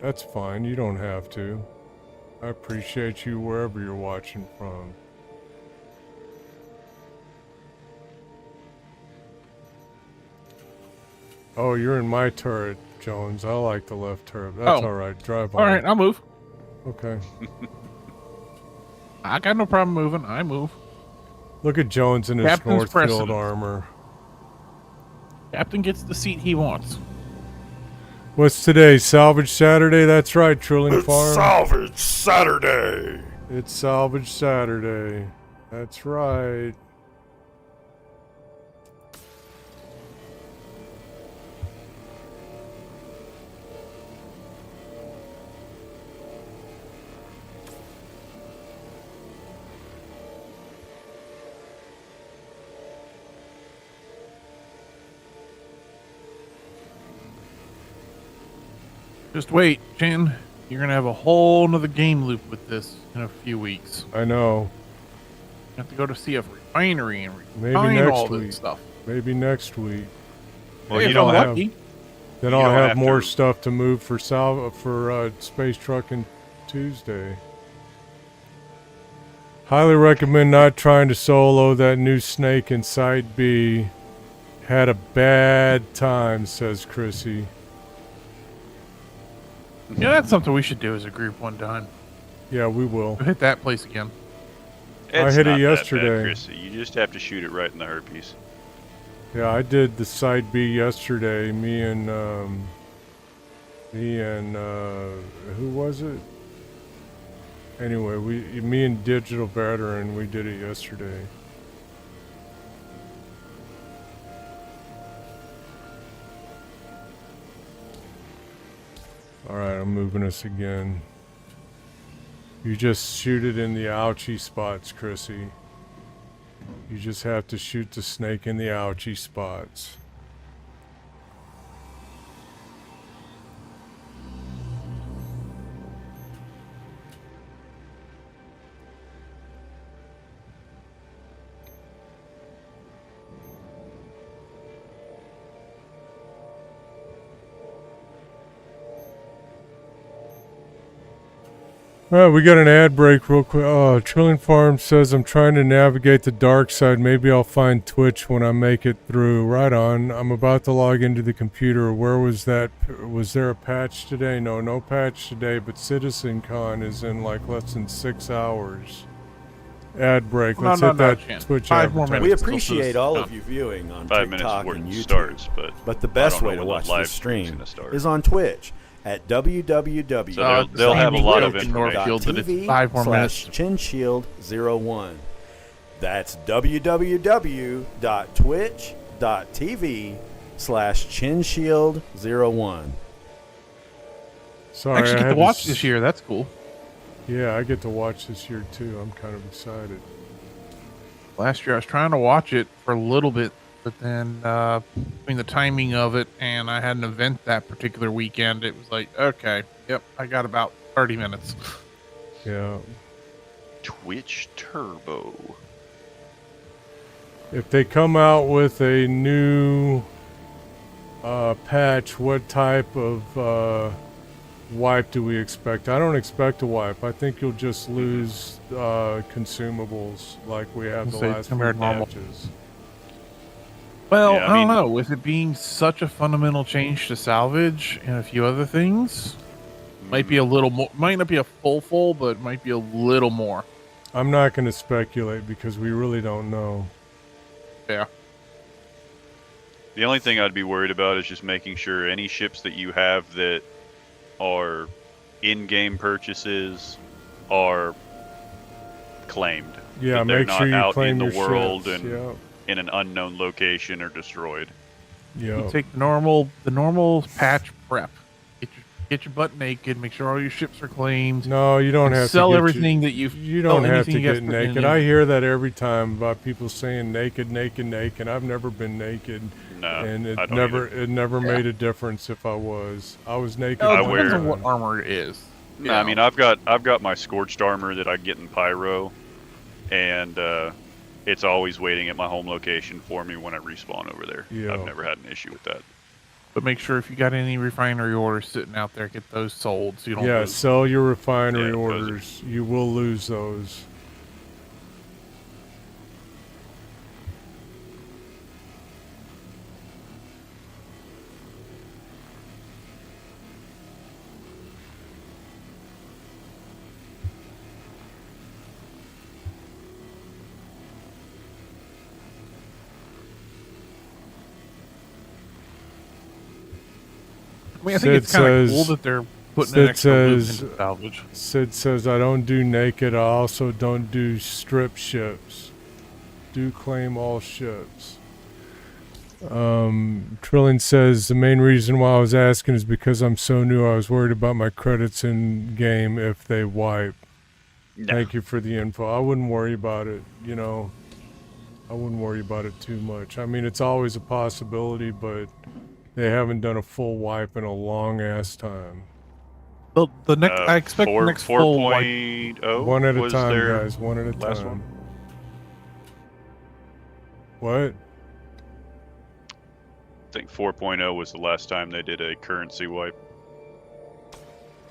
that's fine. You don't have to. I appreciate you wherever you're watching from. Oh, you're in my turret, Jones. I like the left turret. That's all right. Drive on. All right, I'll move. Okay. I got no problem moving. I move. Look at Jones in his Captain's Northfield armor. Captain gets the seat he wants. What's today? Salvage Saturday? That's right, Trilling Farm. Salvage Saturday. It's Salvage Saturday. That's right. Just wait, Chin. You're going to have a whole nother game loop with this in a few weeks. I know. You have to go to see a refinery and Maybe refine next all week. this stuff. Maybe next week. Well, Hey, you don't have. lucky. Then I'll have more stuff to move for Space Trucking Tuesday. Highly recommend not trying to solo that new snake in Side B. Had a bad time, says Chrissy. Yeah, that's something we should do as a group one time. Yeah, we will. We'll hit that place again. It's hit it not yesterday. That bad, Chrissy. You just have to shoot it right in the herpes. Yeah, I did the Side B yesterday. Me and who was it? Anyway, me and Digital Veteran, we did it yesterday. Alright, I'm moving us again. You just shoot it in the ouchie spots, Chrissy. You just have to shoot the snake in the ouchie spots. Alright, we got an ad break real quick. Oh, Trillion Farm says I'm trying to navigate the dark side. Maybe I'll find Twitch when I make it through. Right on. I'm about to log into the computer. Where was that? Was there a patch today? No patch today, but CitizenCon is in like less than 6 hours. Ad break. Let's hit that Twitch ad. 5 more minutes. We appreciate all of you viewing on 5 minutes TikTok before and it YouTube. starts, But the best way to watch this stream is on Twitch at www. So they'll have a lot of information. That it's 5 more minutes. ChinShield01. That's www.twitch.tv/ChinShield01. Sorry, I actually I get had to watch this year. That's cool. Yeah, I get to watch this year too. I'm kind of excited. Last year I was trying to watch it for a little bit, but then between the timing of it and I had an event that particular weekend, it was like, okay, yep, I got about 30 minutes. Yeah. Twitch Turbo. If they come out with a new patch, what type of wipe do we expect? I don't expect a wipe. I think you'll just lose consumables like we have the Say last few compared to normal. patches. Well, Yeah, I don't know. With it being such a fundamental change to salvage and a few other things, might be a little more. Might not be a full, but might be a little more. I'm not going to speculate because we really don't know. Yeah. The only thing I'd be worried about is just making sure any ships that you have that are in-game purchases are claimed. Yeah, that they're make sure not you out claim in the your world ships. and Yeah. in an unknown location or destroyed. Yeah. You take the normal patch prep. Get your butt naked. Make sure all your ships are claimed. No, you don't have to sell get everything that you don't have to get naked. in. I hear that every time about people saying naked. I've never been naked, No, and I it don't never either. made a difference if I was. I was naked. Oh, I it depends wear- on what armor it is. No, I mean I've got my scorched armor that I get in Pyro, and it's always waiting at my home location for me when I respawn over there. Yeah. I've never had an issue with that. But make sure if you got any refinery orders sitting out there, get those sold so you don't Yeah, lose. sell your refinery Yeah, those are- orders. You will lose those. I mean, I think it's Sid kind of says- cool that they're putting Sid an extra loop says- into salvage. Sid says, I don't do naked. I also don't do strip ships. Do claim all ships. Trilling says, the main reason why I was asking is because I'm so new. I was worried about my credits in game if they wipe. No. Thank you for the info. I wouldn't worry about it, you know. I wouldn't worry about it too much. I mean, it's always a possibility, but they haven't done a full wipe in a long ass time. The next, I expect the next full wipe. 4.0 One at a was time, their guys. One at a last time. one? What? I think 4.0 was the last time they did a currency wipe.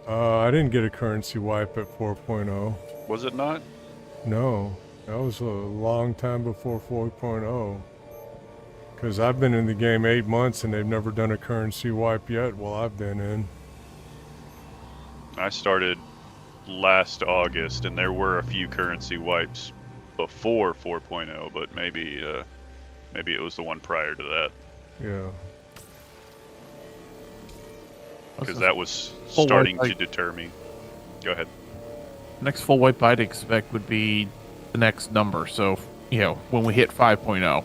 I didn't get a currency wipe at 4.0. Was it not? No, that was a long time before 4.0. Because I've been in the game 8 months and they've never done a currency wipe yet while I've been in. I started last August, and there were a few currency wipes before 4.0, but maybe it was the one prior to that, Yeah. because that was Full starting wipe, to deter me. Go ahead. Next full wipe I'd expect would be the next number. So, you know, when we hit 5.0.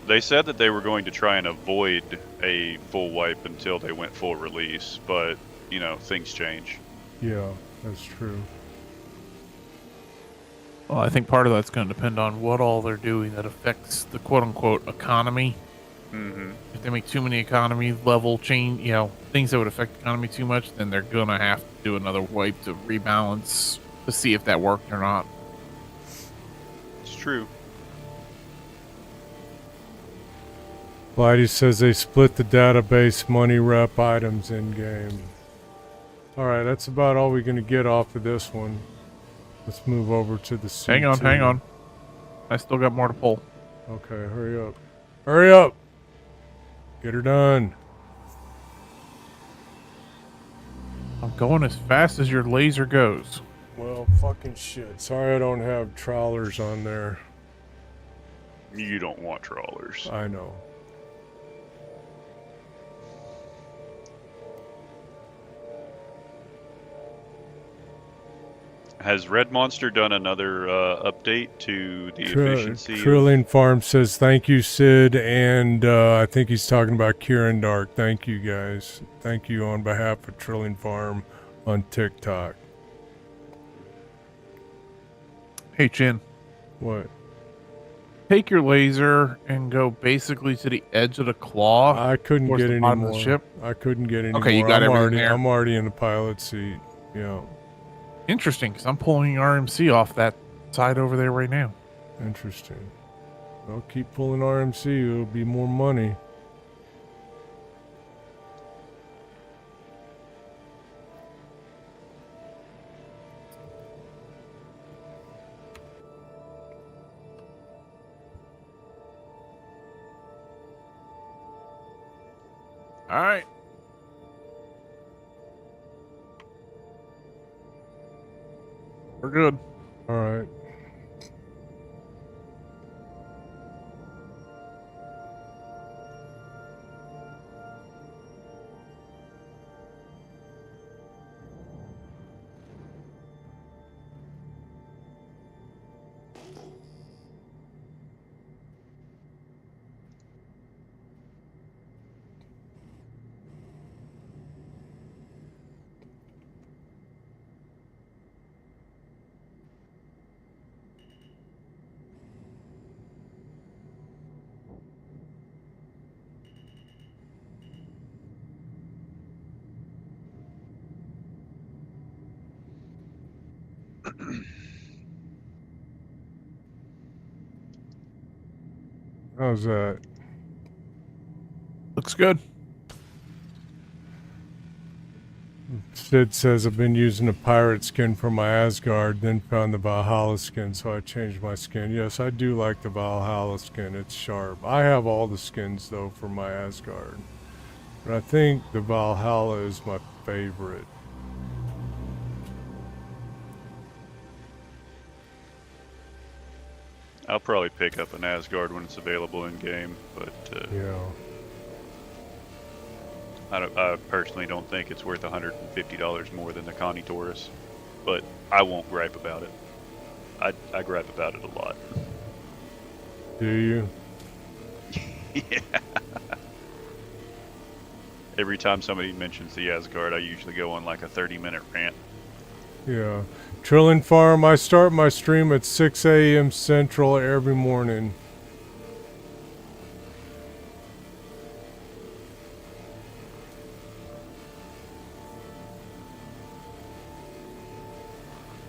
They said that they were going to try and avoid a full wipe until they went full release, but, you know, things change. Yeah, that's true. Well, I think part of that's going to depend on what all they're doing that affects the quote-unquote economy. Mm-hmm. If they make too many economy level change, you know, things that would affect the economy too much, then they're going to have to do another wipe to rebalance to see if that worked or not. It's true. Blighty says they split the database money rep items in game. Alright, that's about all we're going to get off of this one. Let's move over to the C2. Hang on. I still got more to pull. Okay, hurry up. Hurry up! Get her done. I'm going as fast as your laser goes. Well, fucking shit. Sorry I don't have trawlers on there. You don't want trawlers. I know. Has Red Monster done another update to the efficiency? Trilling Farm says, thank you, Sid, and I think he's talking about Kieran Dark. Thank you, guys. Thank you on behalf of Trilling Farm on TikTok. Hey, Chin. What? take your laser and go basically to the edge of the claw. I couldn't towards get the any bottom of the more. ship? I couldn't get any Okay, you more. got everything there. I'm already in the pilot seat. Yeah, Interesting, because I'm pulling RMC off that side over there right now. interesting. I'll keep pulling RMC. It'll be more money. All right. We're good. All right. How's that? Looks good. Sid says I've been using a pirate skin for my Asgard, then found the Valhalla skin, so I changed my skin. Yes, I do like the Valhalla skin. It's sharp. I have all the skins, though, for my Asgard. But I think the Valhalla is my favorite. I'll probably pick up an Asgard when it's available in game, but Yeah. I personally don't think it's worth $150 more than the Connie Taurus. But I won't gripe about it. I gripe about it a lot. Do you? Yeah. Every time somebody mentions the Asgard, I usually go on like a 30-minute rant. Yeah. Trilling Farm, I start my stream at 6 a.m. Central every morning.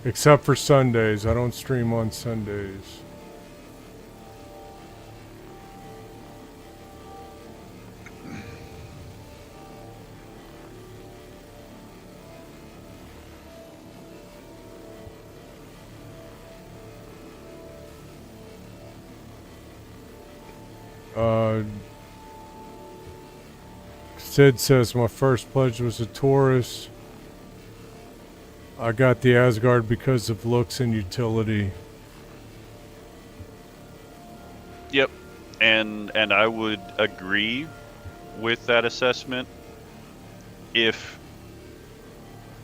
Except for Sundays. I don't stream on Sundays. Sid says my first pledge was a Taurus. I got the Asgard because of looks and utility. Yep, and I would agree with that assessment if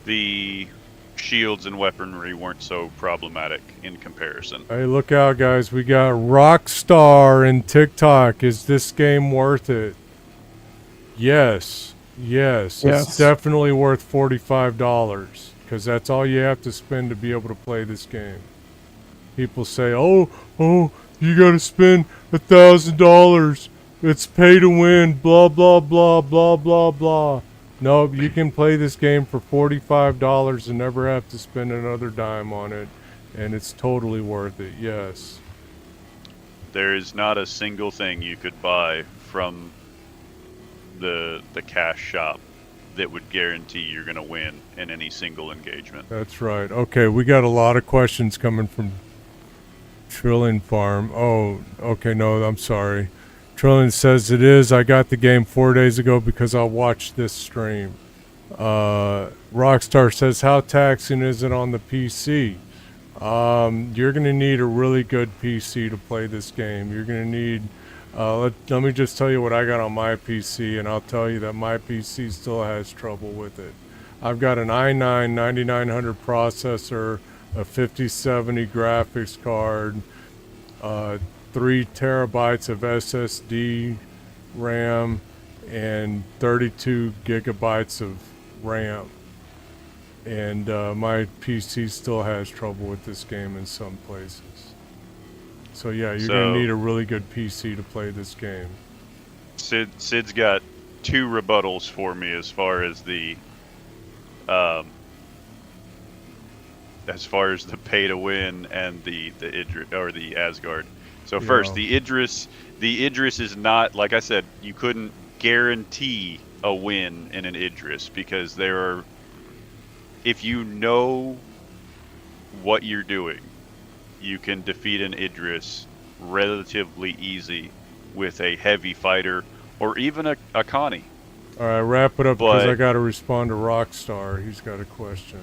the shields and weaponry weren't so problematic in comparison. Hey, look out, guys. We got Rockstar in TikTok. Is this game worth it? Yes. Yes. It's definitely worth $45 because that's all you have to spend to be able to play this game. People say, oh, you got to spend $1,000. It's pay to win, blah, blah, blah, blah, blah, blah. No, you can play this game for $45 and never have to spend another dime on it. And it's totally worth it, yes. There is not a single thing you could buy from the cash shop that would guarantee you're going to win in any single engagement. That's right. Okay, we got a lot of questions coming from Trillion Farm. Oh, okay, no, I'm sorry. Trillion says it is. I got the game 4 days ago because I watched this stream. Rockstar says, how taxing is it on the PC? You're going to need a really good PC to play this game. You're going to need... let me just tell you what I got on my PC, and I'll tell you that my PC still has trouble with it. I've got an i9 9900 processor, a 5070 graphics card, 3 terabytes of SSD RAM, and 32 gigabytes of RAM. And my PC still has trouble with this game in some places. So yeah, you're So- gonna need a really good PC to play this game. Sid's got 2 rebuttals for me as far as the pay to win and the Idris or the Asgard. So first, Yeah. the Idris is not, like I said, you couldn't guarantee a win in an Idris because if you know what you're doing, you can defeat an Idris relatively easy with a heavy fighter or even a Connie. All right, wrap it up because But- I got to respond to Rockstar. He's got a question.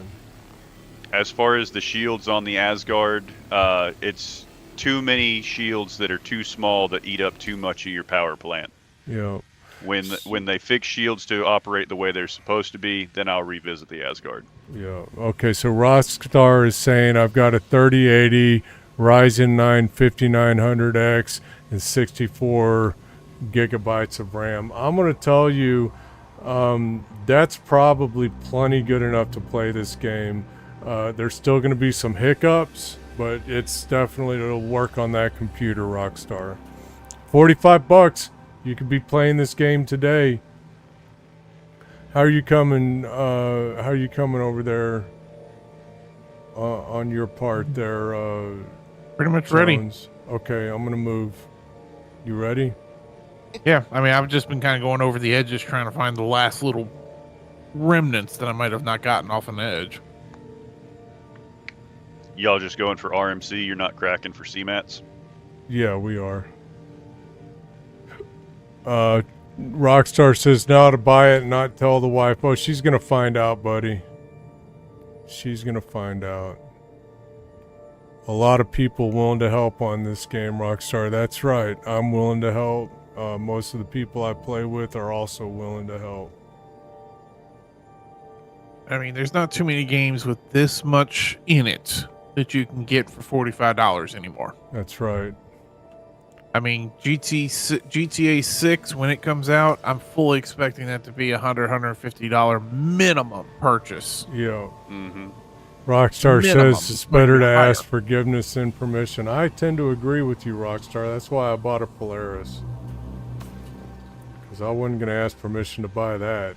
As far as the shields on the Asgard, it's too many shields that are too small that eat up too much of your power plant. Yeah. When they fix shields to operate the way they're supposed to be, then I'll revisit the Asgard. Yeah. Okay, so Rockstar is saying I've got a 3080 Ryzen 9 5900X and 64 gigabytes of RAM. I'm going to tell you that's probably plenty good enough to play this game. There's still going to be some hiccups, but it's definitely, it'll work on that computer, Rockstar. $45. You could be playing this game today. How are you coming? How are you coming over there? On your part, there. Pretty much ready. Jones? Okay, I'm gonna move. You ready? Yeah, I mean, I've just been kind of going over the edges trying to find the last little remnants that I might have not gotten off an edge. Y'all just going for RMC? You're not cracking for CMATs? Yeah, we are. Rockstar says now to buy it and not tell the wife. Oh, she's gonna find out, buddy. She's gonna find out. A lot of people willing to help on this game, Rockstar. That's right. I'm willing to help. Most of the people I play with are also willing to help. I mean, there's not too many games with this much in it that you can get for $45 anymore. That's right. I mean, GTA 6, when it comes out, I'm fully expecting that to be $150 minimum purchase. Yeah. Mm-hmm. Rockstar Minimum. says it's better to Higher. ask forgiveness than permission. I tend to agree with you, Rockstar. That's why I bought a Polaris. Because I wasn't going to ask permission to buy that.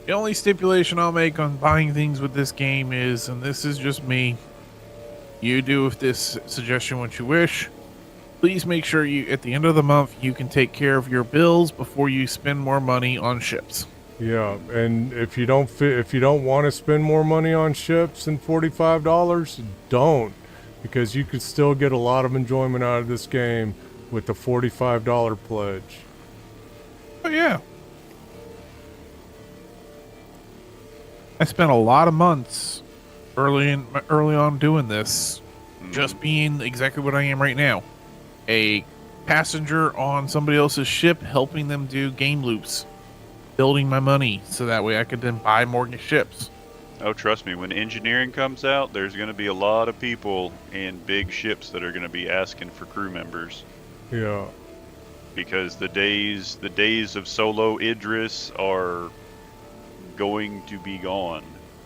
The only stipulation I'll make on buying things with this game is, and this is just me, you do with this suggestion what you wish. Please make sure you, at the end of the month, you can take care of your bills before you spend more money on ships. Yeah, and if you don't want to spend more money on ships than $45, don't, because you could still get a lot of enjoyment out of this game with the $45 pledge. Oh yeah. I spent a lot of months early on doing this, just being exactly what I am right now. A passenger on somebody else's ship, helping them do game loops, building my money so that way I could then buy more ships. Oh, trust me, when engineering comes out, there's going to be a lot of people in big ships that are going to be asking for crew members. Yeah. Because the days of solo Idris are going to be gone.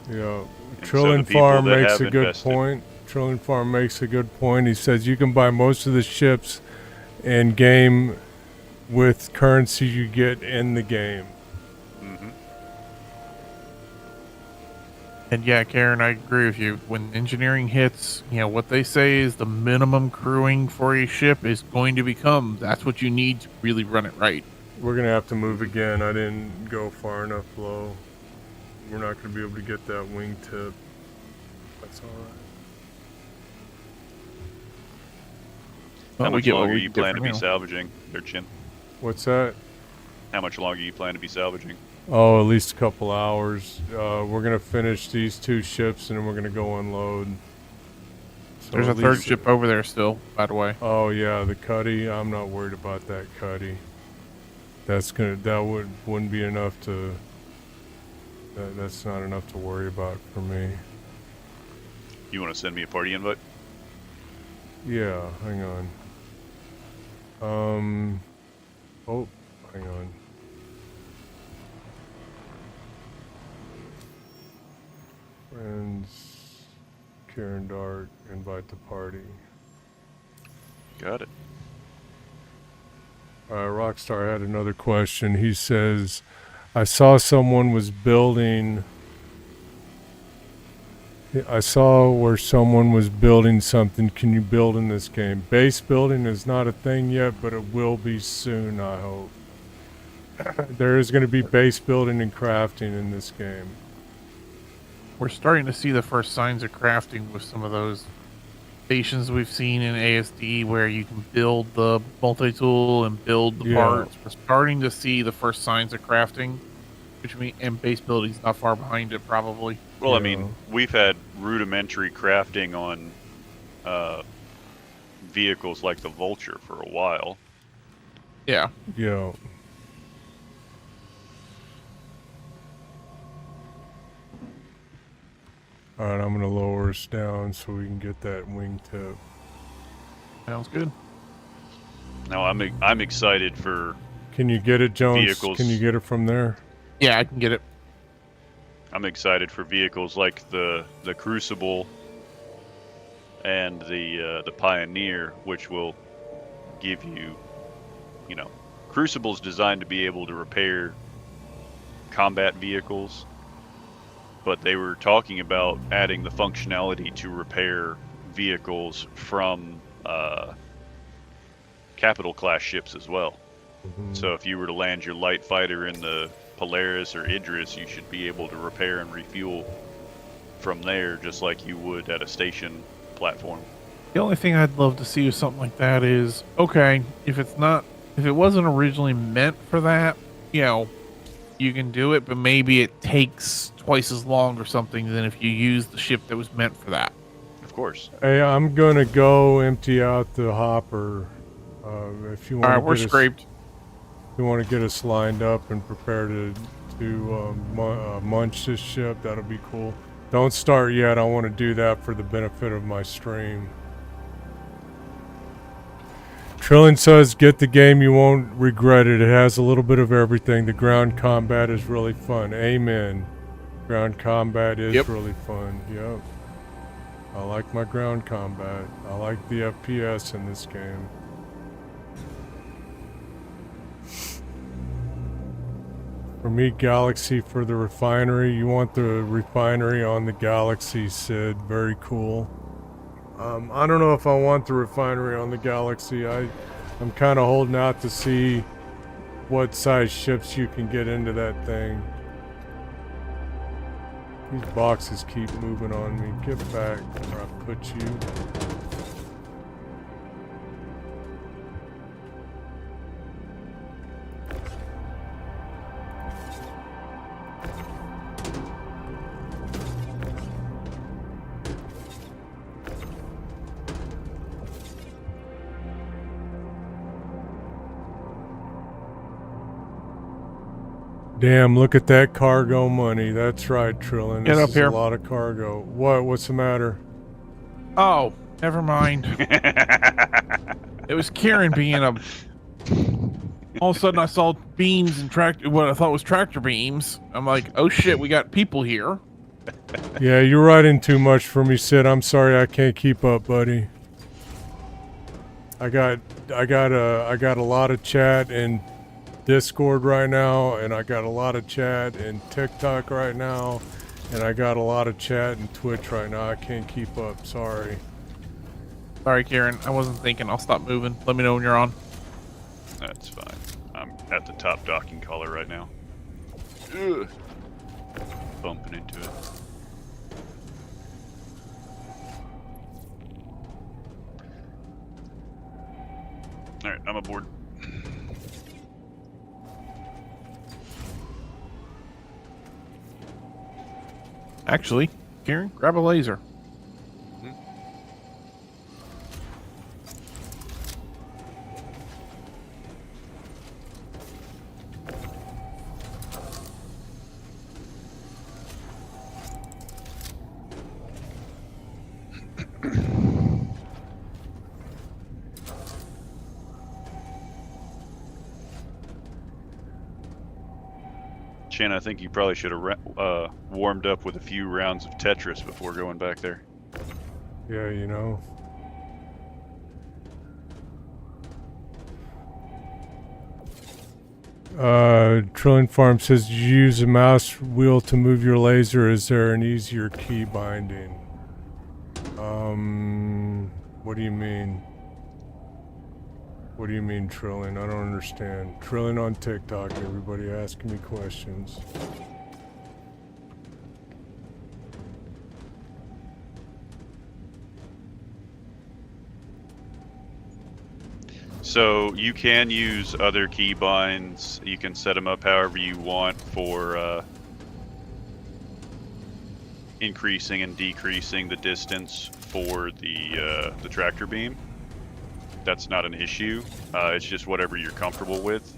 Yeah. And so Trillion the people Farm that makes have a good invested- point. Trillion Farm makes a good point. He says you can buy most of the ships in game with currency you get in the game. Mm-hmm. And yeah, Karen, I agree with you. When engineering hits, you know, what they say is the minimum crewing for a ship is going to become, that's what you need to really run it right. We're going to have to move again. I didn't go far enough low. We're not going to be able to get that wingtip. That's all right. How Well, we much get what longer we you get plan to for be now. salvaging their chin? What's that? How much longer you plan to be salvaging? Oh, at least a couple hours. We're going to finish these 2 ships and then we're going to go unload. So There's a at third least- ship over there still, by the way. Oh yeah, the Cuddy. I'm not worried about that Cuddy. Wouldn't be enough to. That's not enough to worry about for me. You want to send me a party invite? Yeah, hang on. Oh, hang on. Friends. Kieran Dark, invite to party. Got it. Rockstar had another question. He says, I saw someone was building... I saw where someone was building something. Can you build in this game? Base building is not a thing yet, but it will be soon, I hope. There is going to be base building and crafting in this game. We're starting to see the first signs of crafting with some of those stations we've seen in ASD where you can build the multi-tool and build the parts. We're starting to see the first signs of crafting, which means and base building's not far behind it probably. Well, I mean, we've had rudimentary crafting on vehicles like the Vulture for a while. Yeah. Yeah. Alright, I'm gonna lower us down so we can get that wingtip. Sounds good. Now I'm excited for. Can you get it, Jones? Vehicles. Can you get it from there? Yeah, I can get it. I'm excited for vehicles like the Crucible and the Pioneer, which will give you, you know, Crucible's designed to be able to repair combat vehicles, but they were talking about adding the functionality to repair vehicles from capital class ships as well. So if you were to land your light fighter in the Polaris or Idris, you should be able to repair and refuel from there just like you would at a station platform. The only thing I'd love to see with something like that is, okay, if it wasn't originally meant for that, you know, you can do it, but maybe it takes twice as long or something than if you use the ship that was meant for that. Of course. Hey, I'm gonna go empty out the hopper. If you want, Alright, we're scraped. If you want to get us lined up and prepare to munch this ship, that'll be cool. Don't start yet. I want to do that for the benefit of my stream. Trillin says, get the game, you won't regret it. It has a little bit of everything. The ground combat is really fun. Amen. Ground combat is really fun. Yep. I like my ground combat. I like the FPS in this game. For me, Galaxy for the refinery. You want the refinery on the Galaxy, Sid. Very cool. I don't know if I want the refinery on the Galaxy. I'm kind of holding out to see what size ships you can get into that thing. These boxes keep moving on me. Get back where I put you. Damn, look at that cargo money. That's right, Trillin. Get This up is here. a lot of cargo. What? What's the matter? Oh, never mind. It was Kieran being a... All of a sudden I saw beams and what I thought was tractor beams. I'm like, oh shit, we got people here. Yeah, you're writing too much for me, Sid. I'm sorry I can't keep up, buddy. I got a lot of chat in Discord right now, and I got a lot of chat in TikTok right now, and I got a lot of chat in Twitch right now. I can't keep up. Sorry. Sorry, Kieran. I wasn't thinking. I'll stop moving. Let me know when you're on. That's fine. I'm at the top docking collar right now. Ugh. Bumping into it. Alright, I'm aboard. Actually, Kieran, grab a laser. Chin, I think you probably should have warmed up with a few rounds of Tetris before going back there. Yeah, you know. Trillion Farm says you use a mouse wheel to move your laser. Is there an easier key binding? What do you mean? What do you mean, Trillion? I don't understand. Trillion on TikTok, everybody asking me questions. So you can use other keybinds. You can set them up however you want for increasing and decreasing the distance for the tractor beam. That's not an issue. It's just whatever you're comfortable with.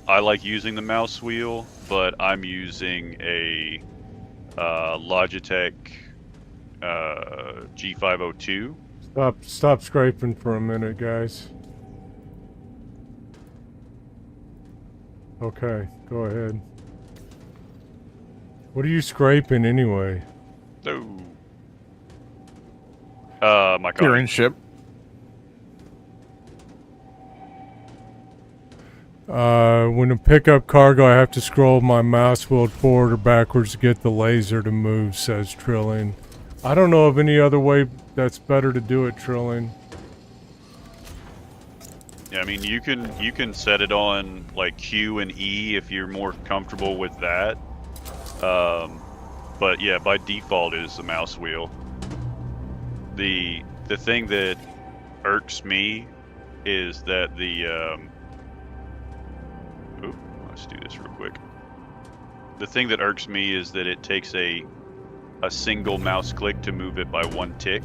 I like using the mouse wheel, but I'm using a Logitech G502. Stop scraping for a minute, guys. Okay, go ahead. What are you scraping anyway? Oh. My car. You're in ship. When I pick up cargo, I have to scroll my mouse wheel forward or backwards to get the laser to move, says Trilling. I don't know of any other way that's better to do it, Trilling. Yeah, I mean, you can set it on like Q and E if you're more comfortable with that. But yeah, by default it is the mouse wheel. The thing that irks me is that let's do this real quick. The thing that irks me is that it takes a single mouse click to move it by one tick.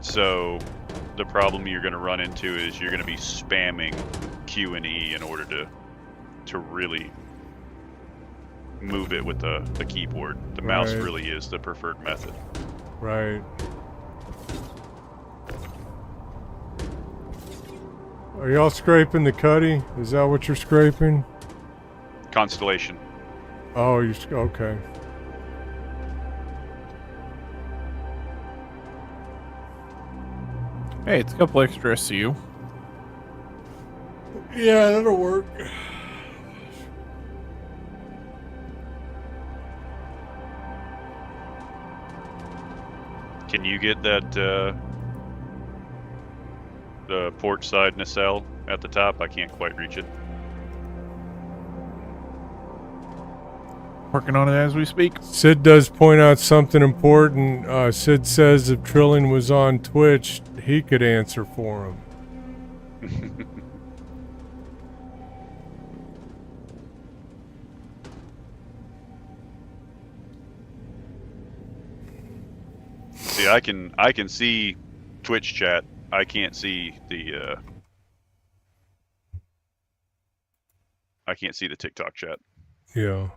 So the problem you're going to run into is you're going to be spamming Q and E in order to really move it with the keyboard. The mouse really is the preferred method. Right. Are y'all scraping the cuddy? Is that what you're scraping? Constellation. Oh, you okay. Hey, it's a couple extra SCU. Yeah, that'll work. Can you get that the port side nacelle at the top? I can't quite reach it. Working on it as we speak. Sid does point out something important. Sid says if Trilling was on Twitch, he could answer for him. See, I can see Twitch chat. I can't see the TikTok chat. Yeah.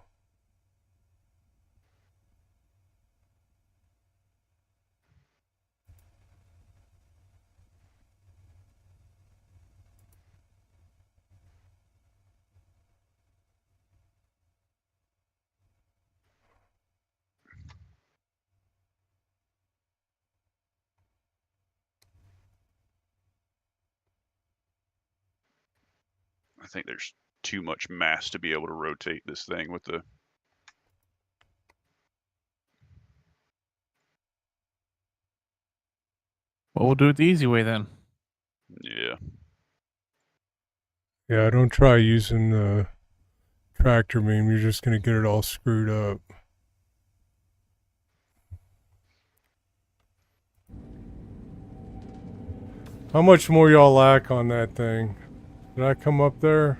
I think there's too much mass to be able to rotate this thing with the... Well, we'll do it the easy way then. Yeah. Yeah, don't try using the tractor beam. You're just going to get it all screwed up. How much more y'all lack on that thing? Did I come up there?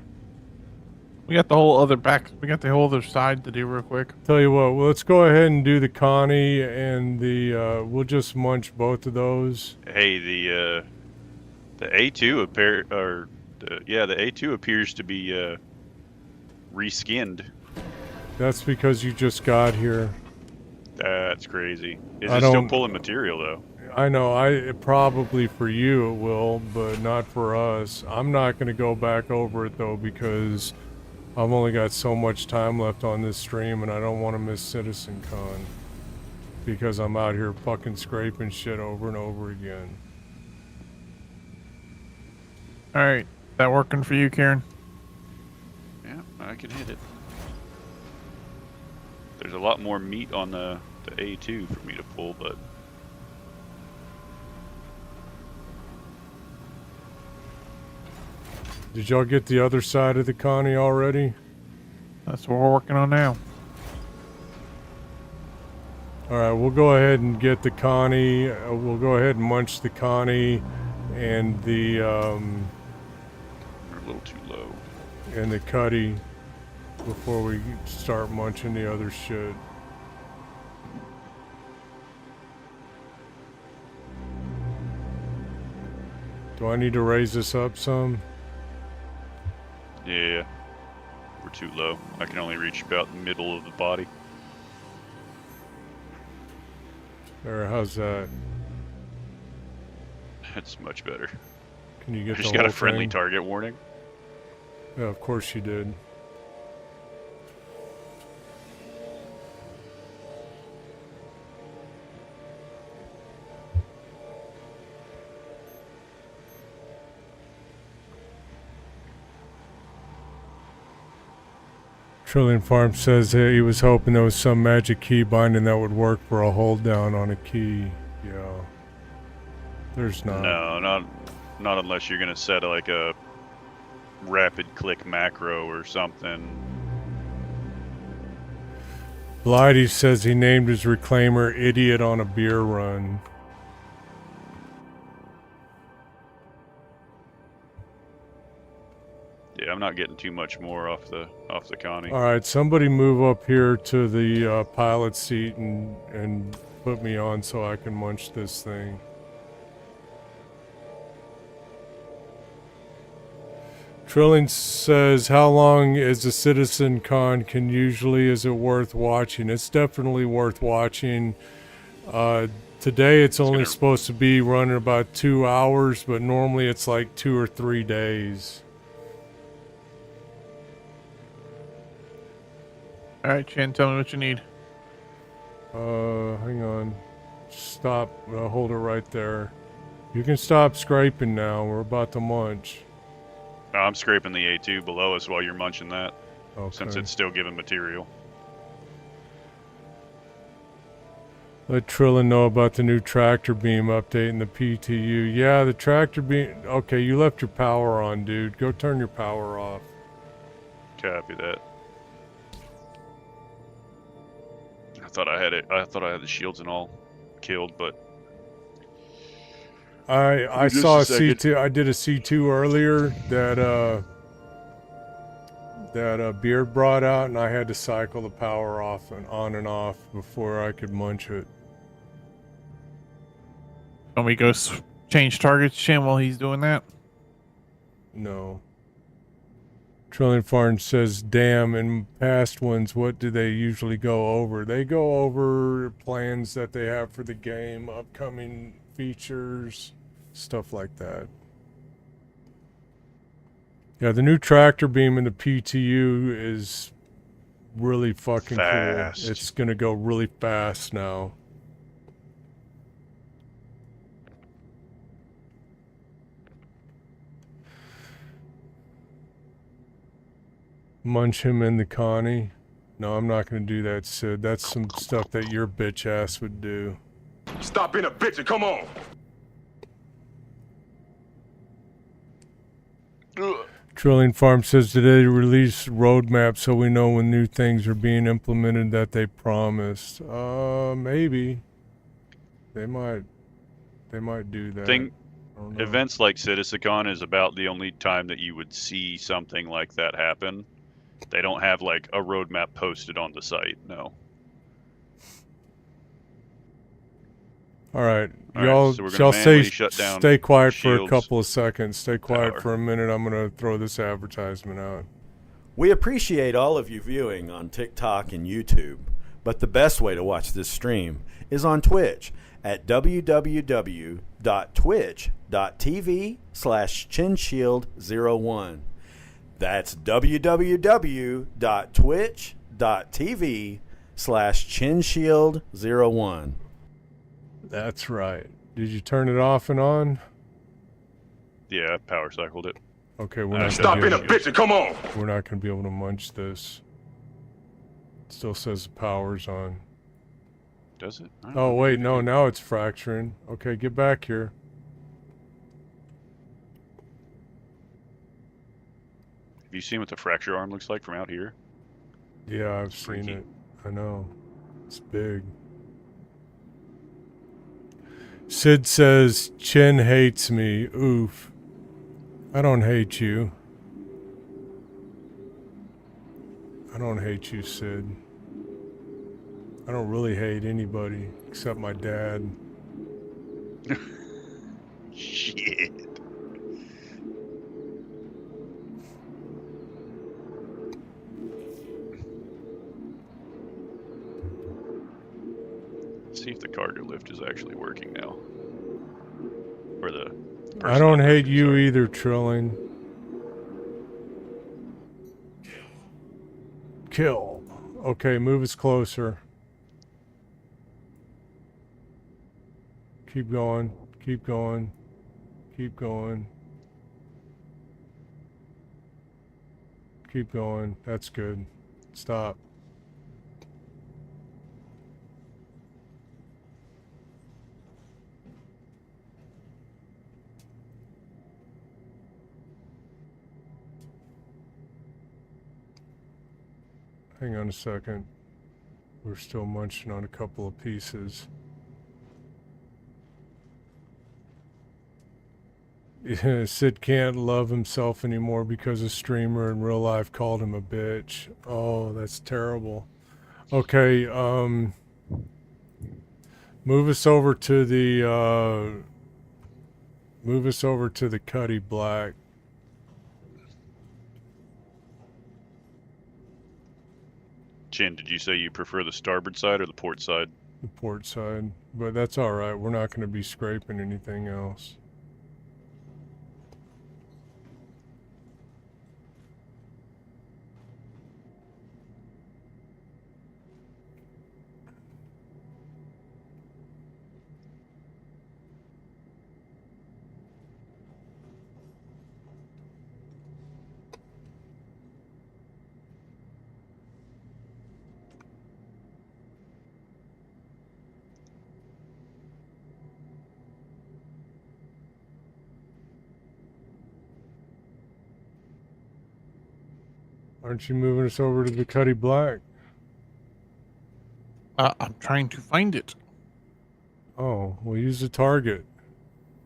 We got the whole other back. We got the whole other side to do real quick. Tell you what, well, let's go ahead and do the Connie and the, we'll just munch both of those. Hey, the A2 the A2 appears to be reskinned. That's because you just got here. That's crazy. Is it still pulling material though? I know, probably for you it will, but not for us. I'm not going to go back over it though because I've only got so much time left on this stream and I don't want to miss CitizenCon. because I'm out here fucking scraping shit over and over again. All right, that working for you, Karen? Yeah, I can hit it. There's a lot more meat on the A2 for me to pull, but Did y'all get the other side of the Connie already? That's what we're working on now. Alright, we'll go ahead and get the Connie. We'll go ahead and munch the Connie and the, they're a little too low. and the Cuddy before we start munching the other shit. Do I need to raise this up some? Yeah, we're too low. I can only reach about the middle of the body. Or how's that? That's much better. Can you get I the just got a whole friendly thing? target warning. Yeah, of course you did. Trillion Farm says that he was hoping there was some magic key binding that would work for a hold down on a key. Yeah. There's not. No, not unless you're gonna set like a rapid click macro or something. Blighty says he named his reclaimer Idiot on a Beer Run. Yeah, I'm not getting too much more off the Connie. Alright, somebody move up here to the pilot seat and put me on so I can munch this thing. Trilling says, how long is a Citizen Con is it worth watching? It's definitely worth watching. Today it's only supposed to be running about 2 hours, but normally it's like 2 or 3 days. All right, Chan, tell me what you need. Hang on. Stop. Hold it right there. You can stop scraping now. We're about to munch. No, I'm scraping the A2 below us while you're munching that, since Okay. it's still giving material. Let Trillin know about the new tractor beam update in the PTU. Yeah, the tractor beam. Okay, you left your power on, dude. Go turn your power off. Copy that. I thought I had it. I thought I had the shields and all killed, but I Just saw a a second. C2. I did a C2 earlier that Beard brought out, and I had to cycle the power off and on and off before I could munch it. Can we go change targets, Chan, while he's doing that? No. Trillion Farm says, damn, in past ones, what do they usually go over? They go over plans that they have for the game, upcoming features, stuff like that. Yeah, the new tractor beam in the PTU is really fucking Fast. cool. It's gonna go really fast now. Munch him in the Connie. No, I'm not gonna do that, Sid. That's some stuff that your bitch ass would do. Stop being a bitch and come on. Trillion Farm says, did they release roadmap so we know when new things are being implemented that they promised? Maybe. They might do that. I don't know. events like Citizen is about the only time that you would see something like that happen. They don't have like a roadmap posted on the site. No. All right, All right, y'all, so we're gonna y'all manually stay, shut down stay quiet for a shields couple of seconds. Stay quiet power. for a minute. I'm gonna throw this advertisement out. We appreciate all of you viewing on TikTok and YouTube, but the best way to watch this stream is on Twitch at www.twitch.tv/chinshield01. That's www.twitch.tv youtube.com/chinshield01. That's right. Did you turn it off and on? Yeah, I power cycled it. Okay, we're not Stop gonna being a be able, bitch and come on. we're not gonna be able to munch this. It still says the power's on. Does it? I don't Oh know. wait, no, now it's fracturing. Okay, get back here. Have you seen what the fracture arm looks like from out here? Yeah, I've seen Freaky. it. I know. It's big. Sid says, Chin hates me. Oof. I don't hate you. I don't hate you, Sid. I don't really hate anybody except my dad. Shit. Let's see if the cargo lift is actually working now. Or the. I don't personnel hate lift, you sorry. either, Trilling. Kill. Okay, move us closer. Keep going. Keep going. Keep going. Keep going. That's good. Stop. Hang on a second. We're still munching on a couple of pieces. Yeah, Sid can't love himself anymore because a streamer in real life called him a bitch. Oh, that's terrible. Okay, move us over to the Cuddy Black. Chin, did you say you prefer the starboard side or the port side? The port side, but that's all right. We're not going to be scraping anything else. Aren't you moving us over to the Cuddy Black? I'm trying to find it. Oh, well, use the target.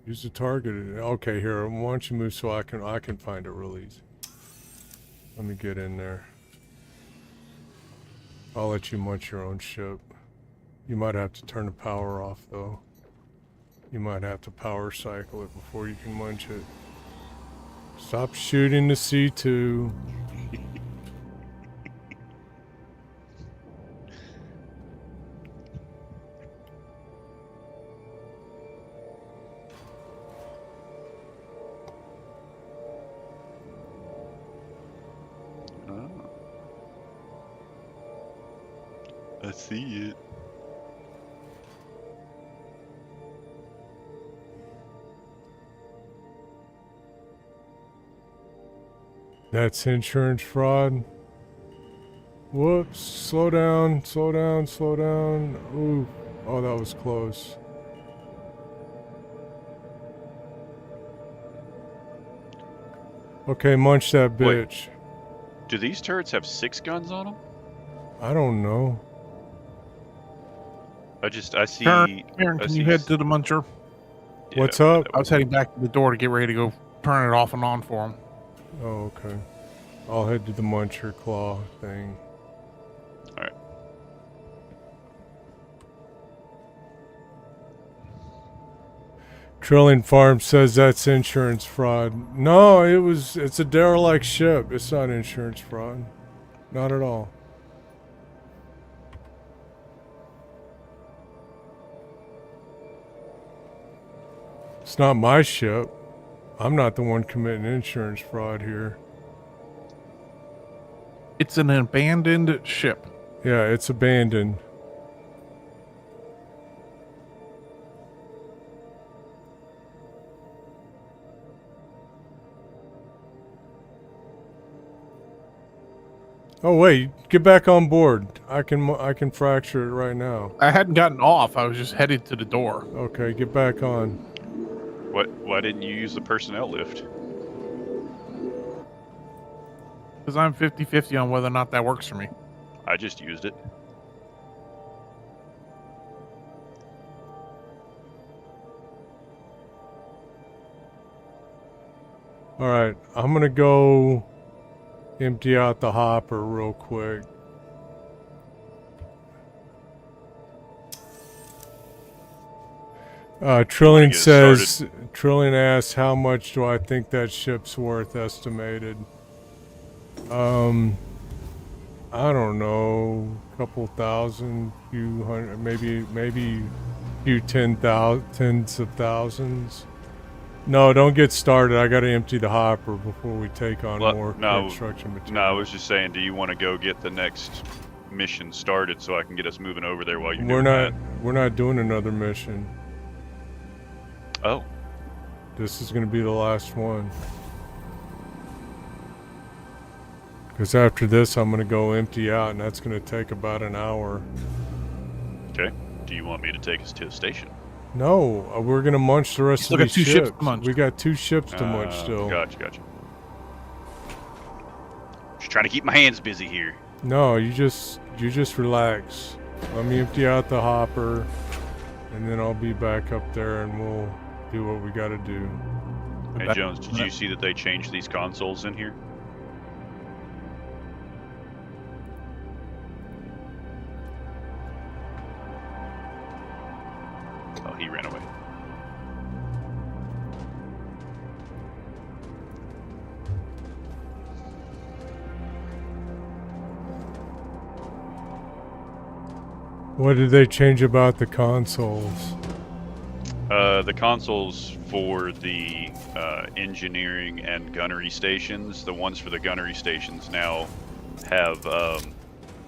Use the target. Okay, here. Why don't you move so I can find it real easy. Let me get in there. I'll let you munch your own ship. You might have to turn the power off though. You might have to power cycle it before you can munch it. Stop shooting the C2. Oh. I see it. That's insurance fraud. Whoops. Slow down. Slow down. Slow down. Ooh. Oh, that was close. Okay, munch that Wait. bitch. Do these turrets have 6 guns on them? I don't know. I see. Aaron, I can see you head to the muncher? yeah, What's up? I was heading back to the door to get ready to go turn it off and on for him. Oh, okay. I'll head to the muncher claw thing. Alright. Trilling Farm says that's insurance fraud. No, it's a derelict ship. It's not insurance fraud. Not at all. It's not my ship. I'm not the one committing insurance fraud here. It's an abandoned ship. Yeah, it's abandoned. Oh wait, get back on board. I can fracture it right now. I hadn't gotten off. I was just headed to the door. Okay, get back on. Why didn't you use the personnel lift? Because I'm 50-50 on whether or not that works for me. I just used it. All right, I'm gonna go empty out the hopper real quick. Trillion says, Trillion asks, how much do I think that ship's worth estimated? I don't know, a couple thousand, few hundred, maybe few tens of thousands. No, don't get started. I gotta empty the hopper before we take on more construction material. No, I was just saying, do you want to go get the next mission started so I can get us moving over there while you're doing that? We're not doing another mission. Oh. This is gonna be the last one. Because after this, I'm gonna go empty out, and that's gonna take about an hour. Okay. Do you want me to take us to the station? No, we're gonna munch the rest of these two ships to munch. We got 2 ships to munch still. Gotcha. Just trying to keep my hands busy here. No, you just relax. Let me empty out the hopper, and then I'll be back up there, and we'll do what we gotta do. Hey Jones, did you see that they changed these consoles in here? Oh, he ran away. What did they change about the consoles? The consoles for the engineering and gunnery stations, the ones for the gunnery stations now have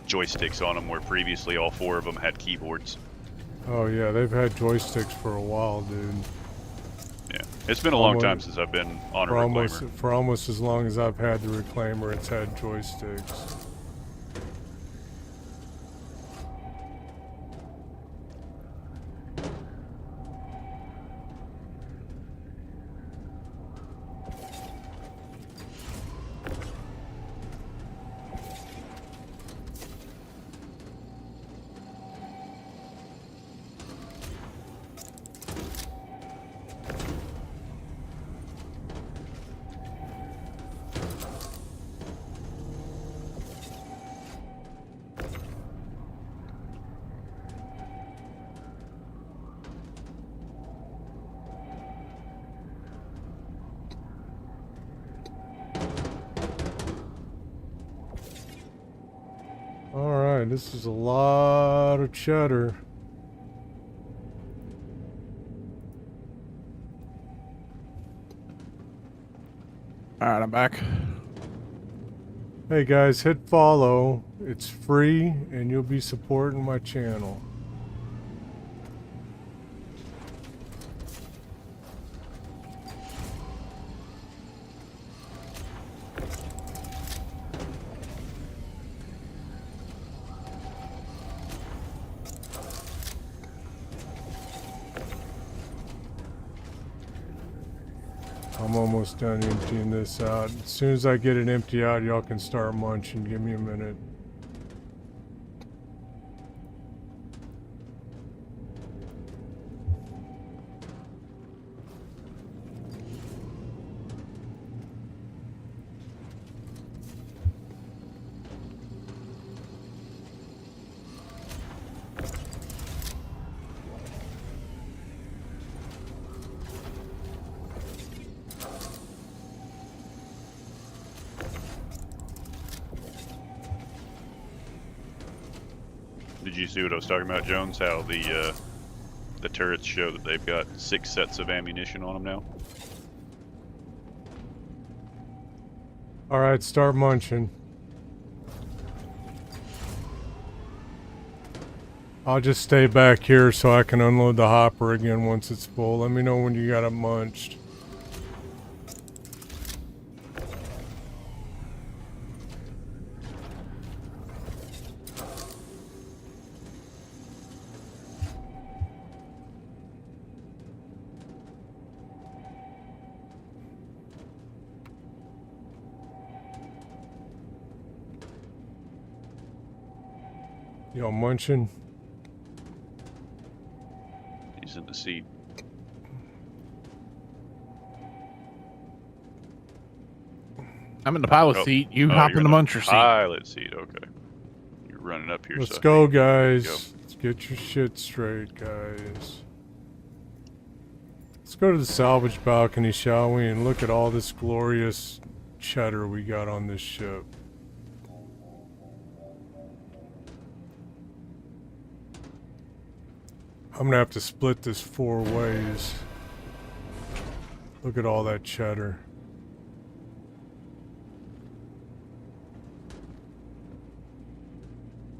joysticks on them, where previously all 4 of them had keyboards. Oh yeah, they've had joysticks for a while, dude. Yeah, it's been a long time since I've been on a reclaimer. For almost as long as I've had the reclaimer, it's had joysticks. Alright, this is a lot of cheddar. Alright, I'm back. Hey guys, hit follow. It's free and you'll be supporting my channel. I'm almost done emptying this out. As soon as I get it empty out, y'all can start munching. Give me a minute. Did you see what I was talking about, Jones? How the turrets show that they've got 6 sets of ammunition on them now? Alright, start munching. I'll just stay back here so I can unload the hopper again once it's full. Let me know when you got it munched. Y'all munching? He's in the seat. I'm in the pilot seat. You hop you're in the muncher seat. Pilot seat. Okay. You're running up here. Let's so I go, think- there you guys. Let's get your shit straight, guys. Let's go to the salvage balcony, shall we? And look at all this glorious cheddar we got on this ship. I'm gonna have to split this 4 ways. Look at all that cheddar.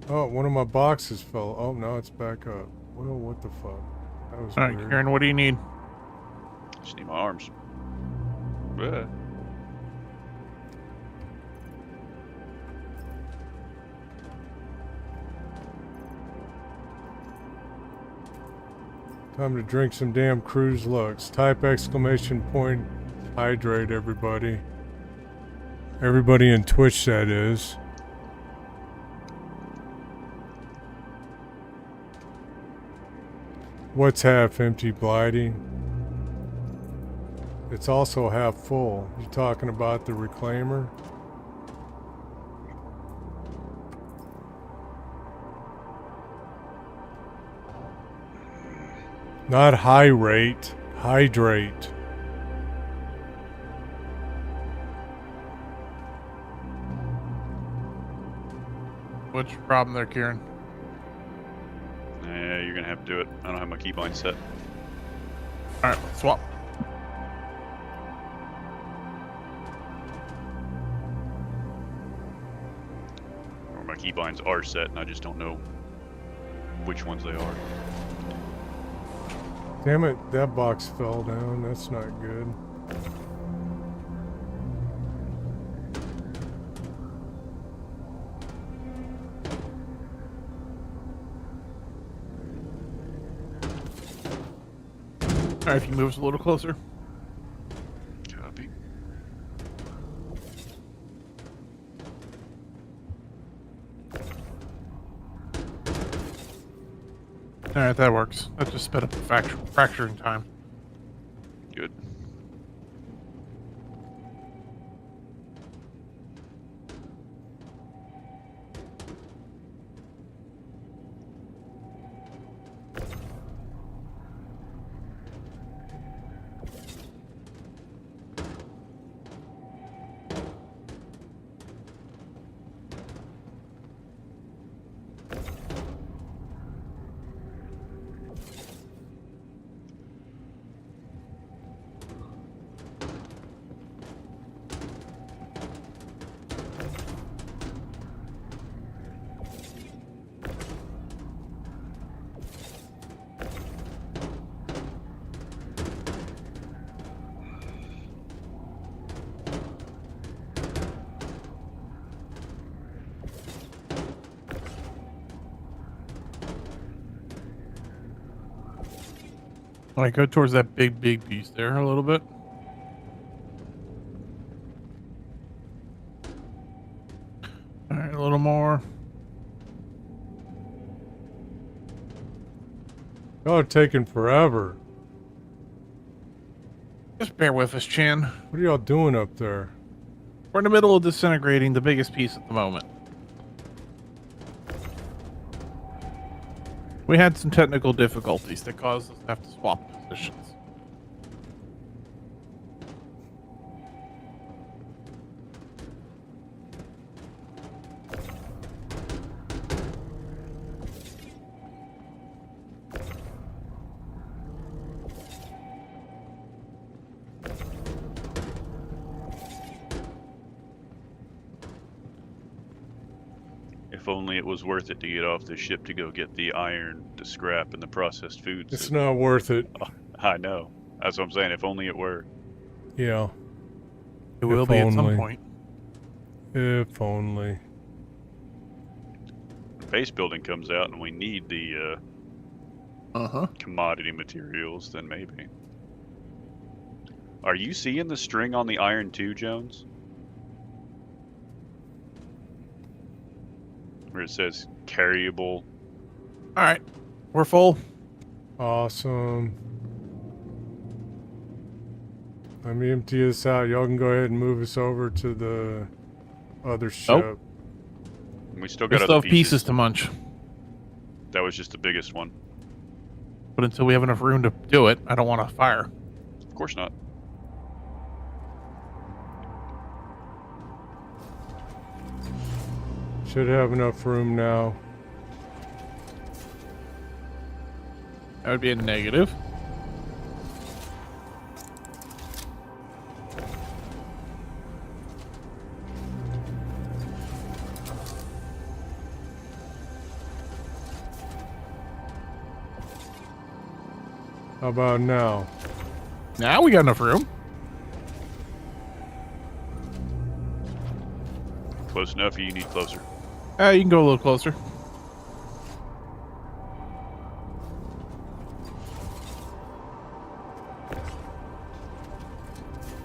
Oh, one of my boxes fell. Oh, now it's back up. Well, what the fuck? That was All right, weird. Kieran, what do you need? Just need my arms. Yeah. Time to drink some damn cruise lux. Type exclamation point hydrate, everybody. Everybody in Twitch, that is. What's half empty, Blighty? It's also half full. You talking about the reclaimer? Not high rate, hydrate. What's your problem there, Kieran? Yeah, you're gonna have to do it. I don't have my keybind set. All right, let's swap. Or my keybinds are set, and I just don't know which ones they are. Damn it, that box fell down. That's not good. All right, if you move us a little closer. Copy. All right, that works. That just sped up the fracturing time. Good. All right, go towards that big piece there a little bit. All right, a little more. Y'all are taking forever. Just bear with us, Chan. What are y'all doing up there? We're in the middle of disintegrating the biggest piece at the moment. We had some technical difficulties that caused us to have to swap positions. If only it was worth it to get off the ship to go get the iron, the scrap, and the processed foods. It's not worth it. I know. That's what I'm saying. If only it were. Yeah. It will If be at some only. point. If only. Base building comes out and we need the commodity materials, then maybe. Are you seeing the string on the iron too, Jones? Where it says carryable. All right, we're full. Awesome. Let me empty this out. Y'all can go ahead and move us over to the other ship. We still We got still other have pieces to munch. That was just the biggest one. But until we have enough room to do it, I don't want to fire. Of course not. Should have enough room now. That would be a negative. How about now? Now we got enough room. Close enough, or you need closer? You can go a little closer.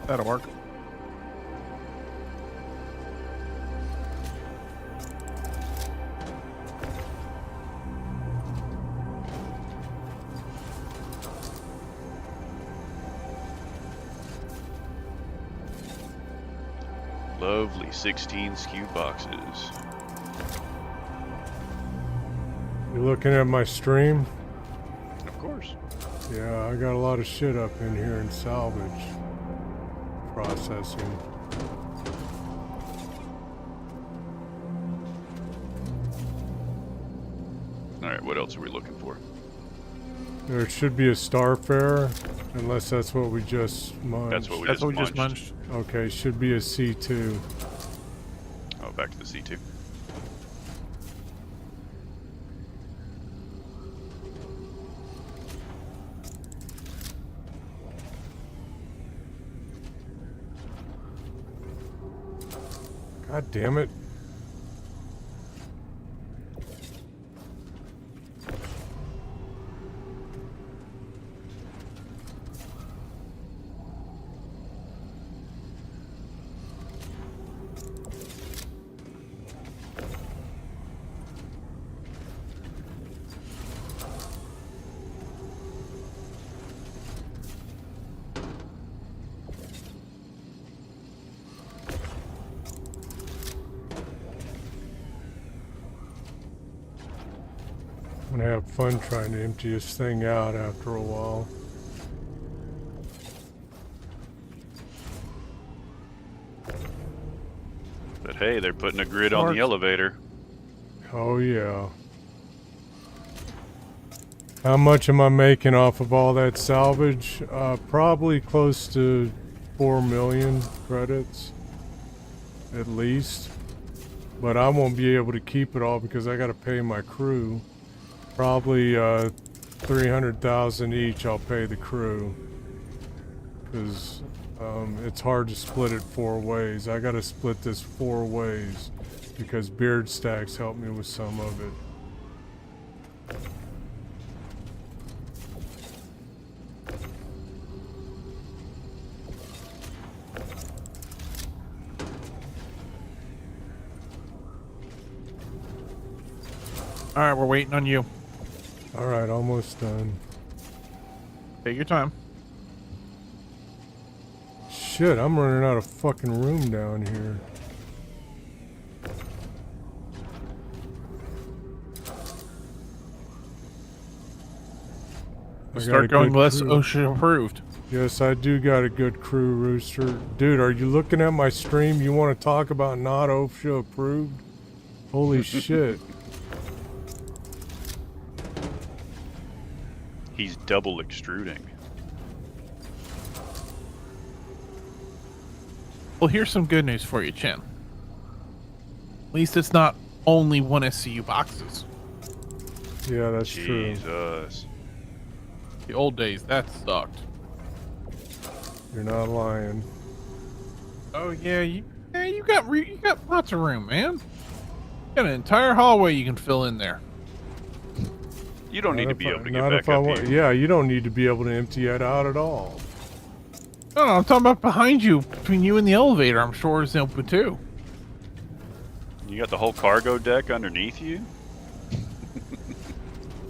That'll work. Lovely 16 SKU boxes. You looking at my stream? Of course. Yeah, I got a lot of shit up in here in salvage processing. Alright, what else are we looking for? There should be a Starfarer, unless that's what we just munched. That's what we That's just what we just munched. munched. Okay, should be a C2. Oh, back to the C2. God damn it. I'm gonna have fun trying to empty this thing out after a while. But hey, they're putting a grid on the Smart. elevator. Oh yeah. How much am I making off of all that salvage? Probably close to 4 million credits. At least. But I won't be able to keep it all because I gotta pay my crew. Probably 300,000 each I'll pay the crew. Because it's hard to split it 4 ways. I gotta split this 4 ways because Beard Stacks helped me with some of it. All right, we're waiting on you. Alright, almost done. Take your time. Shit, I'm running out of fucking room down here. I got a Start going good less crew. OSHA approved. Yes, I do got a good crew, Rooster. Dude, are you looking at my stream? You want to talk about not OSHA approved? Holy shit. He's double extruding. Well, here's some good news for you, Chin. At least it's not only 1 SCU boxes. Yeah, that's true. Jesus. The old days, that sucked. You're not lying. Oh yeah, you got lots of room, man. You got an entire hallway you can fill in there. You don't need to Not be if I- able to not get if back I up want- here. Yeah, you don't need to be able to empty it out at all. No, I'm talking about behind you, between you and the elevator. I'm sure it's open too. You got the whole cargo deck underneath you?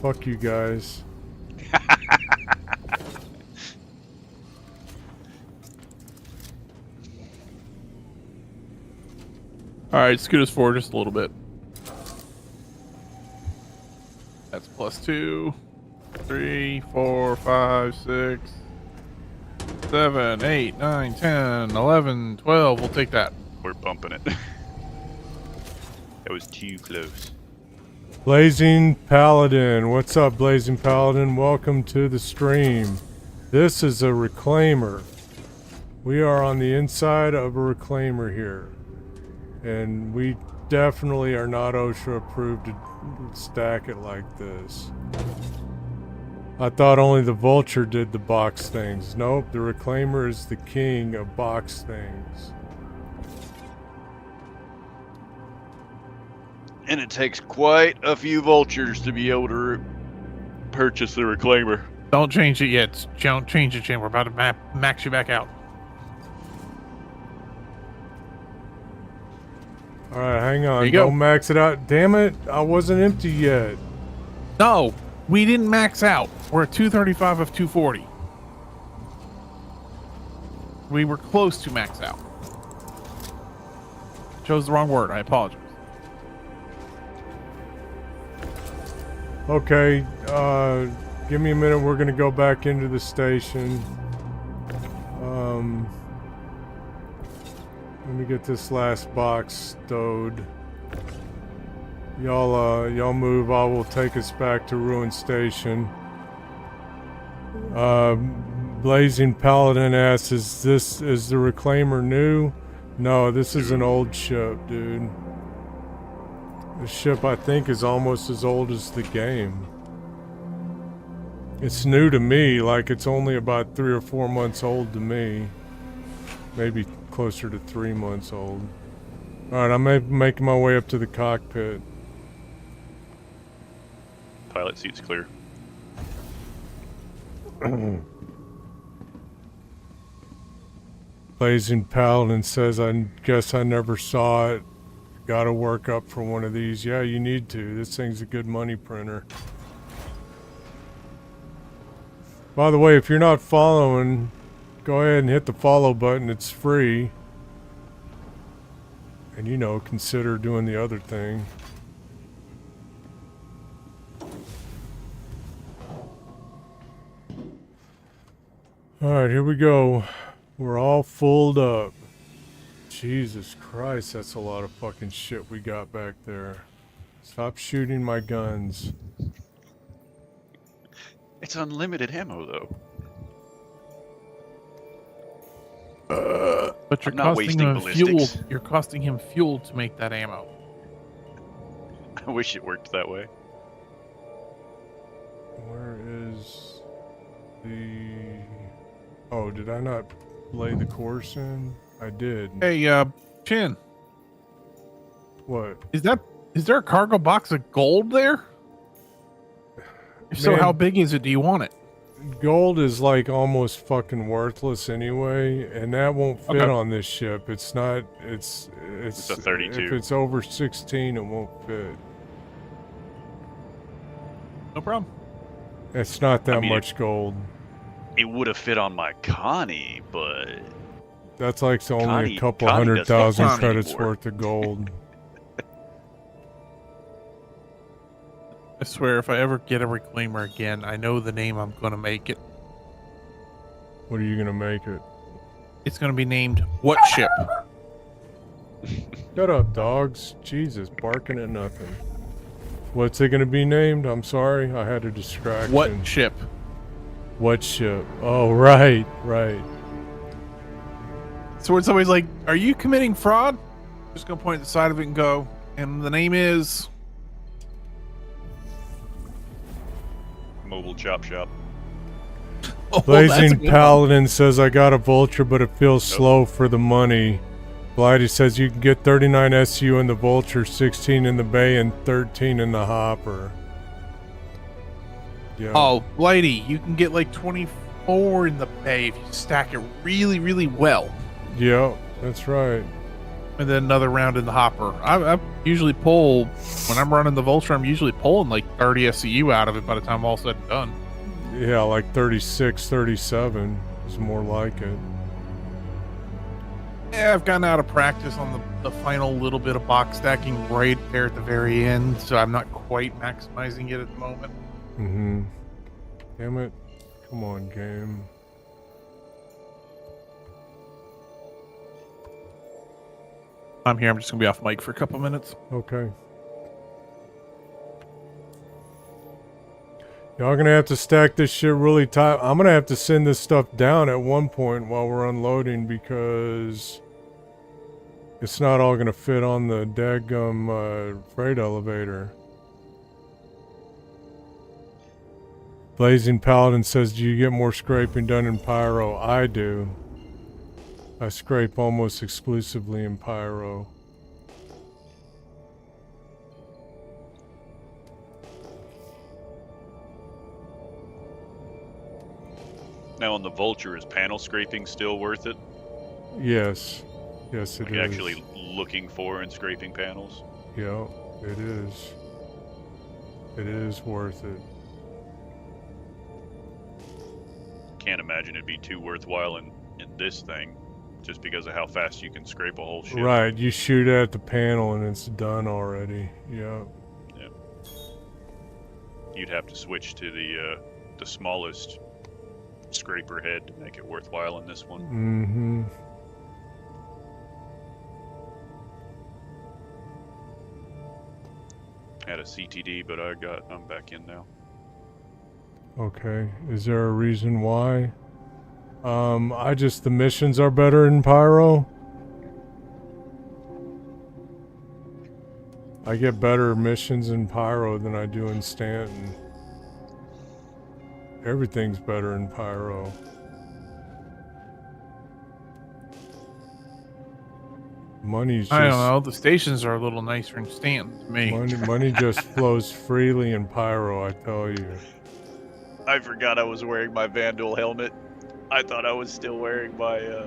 Fuck you guys. All right, scoot us forward just a little bit. That's +2, 3, 4, 5, 6, 7, 8, 9, 10, 11, 12. We'll take that. We're bumping it. That was too close. Blazing Paladin. What's up, Blazing Paladin? Welcome to the stream. This is a reclaimer. We are on the inside of a reclaimer here. And we definitely are not OSHA approved to stack it like this. I thought only the Vulture did the box things. Nope, the reclaimer is the king of box things. And it takes quite a few vultures to be able to purchase the reclaimer. Don't change it yet. Don't change it, Jim. We're about to max you back out. Alright, hang on. There you go. Don't max it out. Damn it, I wasn't empty yet. No, we didn't max out. We're at 235 of 240. We were close to max out. Chose the wrong word. I apologize. Okay, give me a minute. We're gonna go back into the station. Let me get this last box stowed. Y'all move. I will take us back to Ruin Station. Blazing Paladin asks, is the reclaimer new? No, this is an old ship, dude. The ship, I think, is almost as old as the game. It's new to me, like it's only about 3 or 4 months old to me. Maybe closer to 3 months old. Alright, I'm making my way up to the cockpit. Pilot seat's clear. Blazing Paladin says, I guess I never saw it. Gotta work up for one of these. Yeah, you need to. This thing's a good money printer. By the way, if you're not following, go ahead and hit the follow button. It's free. And you know, consider doing the other thing. Alright, here we go. We're all fulled up. Jesus Christ, that's a lot of fucking shit we got back there. Stop shooting my guns. It's unlimited ammo, though. But you're I'm not costing wasting him fuel. ballistics. You're costing him fuel to make that ammo. I wish it worked that way. Where is the... Oh, did I not lay the course in? I did. Hey, Chin, What? is there a cargo box of gold there? If so, Man. how big is it? Do you want it? Gold is like almost fucking worthless anyway, and that won't fit Okay. on this ship. It's not, it's a 32. If it's over 16, it won't fit. No problem. It's not that I mean, much gold. It would have fit on my Connie, but That's like only Connie- a couple Connie 100,000 doesn't credits anymore. worth of gold. I swear, if I ever get a reclaimer again, I know the name I'm going to make it. What are you gonna make it? It's going to be named What Ship? Shut up, dogs. Jesus, barking at nothing. What's it gonna be named? I'm sorry, I had a distraction. What Ship? What ship? Oh, right, right. So when somebody's like, are you committing fraud? I'm just going to point at the side of it and go, And the name is... Mobile chop shop. Oh, that's a Blazing good one. Paladin says, I got a Vulture, but it feels slow for the money. Blighty says you can get 39 SU in the Vulture, 16 in the Bay, and 13 in the Hopper. Yeah. Oh, Blighty, you can get like 24 in the Bay if you stack it really, really well. Yeah, that's right. And then another round in the Hopper. I usually pull, when I'm running the Vulture, I'm usually pulling like 30 SCU out of it by the time all's said and done. Yeah, like 36, 37 is more like it. Yeah, I've gotten out of practice on the final little bit of box stacking right there at the very end, so I'm not quite maximizing it at the moment. Mm-hmm. Damn it. Come on, game. I'm here. I'm just going to be off mic for a couple minutes. Okay. Y'all gonna have to stack this shit really tight. I'm gonna have to send this stuff down at one point while we're unloading because it's not all gonna fit on the daggum freight elevator. Blazing Paladin says, do you get more scraping done in Pyro? I do. I scrape almost exclusively in Pyro. Now on the Vulture, is panel scraping still worth it? Yes. Yes, it Like is. actually looking for and scraping panels? Yeah, it is. It is worth it. Can't imagine it'd be too worthwhile in this thing, just because of how fast you can scrape a whole ship. Right, you shoot at the panel and it's done already. Yeah. Yeah. You'd have to switch to the smallest scraper head to make it worthwhile in this one. Mm-hmm. Had a CTD, but I'm back in now. Okay. Is there a reason why? The missions are better in Pyro. I get better missions in Pyro than I do in Stanton. Everything's better in Pyro. Money's just... I don't know. The stations are a little nicer in Stanton to me. Money just flows freely in Pyro, I tell you. I forgot I was wearing my Vandal helmet. I thought I was still wearing my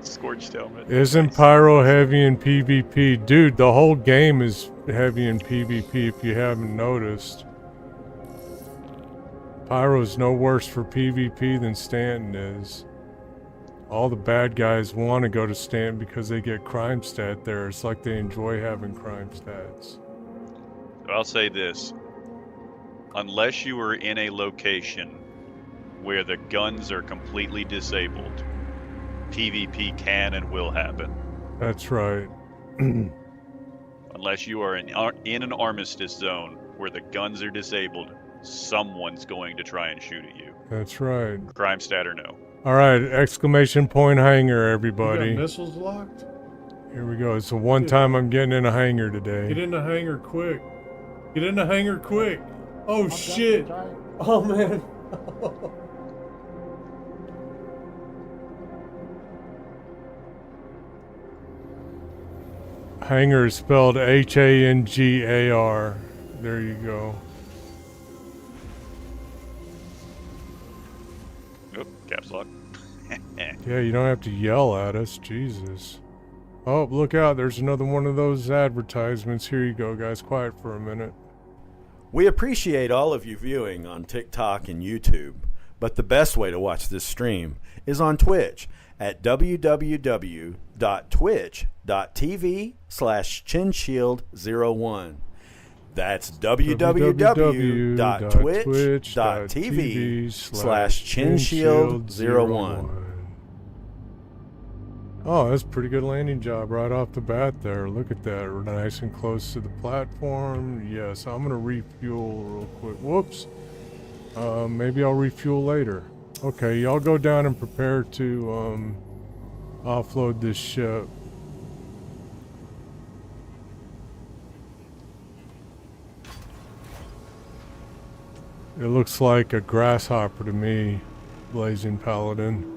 Scorched helmet. Isn't Pyro heavy in PvP? Dude, the whole game is heavy in PvP if you haven't noticed. Pyro's no worse for PvP than Stanton is. All the bad guys want to go to Stanton because they get crime stat there. It's like they enjoy having crime stats. I'll say this. Unless you are in a location where the guns are completely disabled, PvP can and will happen. That's right. Unless you are in an armistice zone where the guns are disabled, someone's going to try and shoot at you. That's right. Crime stat or no. Alright, exclamation point hangar, everybody. You got missiles locked? Here we go. It's the one time I'm getting in a hangar today. Get in the hangar quick. Get in the hangar quick. Oh shit. Oh man. Hangar is spelled Hangar. There you go. Oh, caps lock. Yeah, you don't have to yell at us. Jesus. Oh, look out. There's another one of those advertisements. Here you go, guys. Quiet for a minute. We appreciate all of you viewing on TikTok and YouTube, but the best way to watch this stream is on Twitch at www.twitch.tv/chinshield01. That's www.twitch.tv/chinshield01. Oh, that's a pretty good landing job right off the bat there. Look at that. We're nice and close to the platform. Yes, I'm going to refuel real quick. Whoops. Maybe I'll refuel later. Okay, y'all go down and prepare to offload this ship. It looks like a grasshopper to me, Blazing Paladin.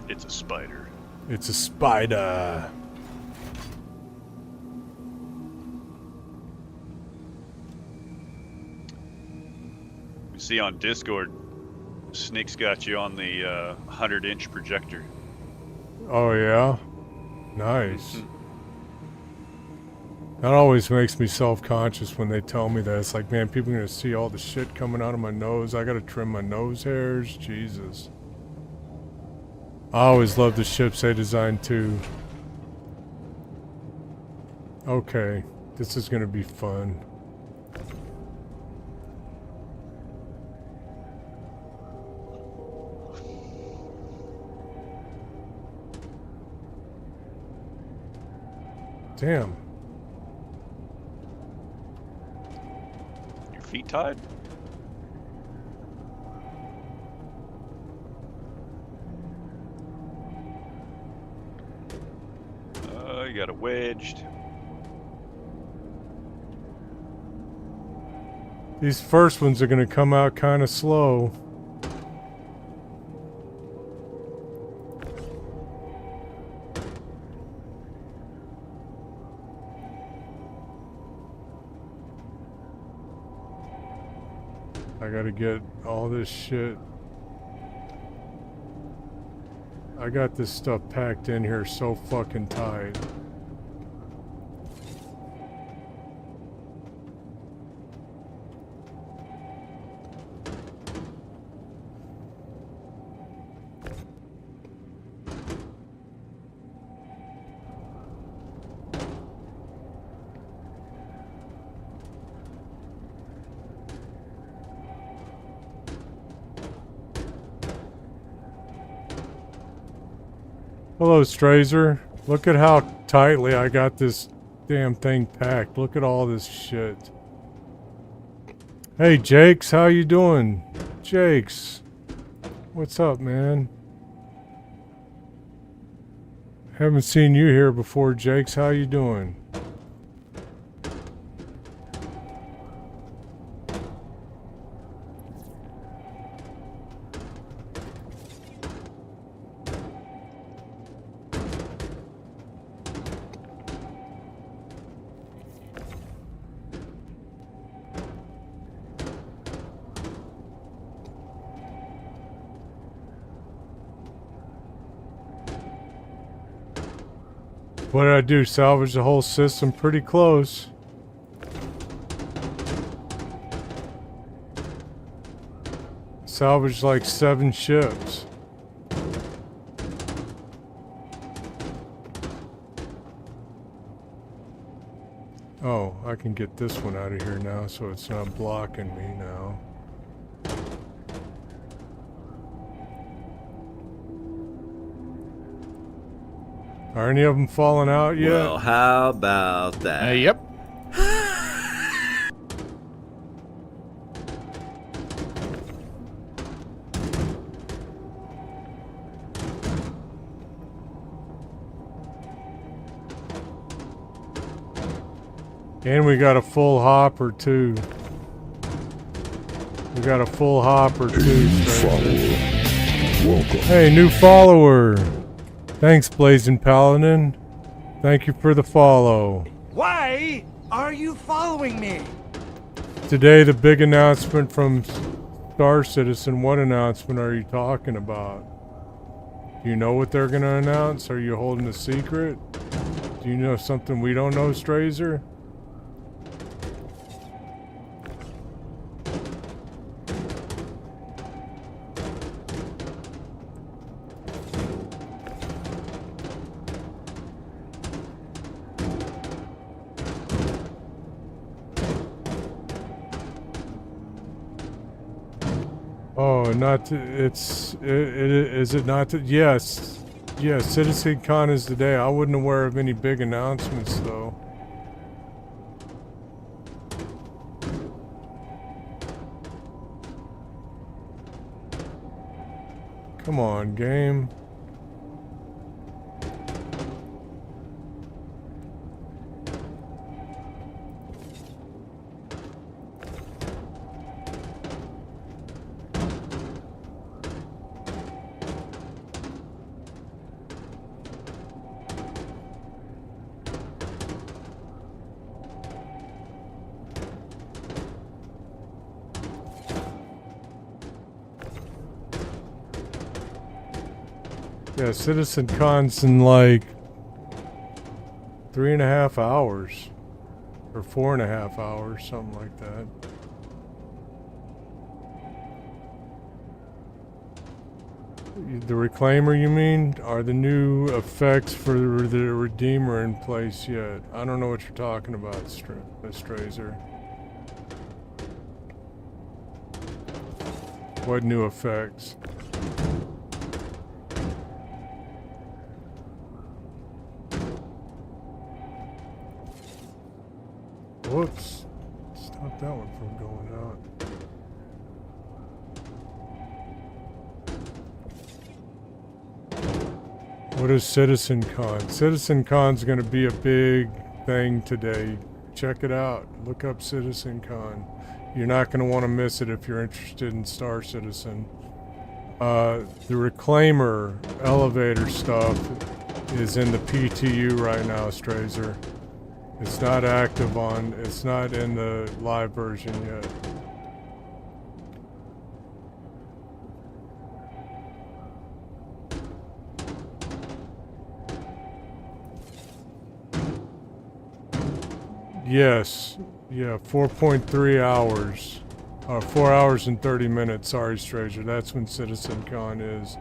It's a spider. It's a spider. You see on Discord, Snick's got you on the 100-inch projector. Oh yeah? Nice. That always makes me self-conscious when they tell me that. It's like, man, people are gonna see all the shit coming out of my nose. I gotta trim my nose hairs. Jesus. I always love the ships they designed too. Okay, this is gonna be fun. Damn. Your feet tied? You got it wedged. These first ones are gonna come out kind of slow. I gotta get all this shit. I got this stuff packed in here so fucking tight. Hello, Strazer. Look at how tightly I got this damn thing packed. Look at all this shit. Hey, Jakes, how you doing? Jakes. What's up, man? Haven't seen you here before, Jakes. How you doing? What did I do? Salvage the whole system? Pretty close. Salvaged like 7 ships. Oh, I can get this one out of here now so it's not blocking me now. Are any of them falling out yet? Well, how about that? Yep. And we got a full hopper too. We got a full hopper too. Welcome. Hey, new follower. Thanks, Blazing Paladin. Thank you for the follow. Why are you following me? Today, the big announcement from Star Citizen. What announcement are you talking about? Do you know what they're going to announce? Are you holding a secret? Do you know something we don't know, Strazer? Oh, not to, is it not to, yes, CitizenCon is today. I wasn't aware of any big announcements though. Come on, game. Yeah, Citizen Con's in like 3.5 hours. Or 4.5 hours, something like that. The Reclaimer, you mean? Are the new effects for the Redeemer in place yet? I don't know what you're talking about, Strazer. What new effects? Whoops. Stop that one from going out. What is Citizen Con? Citizen Con's gonna be a big thing today. Check it out. Look up Citizen Con. You're not gonna want to miss it if you're interested in Star Citizen. The Reclaimer elevator stuff is in the PTU right now, Strazer. It's not active on, it's not in the live version yet. Yes, yeah, 4.3 hours. 4 hours and 30 minutes, sorry Stranger, that's when Citizen Con is.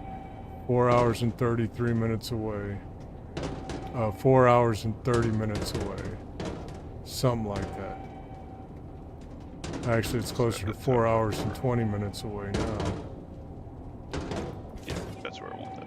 4 hours and 33 minutes away. 4 hours and 30 minutes away. Something like that. Actually, it's closer to 4 hours and 20 minutes away now. Yeah, that's where I want that.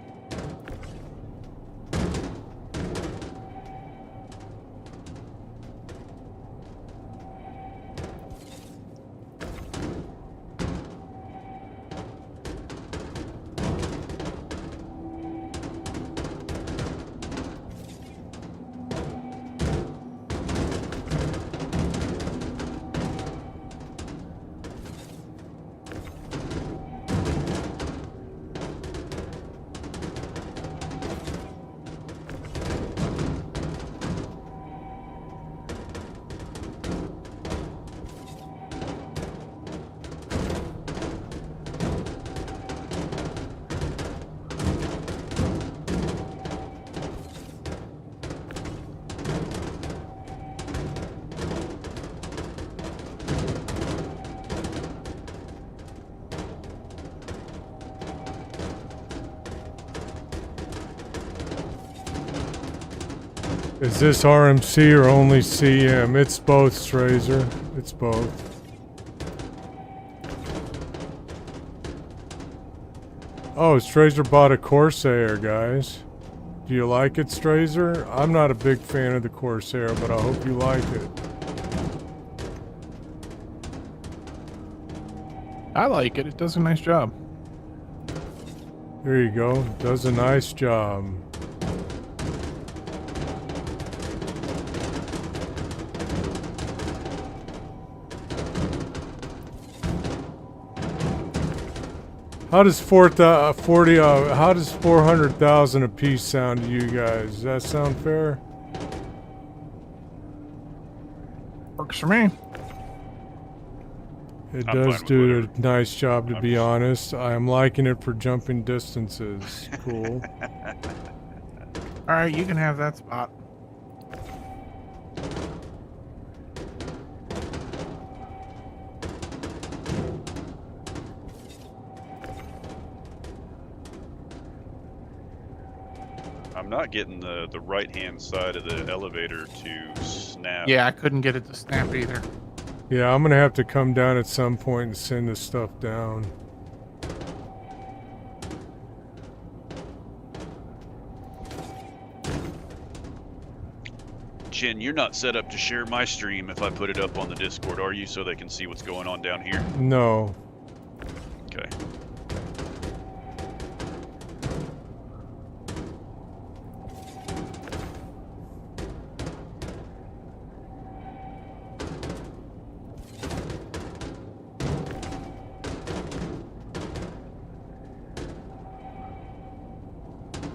Is this RMC or only CM? It's both, Strazer. It's both. Oh, Strazer bought a Corsair, guys. Do you like it, Strazer? I'm not a big fan of the Corsair, but I hope you like it. I like it. It does a nice job. There you go. Does a nice job. How does 400,000 a piece sound to you guys? Does that sound fair? Works for me. It I'm does fine with do whatever. a nice job, to be honest. I'm liking it for jumping distances. Cool. All right, you can have that spot. I'm not getting the right-hand side of the elevator to snap. Yeah, I couldn't get it to snap either. Yeah, I'm gonna have to come down at some point and send this stuff down. Jen, you're not set up to share my stream if I put it up on the Discord, are you? So they can see what's going on down here? No. Okay.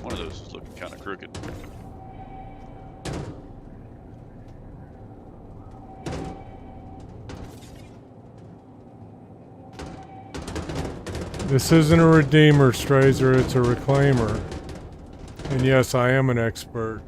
One of those is looking kind of crooked. This isn't a Redeemer, Strazer, it's a Reclaimer. And yes, I am an expert.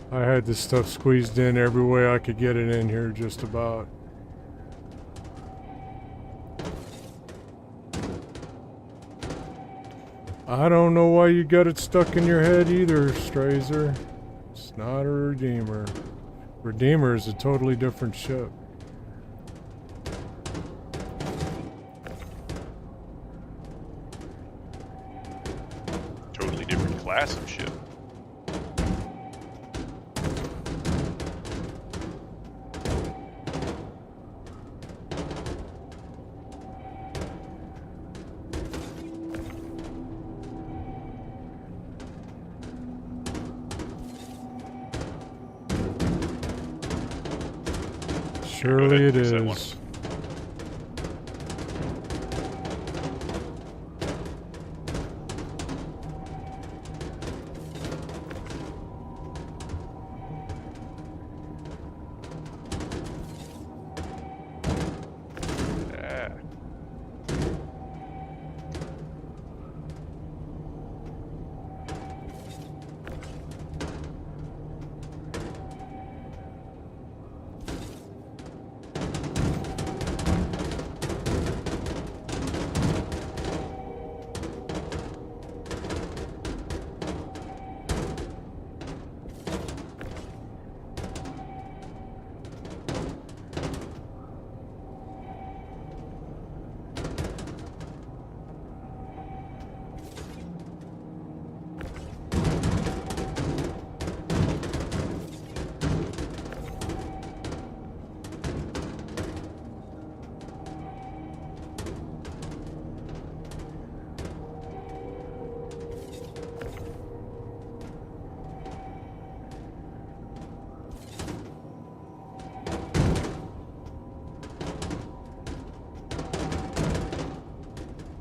I had this stuff squeezed in every way I could get it in here, just about. I don't know why you got it stuck in your head either, Strazer. It's not a Redeemer. Redeemer is a totally different ship. Totally different class of ship. Surely it Fix that one. is. Ah.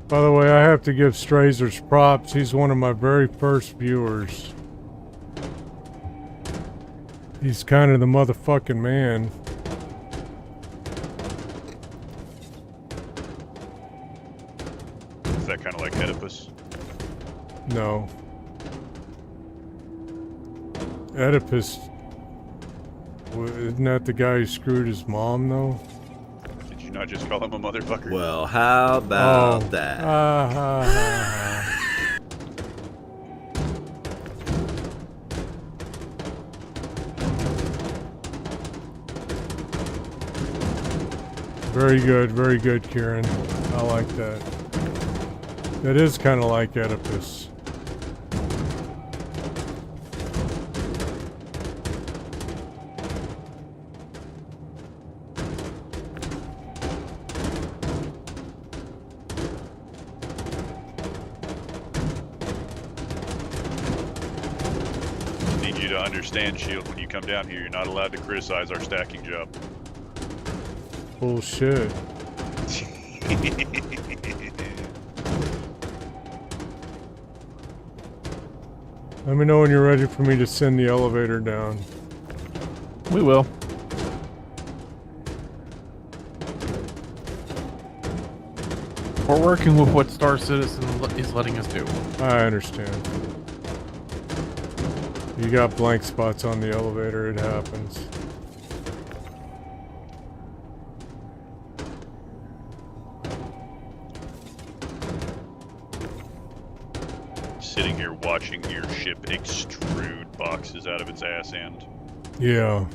By the way, I have to give Strazer's props. He's one of my very first viewers. He's kind of the motherfucking man. Is that kind of like Oedipus? No. Oedipus. Isn't that the guy who screwed his mom, though? Did you not just call him a motherfucker? Well, how about that? Very good, Kieran. I like that. That is kind of like Oedipus. Need you to understand, Shield, when you come down here, you're not allowed to criticize our stacking job. Bullshit. Let me know when you're ready for me to send the elevator down. We will. We're working with what Star Citizen is letting us do. I understand. You got blank spots on the elevator, it happens. Sitting here watching your ship extrude boxes out of its ass end. Yeah.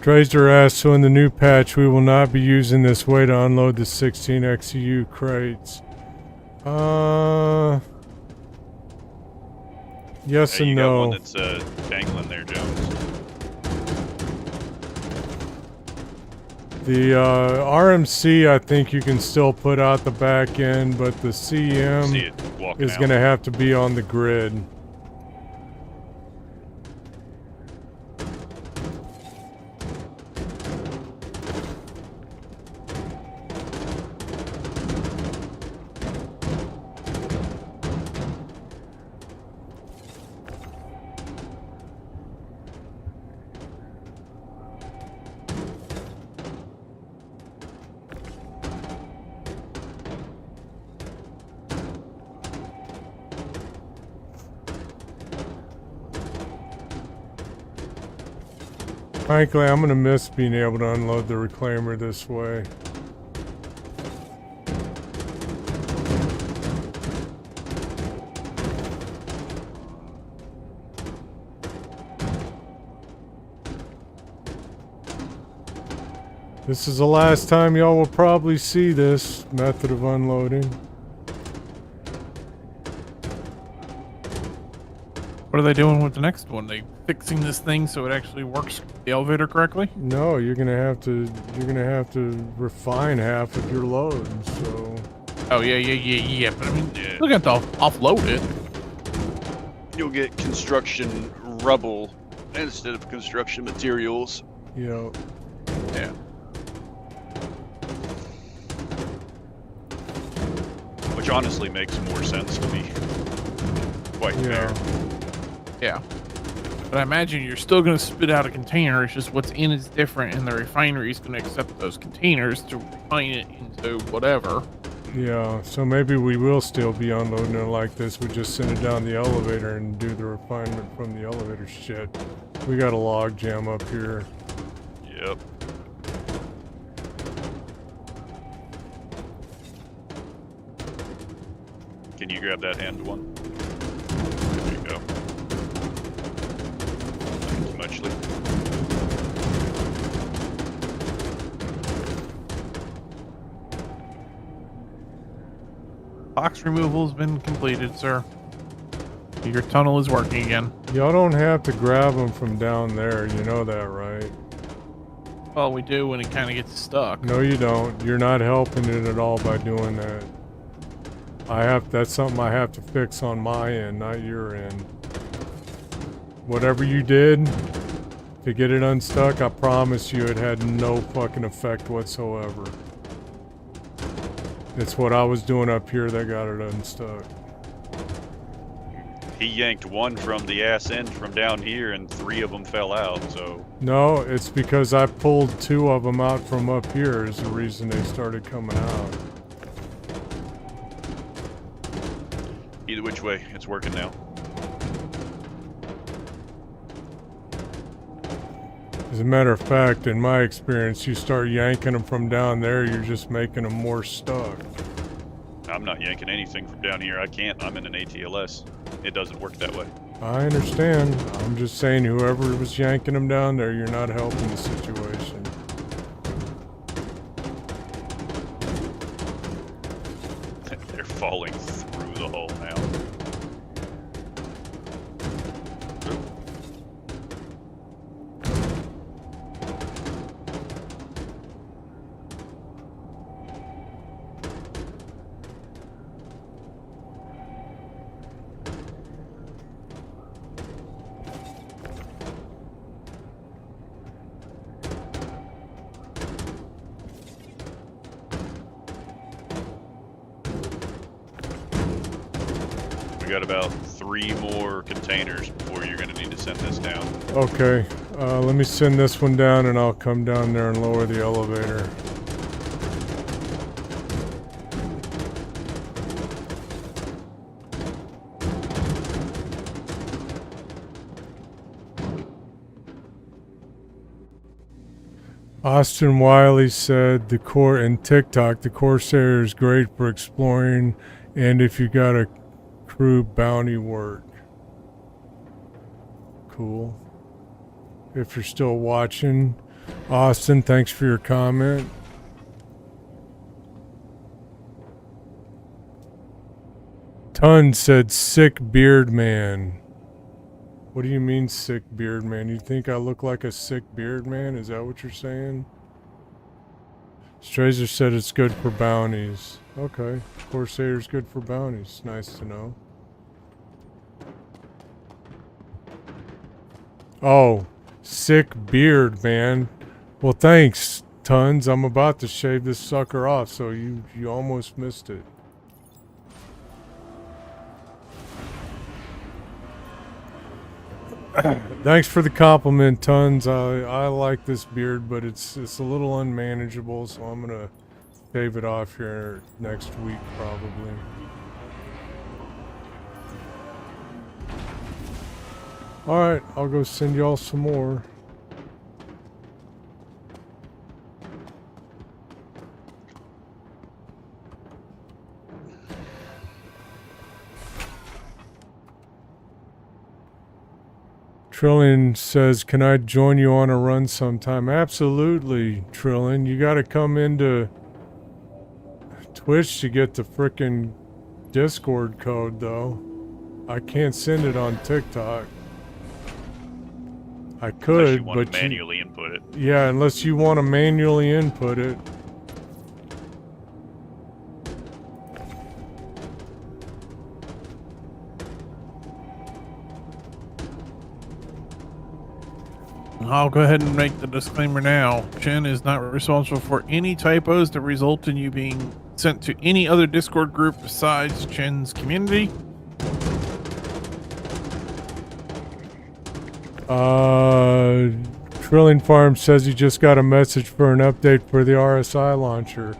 Tracer asks, so in the new patch we will not be using this way to unload the 16 XEU crates. Yes Hey, and you no. got one that's dangling there, Jones. The RMC, I think you can still put out the back end, but the See CM it walking is out. going to have to be on the grid. Frankly, I'm gonna miss being able to unload the reclaimer this way. This is the last time y'all will probably see this method of unloading. What are they doing with the next one? They fixing this thing so it actually works the elevator correctly? No, you're gonna have to refine half of your load, so Oh yeah. But I mean, look at the offload it. You'll get construction rubble instead of construction materials. you know. Yeah. Which honestly makes more sense to me. Quite fair. Yeah. But I imagine you're still going to spit out a container. It's just what's in is different, and the refinery is going to accept those containers to refine it into whatever. Yeah, so maybe we will still be unloading it like this. We just send it down the elevator and do the refinement from the elevator. Shit. We got a log jam up here. Yep. Can you grab that end one? There you go. Thank you muchly. Box removal has been completed, sir. Your tunnel is working again. Y'all don't have to grab them from down there. You know that, right? Well, we do when it kind of gets stuck. No, you don't. You're not helping it at all by doing that. That's something I have to fix on my end, not your end. Whatever you did to get it unstuck, I promise you it had no fucking effect whatsoever. It's what I was doing up here that got it unstuck. He yanked one from the ass end from down here, and 3 of them fell out, so... No, it's because I pulled 2 of them out from up here is the reason they started coming out. Either which way, it's working now. As a matter of fact, in my experience, you start yanking them from down there, you're just making them more stuck. I'm not yanking anything from down here. I can't. I'm in an ATLS. It doesn't work that way. I understand. I'm just saying whoever was yanking them down there, you're not helping the situation. They're falling through the hole now. We got about 3 more containers before you're going to need to send this down. Okay, let me send this one down and I'll come down there and lower the elevator. Austin Wiley said in TikTok, the Corsair is great for exploring and if you got a crew bounty work. Cool. If you're still watching, Austin, thanks for your comment. Ton said sick beard man. What do you mean sick beard man? You think I look like a sick beard man? Is that what you're saying? Strazer said it's good for bounties. Okay. Corsair's good for bounties. Nice to know. Oh, sick beard, man. Well, thanks, Tons. I'm about to shave this sucker off, so you almost missed it. Thanks for the compliment, Tons. I like this beard, but it's a little unmanageable, so I'm gonna shave it off here next week, probably. Alright, I'll go send y'all some more. Trillion says, "Can I join you on a run sometime?" Absolutely, Trillion. You got to come into Twitch to get the frickin' Discord code, though. I can't send it on TikTok. I Unless could, you want but to manually input it. yeah, unless you want to manually input it. I'll go ahead and make the disclaimer now. Chen is not responsible for any typos that result in you being sent to any other Discord group besides Chen's community. Trilling Farm says he just got a message for an update for the RSI launcher.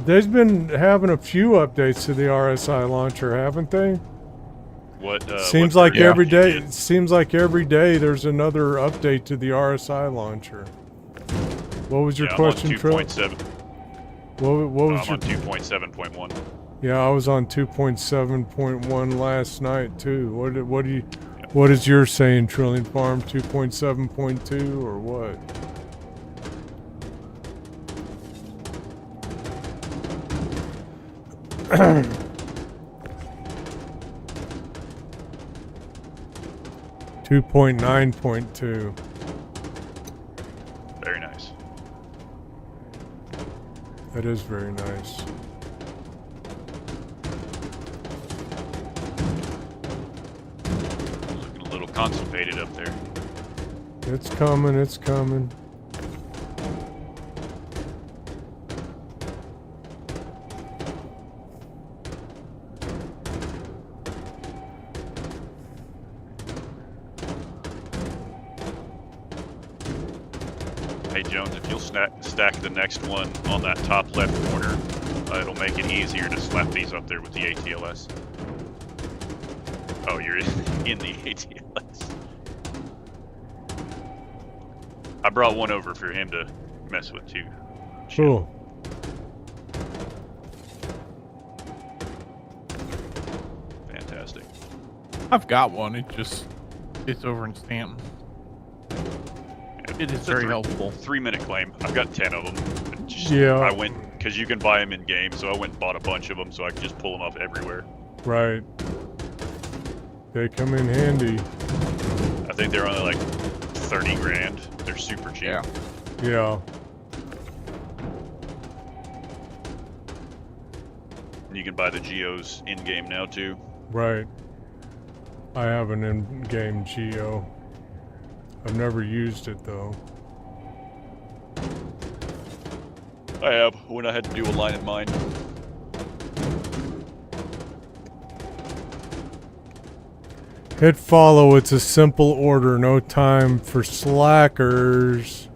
They've been having a few updates to the RSI launcher, haven't they? What? Seems what like version every you day. did? It seems like every day there's another update to the RSI launcher. What was your Yeah, question, I'm on Trill? 2.7. What was I'm your? on 2.7.1. Yeah, I was on 2.7.1 last night too. What is your saying, Trilling Farm? 2.7.2 or what? Two 2.9.2. Very nice. That is very nice. Looking a little constipated up there. It's coming, it's coming. Hey Jones, if you'll stack the next one on that top left corner, it'll make it easier to slap these up there with the ATLS. Oh, you're in the ATLS. I brought one over for him to mess with too. Cool. Fantastic. I've got one. It's over in Stanton. It is It's a very helpful. 3-minute claim. I've got 10 of them. Yeah. I went, because you can buy them in game, so I went and bought a bunch of them so I could just pull them up everywhere. Right. They come in handy. I think they're only like 30 grand. They're super cheap. Yeah. Yeah. And you can buy the Geos in game now too. Right. I have an in-game Geo. I've never used it though. I have, when I had to do a line in mine. Hit follow, it's a simple order, no time for slackers.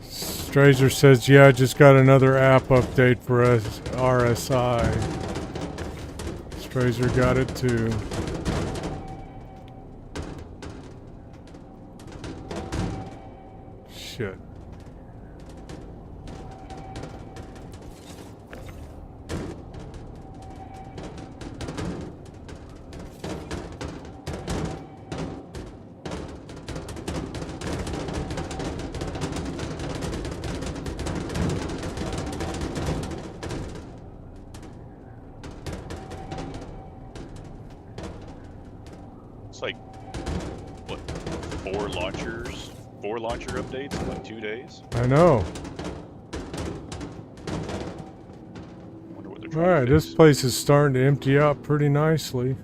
Strazer says, yeah, I just got another app update for RSI. Strazer got it too. Shit. It's like, what, 4 launcher updates in like 2 days? I know. Wonder what they're trying Alright, to this fix. place is starting to empty out pretty nicely.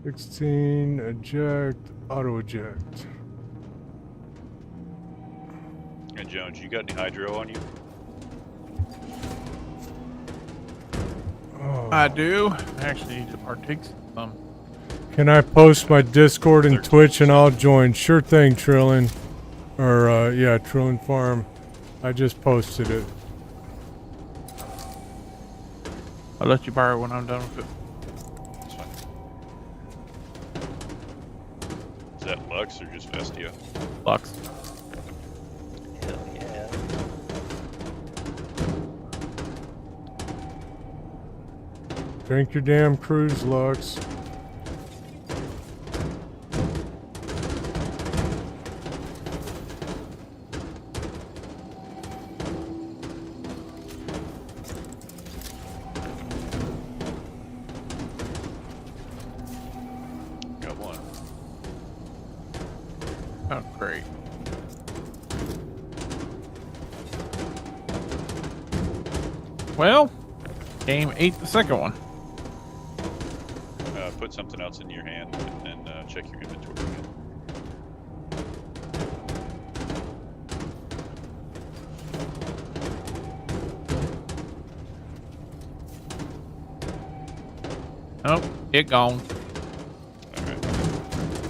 16, eject, auto eject. And Jones, you got any hydro on you? Oh. I do. I actually need to partake some. Can I post my Discord and Twitch and I'll join? Sure thing, Trillin. Or, yeah, Trillin Farm. I just posted it. I'll let you borrow when I'm done with it. That's fine. Is that Lux or just Vestia? Lux. Hell yeah. Drink your damn cruise, Lux. Got one. Oh, great. Well, game ate the second one. Put something else in your hand and check your inventory again. Oh, it gone. Alright.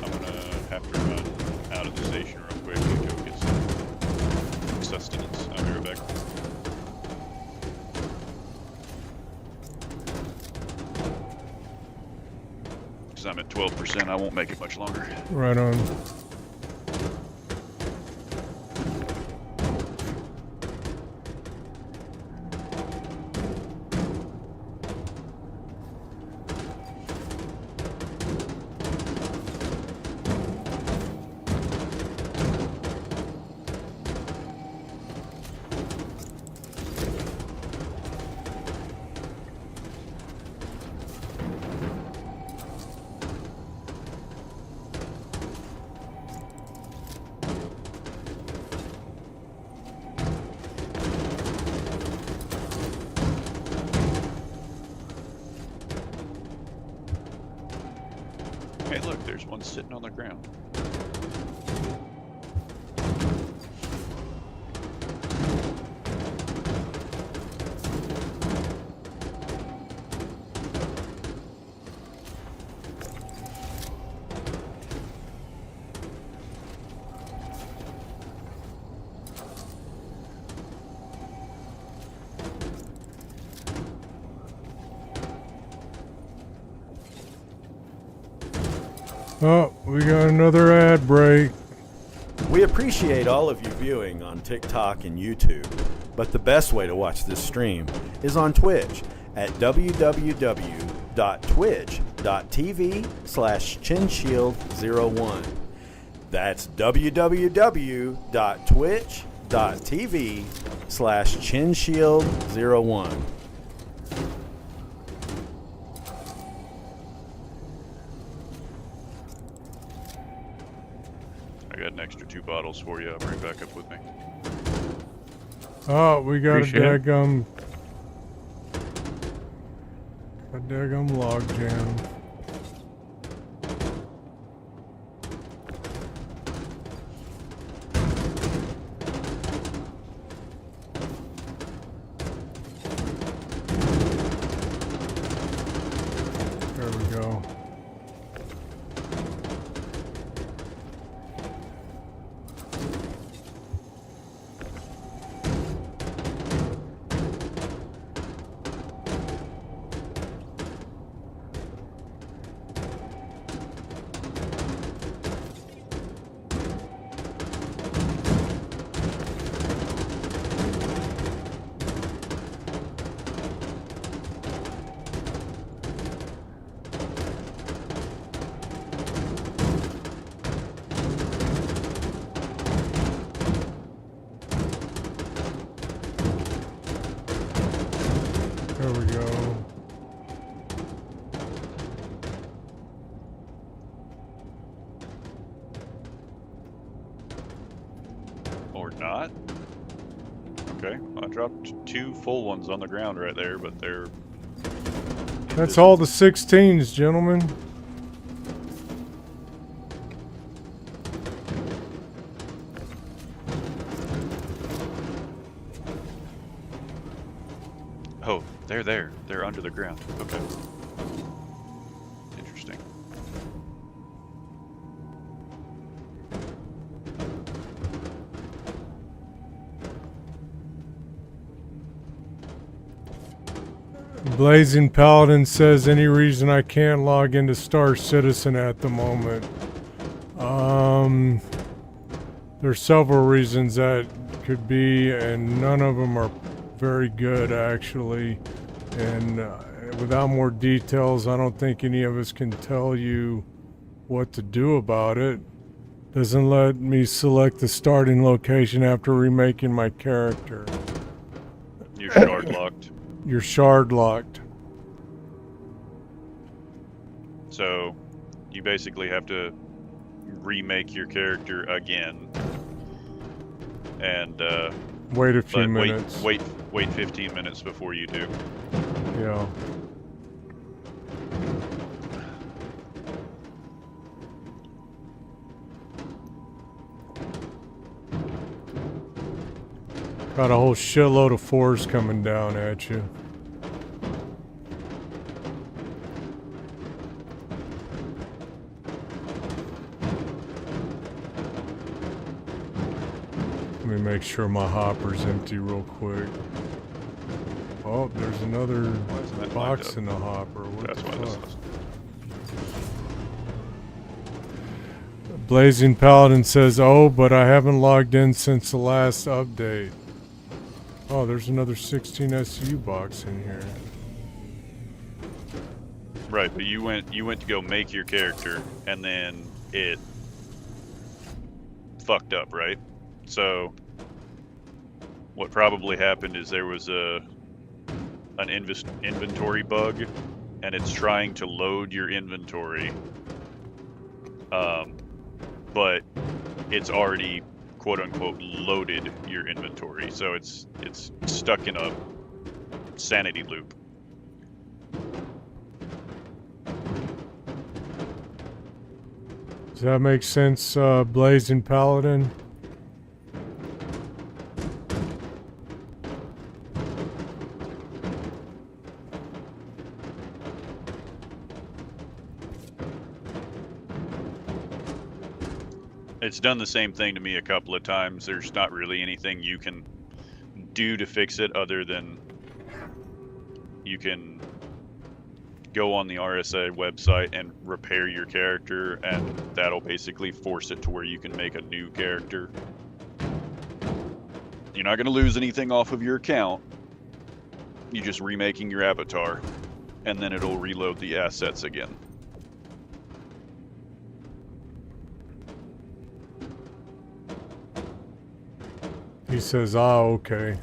I'm gonna have to run out of the station real quick and go get some sustenance. I'll be right back. Because I'm at 12%, I won't make it much longer. Right on. Hey look, there's one sitting on the ground. Oh, we got another ad break. We appreciate all of you viewing on TikTok and YouTube, but the best way to watch this stream is on Twitch at www.twitch.tv/chinshield01. That's www.twitch.tv/chinshield01. I got an extra 2 bottles for you. Bring back up with me. Oh, we got Appreciate it. a daggum log jam. There we go. There we go. Or not. Okay, I dropped 2 full ones on the ground right there, but they're... That's all the 16s, gentlemen. Oh, they're there. They're under the ground. Okay. Interesting. Blazing Paladin says any reason I can't log into Star Citizen at the moment. There's several reasons that could be, and none of them are very good actually. And without more details, I don't think any of us can tell you what to do about it. Doesn't let me select the starting location after remaking my character. You're shard locked. You're shard locked. So you basically have to remake your character again. And Wait a few minutes. Wait 15 minutes before you do. Yeah. Got a whole shitload of fours coming down at you. Let me make sure my hopper's empty real quick. Oh, there's another Why isn't that box lined up? in the hopper. What That's the why this fuck? is. Blazing Paladin says, oh, but I haven't logged in since the last update. Oh, there's another 16 SU box in here. Right, but you went to go make your character, and then it fucked up, right? So what probably happened is there was an inventory bug, and it's trying to load your inventory, but it's already quote unquote loaded your inventory, so it's stuck in a sanity loop. Does that make sense, Blazing Paladin? It's done the same thing to me a couple of times. There's not really anything you can do to fix it other than you can go on the RSA website and repair your character, and that'll basically force it to where you can make a new character. You're not going to lose anything off of your account. You're just remaking your avatar, and then it'll reload the assets again. He says, ah, okay.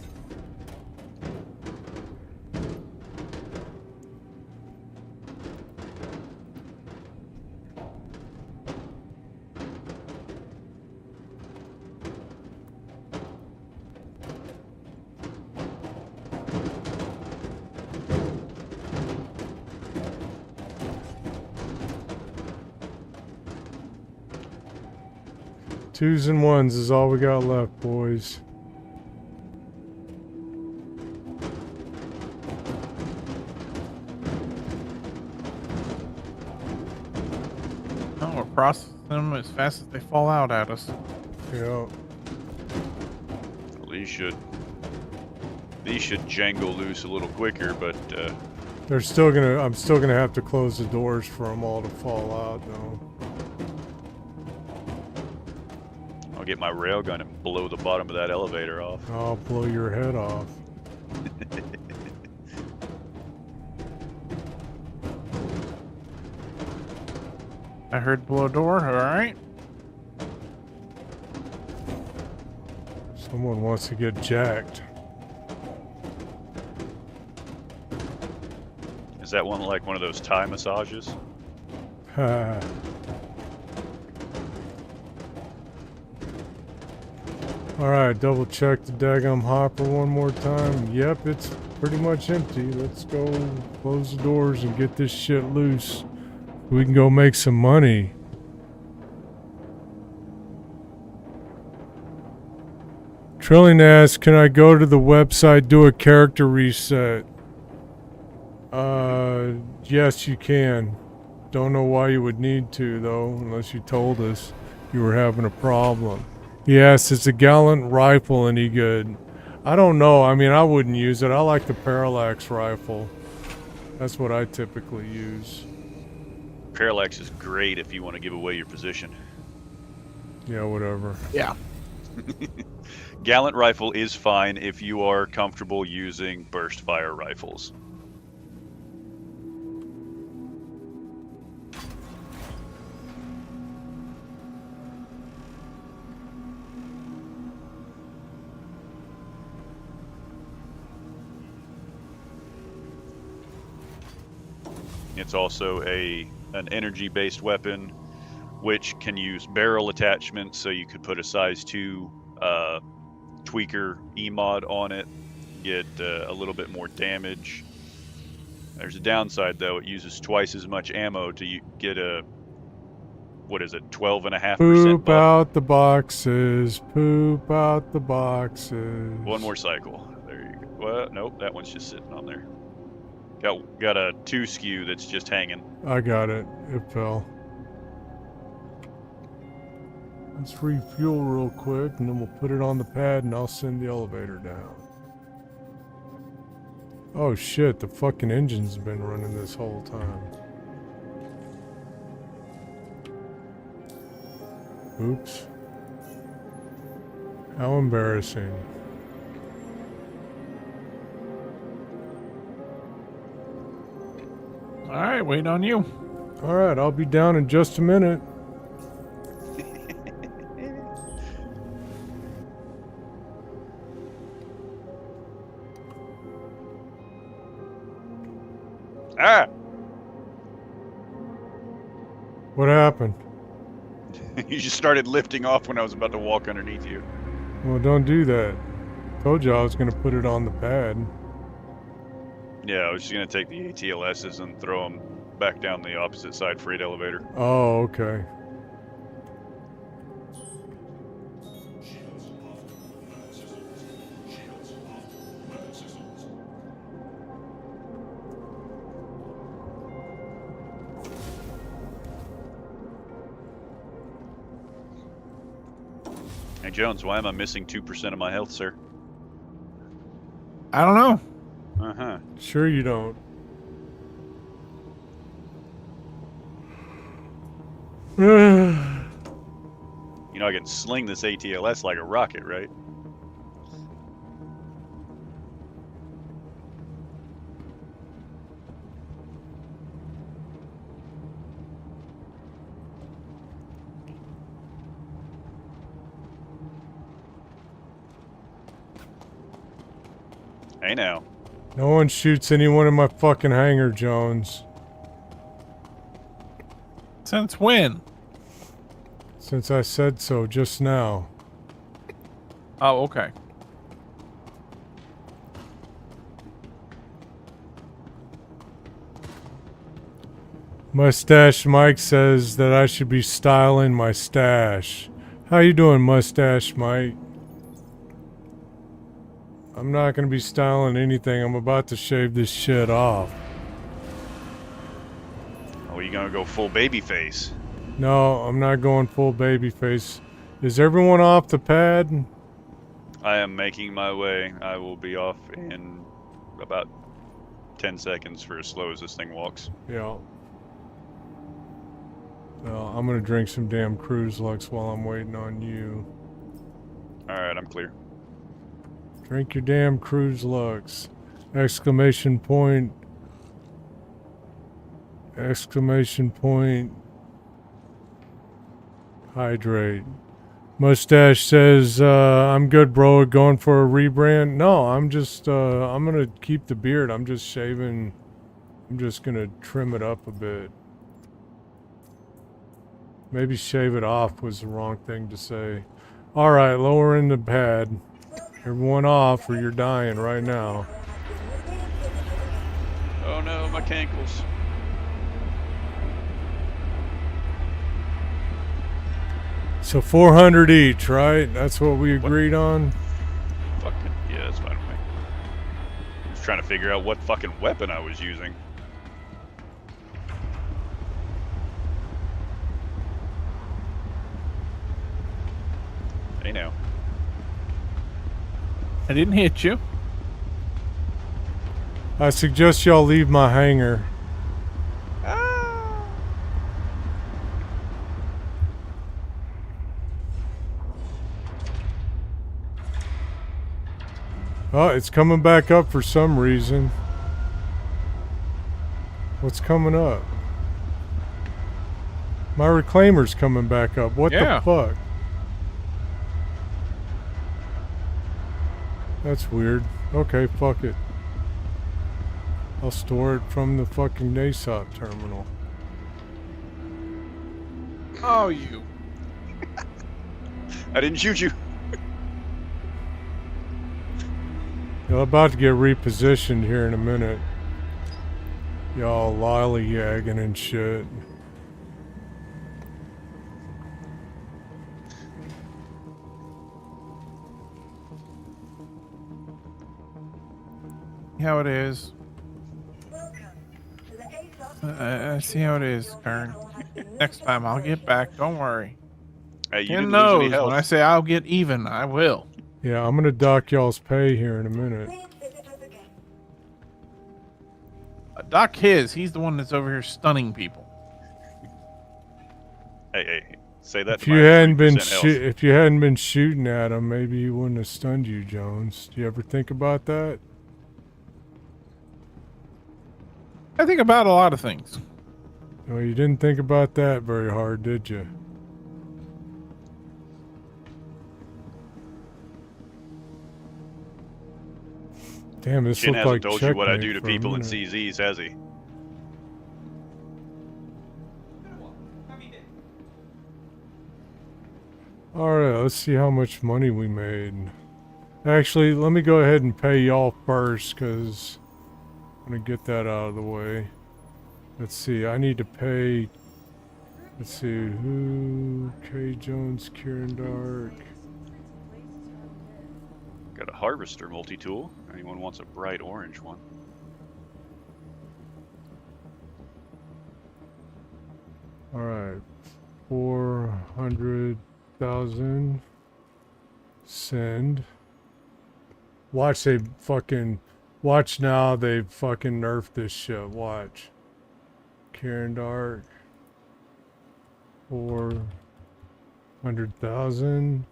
Twos and ones is all we got left, boys. Oh, we're processing them as fast as they fall out at us. Yeah. Well, these should jangle loose a little quicker, but They're still gonna, I'm still gonna have to close the doors for them all to fall out, though. I'll get my railgun and blow the bottom of that elevator off. I'll blow your head off. I heard blow a door, alright. Someone wants to get jacked. Is that one like one of those Thai massages? Ha. Alright, double check the daggum hopper one more time. Yep, it's pretty much empty. Let's go close the doors and get this shit loose. We can go make some money. Trilling asks, can I go to the website, do a character reset? Yes, you can. Don't know why you would need to, though, unless you told us you were having a problem. Yes, it's a Gallant rifle, any good? I don't know. I mean, I wouldn't use it. I like the Parallax rifle. That's what I typically use. Parallax is great if you want to give away your position. Yeah, whatever. Yeah. Gallant rifle is fine if you are comfortable using burst fire rifles. It's also an energy-based weapon, which can use barrel attachments, so you could put a size 2 tweaker E-mod on it, get a little bit more damage. There's a downside, though. It uses twice as much ammo to get a, what is it, 12.5% Poop buff? out the boxes. Poop out the boxes. One more cycle. There you go. Well, nope, that one's just sitting on there. Got a 2 skew that's just hanging. I got it. It fell. Let's refuel real quick, and then we'll put it on the pad, and I'll send the elevator down. Oh shit, the fucking engine's been running this whole time. Oops. How embarrassing. All right, waiting on you. Alright, I'll be down in just a minute. Ah! What happened? You just started lifting off when I was about to walk underneath you. Well, don't do that. Told you I was gonna put it on the pad. Yeah, I was just going to take the ATLSs and throw them back down the opposite side freight elevator. Oh, okay. Hey, Jones, why am I missing 2% of my health, sir? I don't know. Uh-huh. Sure you don't. You know, I can sling this ATLS like a rocket, right? Hey, now. No one shoots anyone in my fucking hangar, Jones. Since when? Since I said so just now. Oh, okay. Mustache Mike says that I should be styling my stash. How you doing, Mustache Mike? I'm not gonna be styling anything. I'm about to shave this shit off. Oh, you gonna go full baby face? No, I'm not going full baby face. Is everyone off the pad? I am making my way. I will be off in about 10 seconds for as slow as this thing walks. Yeah. Well, I'm gonna drink some damn Cruise Lux while I'm waiting on you. Alright, I'm clear. Drink your damn Cruise Lux. Exclamation point. Exclamation point. Hydrate. Mustache says, I'm good, bro. Going for a rebrand? No, I'm just, I'm gonna keep the beard. I'm just shaving. I'm just gonna trim it up a bit. Maybe shave it off was the wrong thing to say. Alright, lower in the pad. Everyone off or you're dying right now. Oh no, my cankles. So 400 each, right? That's what we agreed on? Fucking, yeah, that's fine with me. trying to figure out what fucking weapon I was using. Hey now. I didn't hit you. I suggest y'all leave my hangar. Oh, it's coming back up for some reason. What's coming up? My reclaimer's coming back up. What Yeah. the fuck? That's weird. Okay, fuck it. I'll store it from the fucking NASOP terminal. Oh, you. I didn't shoot you. Y'all about to get repositioned here in a minute. Y'all lollygagging and shit. How it is. I see how it is, Karen. Next time I'll get back. Don't worry. Hey, you Ken didn't lose any knows health. when I say I'll get even, I will. Yeah, I'm gonna dock y'all's pay here in a minute. Doc his. He's the one that's over here stunning people. Hey, say that If to you my hadn't been 3% health. if you hadn't been shooting at him, maybe he wouldn't have stunned you, Jones. Do you ever think about that? I think about a lot of things. Well, you didn't think about that very hard, did you? Damn, this Chin looked hasn't like told you what I checkmate do to for a people in minute. CZs, has he? Alright, let's see how much money we made. Actually, let me go ahead and pay y'all first, because I'm going to get that out of the way. Let's see, I need to pay... Let's see, who... K. Jones, Kieran Dark... Got a harvester multi-tool. Anyone wants a bright orange one? Alright, 400,000. Send. Watch they fucking... Watch now, they fucking nerfed this shit. Watch. Kieran Dark. 400,000.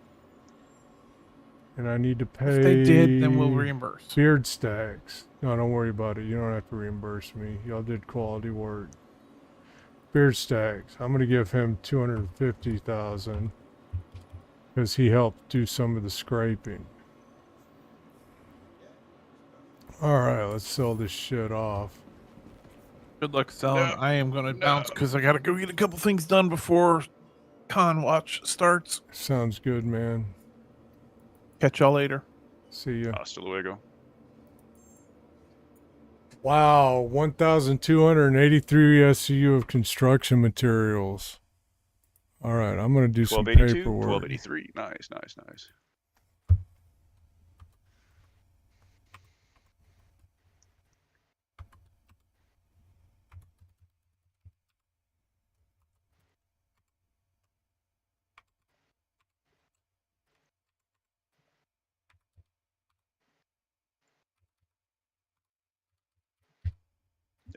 And I need to pay... If they did, then we'll reimburse. Beard stacks. No, don't worry about it. You don't have to reimburse me. Y'all did quality work. Beard stacks. I'm gonna give him 250,000 because he helped do some of the scraping. All right, let's sell this shit off. Good luck selling. I am going to bounce because I got to go get a couple things done before Con Watch starts. Sounds good, man. Catch y'all later. See ya. Hasta luego. Wow, 1,283 SCU of construction materials. All right, I'm gonna do some 1282, paperwork. 1283. Nice, nice, nice.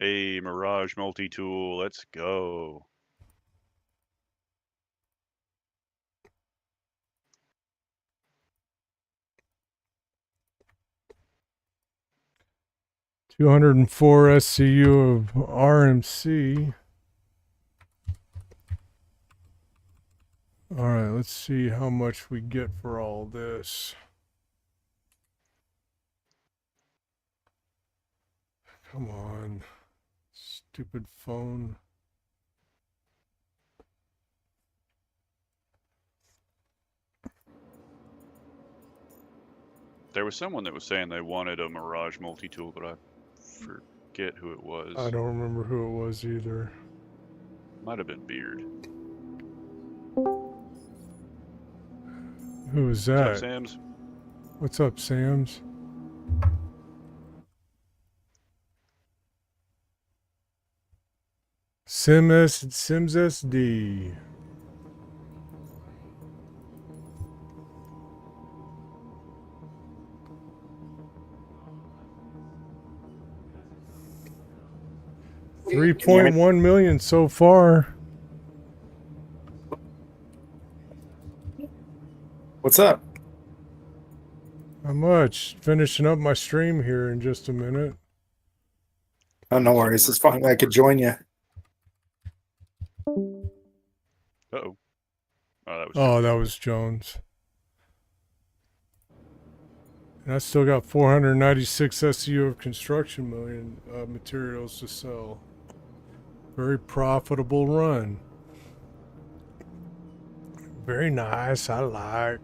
A Mirage multi-tool. Let's go. $204 SCU of RMC. All right, let's see how much we get for all this. Come on, stupid phone. There was someone that was saying they wanted a Mirage multi-tool, but I forget who it was. I don't remember who it was either. Might have been Beard. Who was What's up, that? Sam's? What's up, Sam's? Sims SD. $3.1 million so far. What's up? Not much. Finishing up my stream here in just a minute. Oh, no worries. It's fine. I could join you. Uh-oh. Oh, that was Jones. And I still got 496 SEU of construction million materials to sell. Very profitable run. Very nice. I like.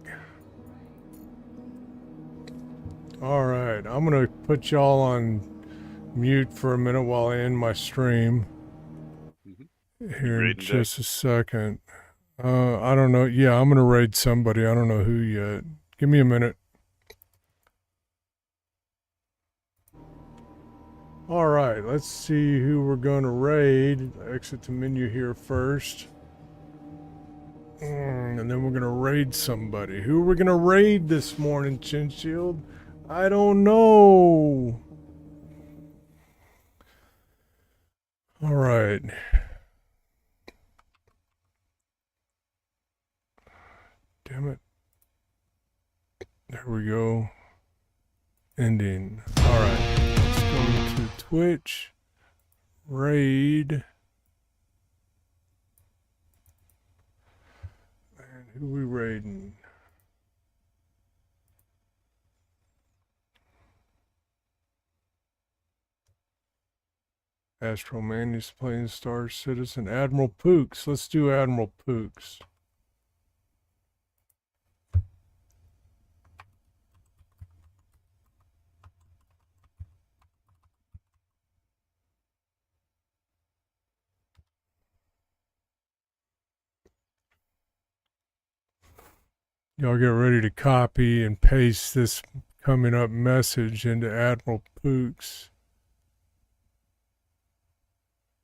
All right. I'm going to put y'all on mute for a minute while I end my stream. Here in just a second. I don't know. Yeah, I'm going to raid somebody. I don't know who yet. Give me a minute. All right, let's see who we're going to raid. Exit the menu here first. And then we're going to raid somebody. Who are we going to raid this morning, Chinshield? I don't know. All right. Damn it. There we go. Ending. All right. Let's go to Twitch. Raid. And who we raiding? Astro Manius playing Star Citizen. Admiral Pooks. Let's do Admiral Pooks. Y'all get ready to copy and paste this coming up message into Admiral Pook's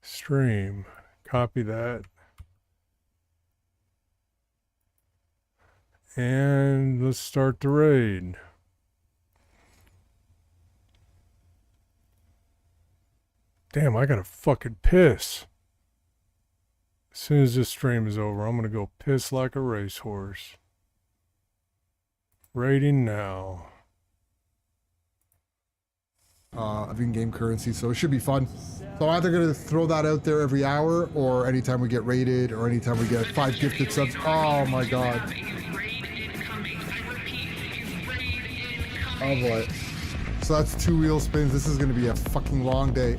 stream. Copy that. And let's start the raid. Damn, I gotta fucking piss. As soon as this stream is over, I'm gonna go piss like a racehorse. Raiding now. Of in-game currency, so it should be fun. So I'm either going to throw that out there every hour, or anytime we get raided, or anytime we get 5 gifted subs. Oh my god. Oh boy. So that's 2 wheel spins. This is going to be a fucking long day.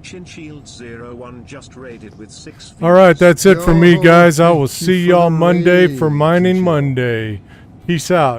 Shinshield01 just raided with 6 All right, that's it for me, guys. I will see y'all Monday for Mining Monday. Peace out.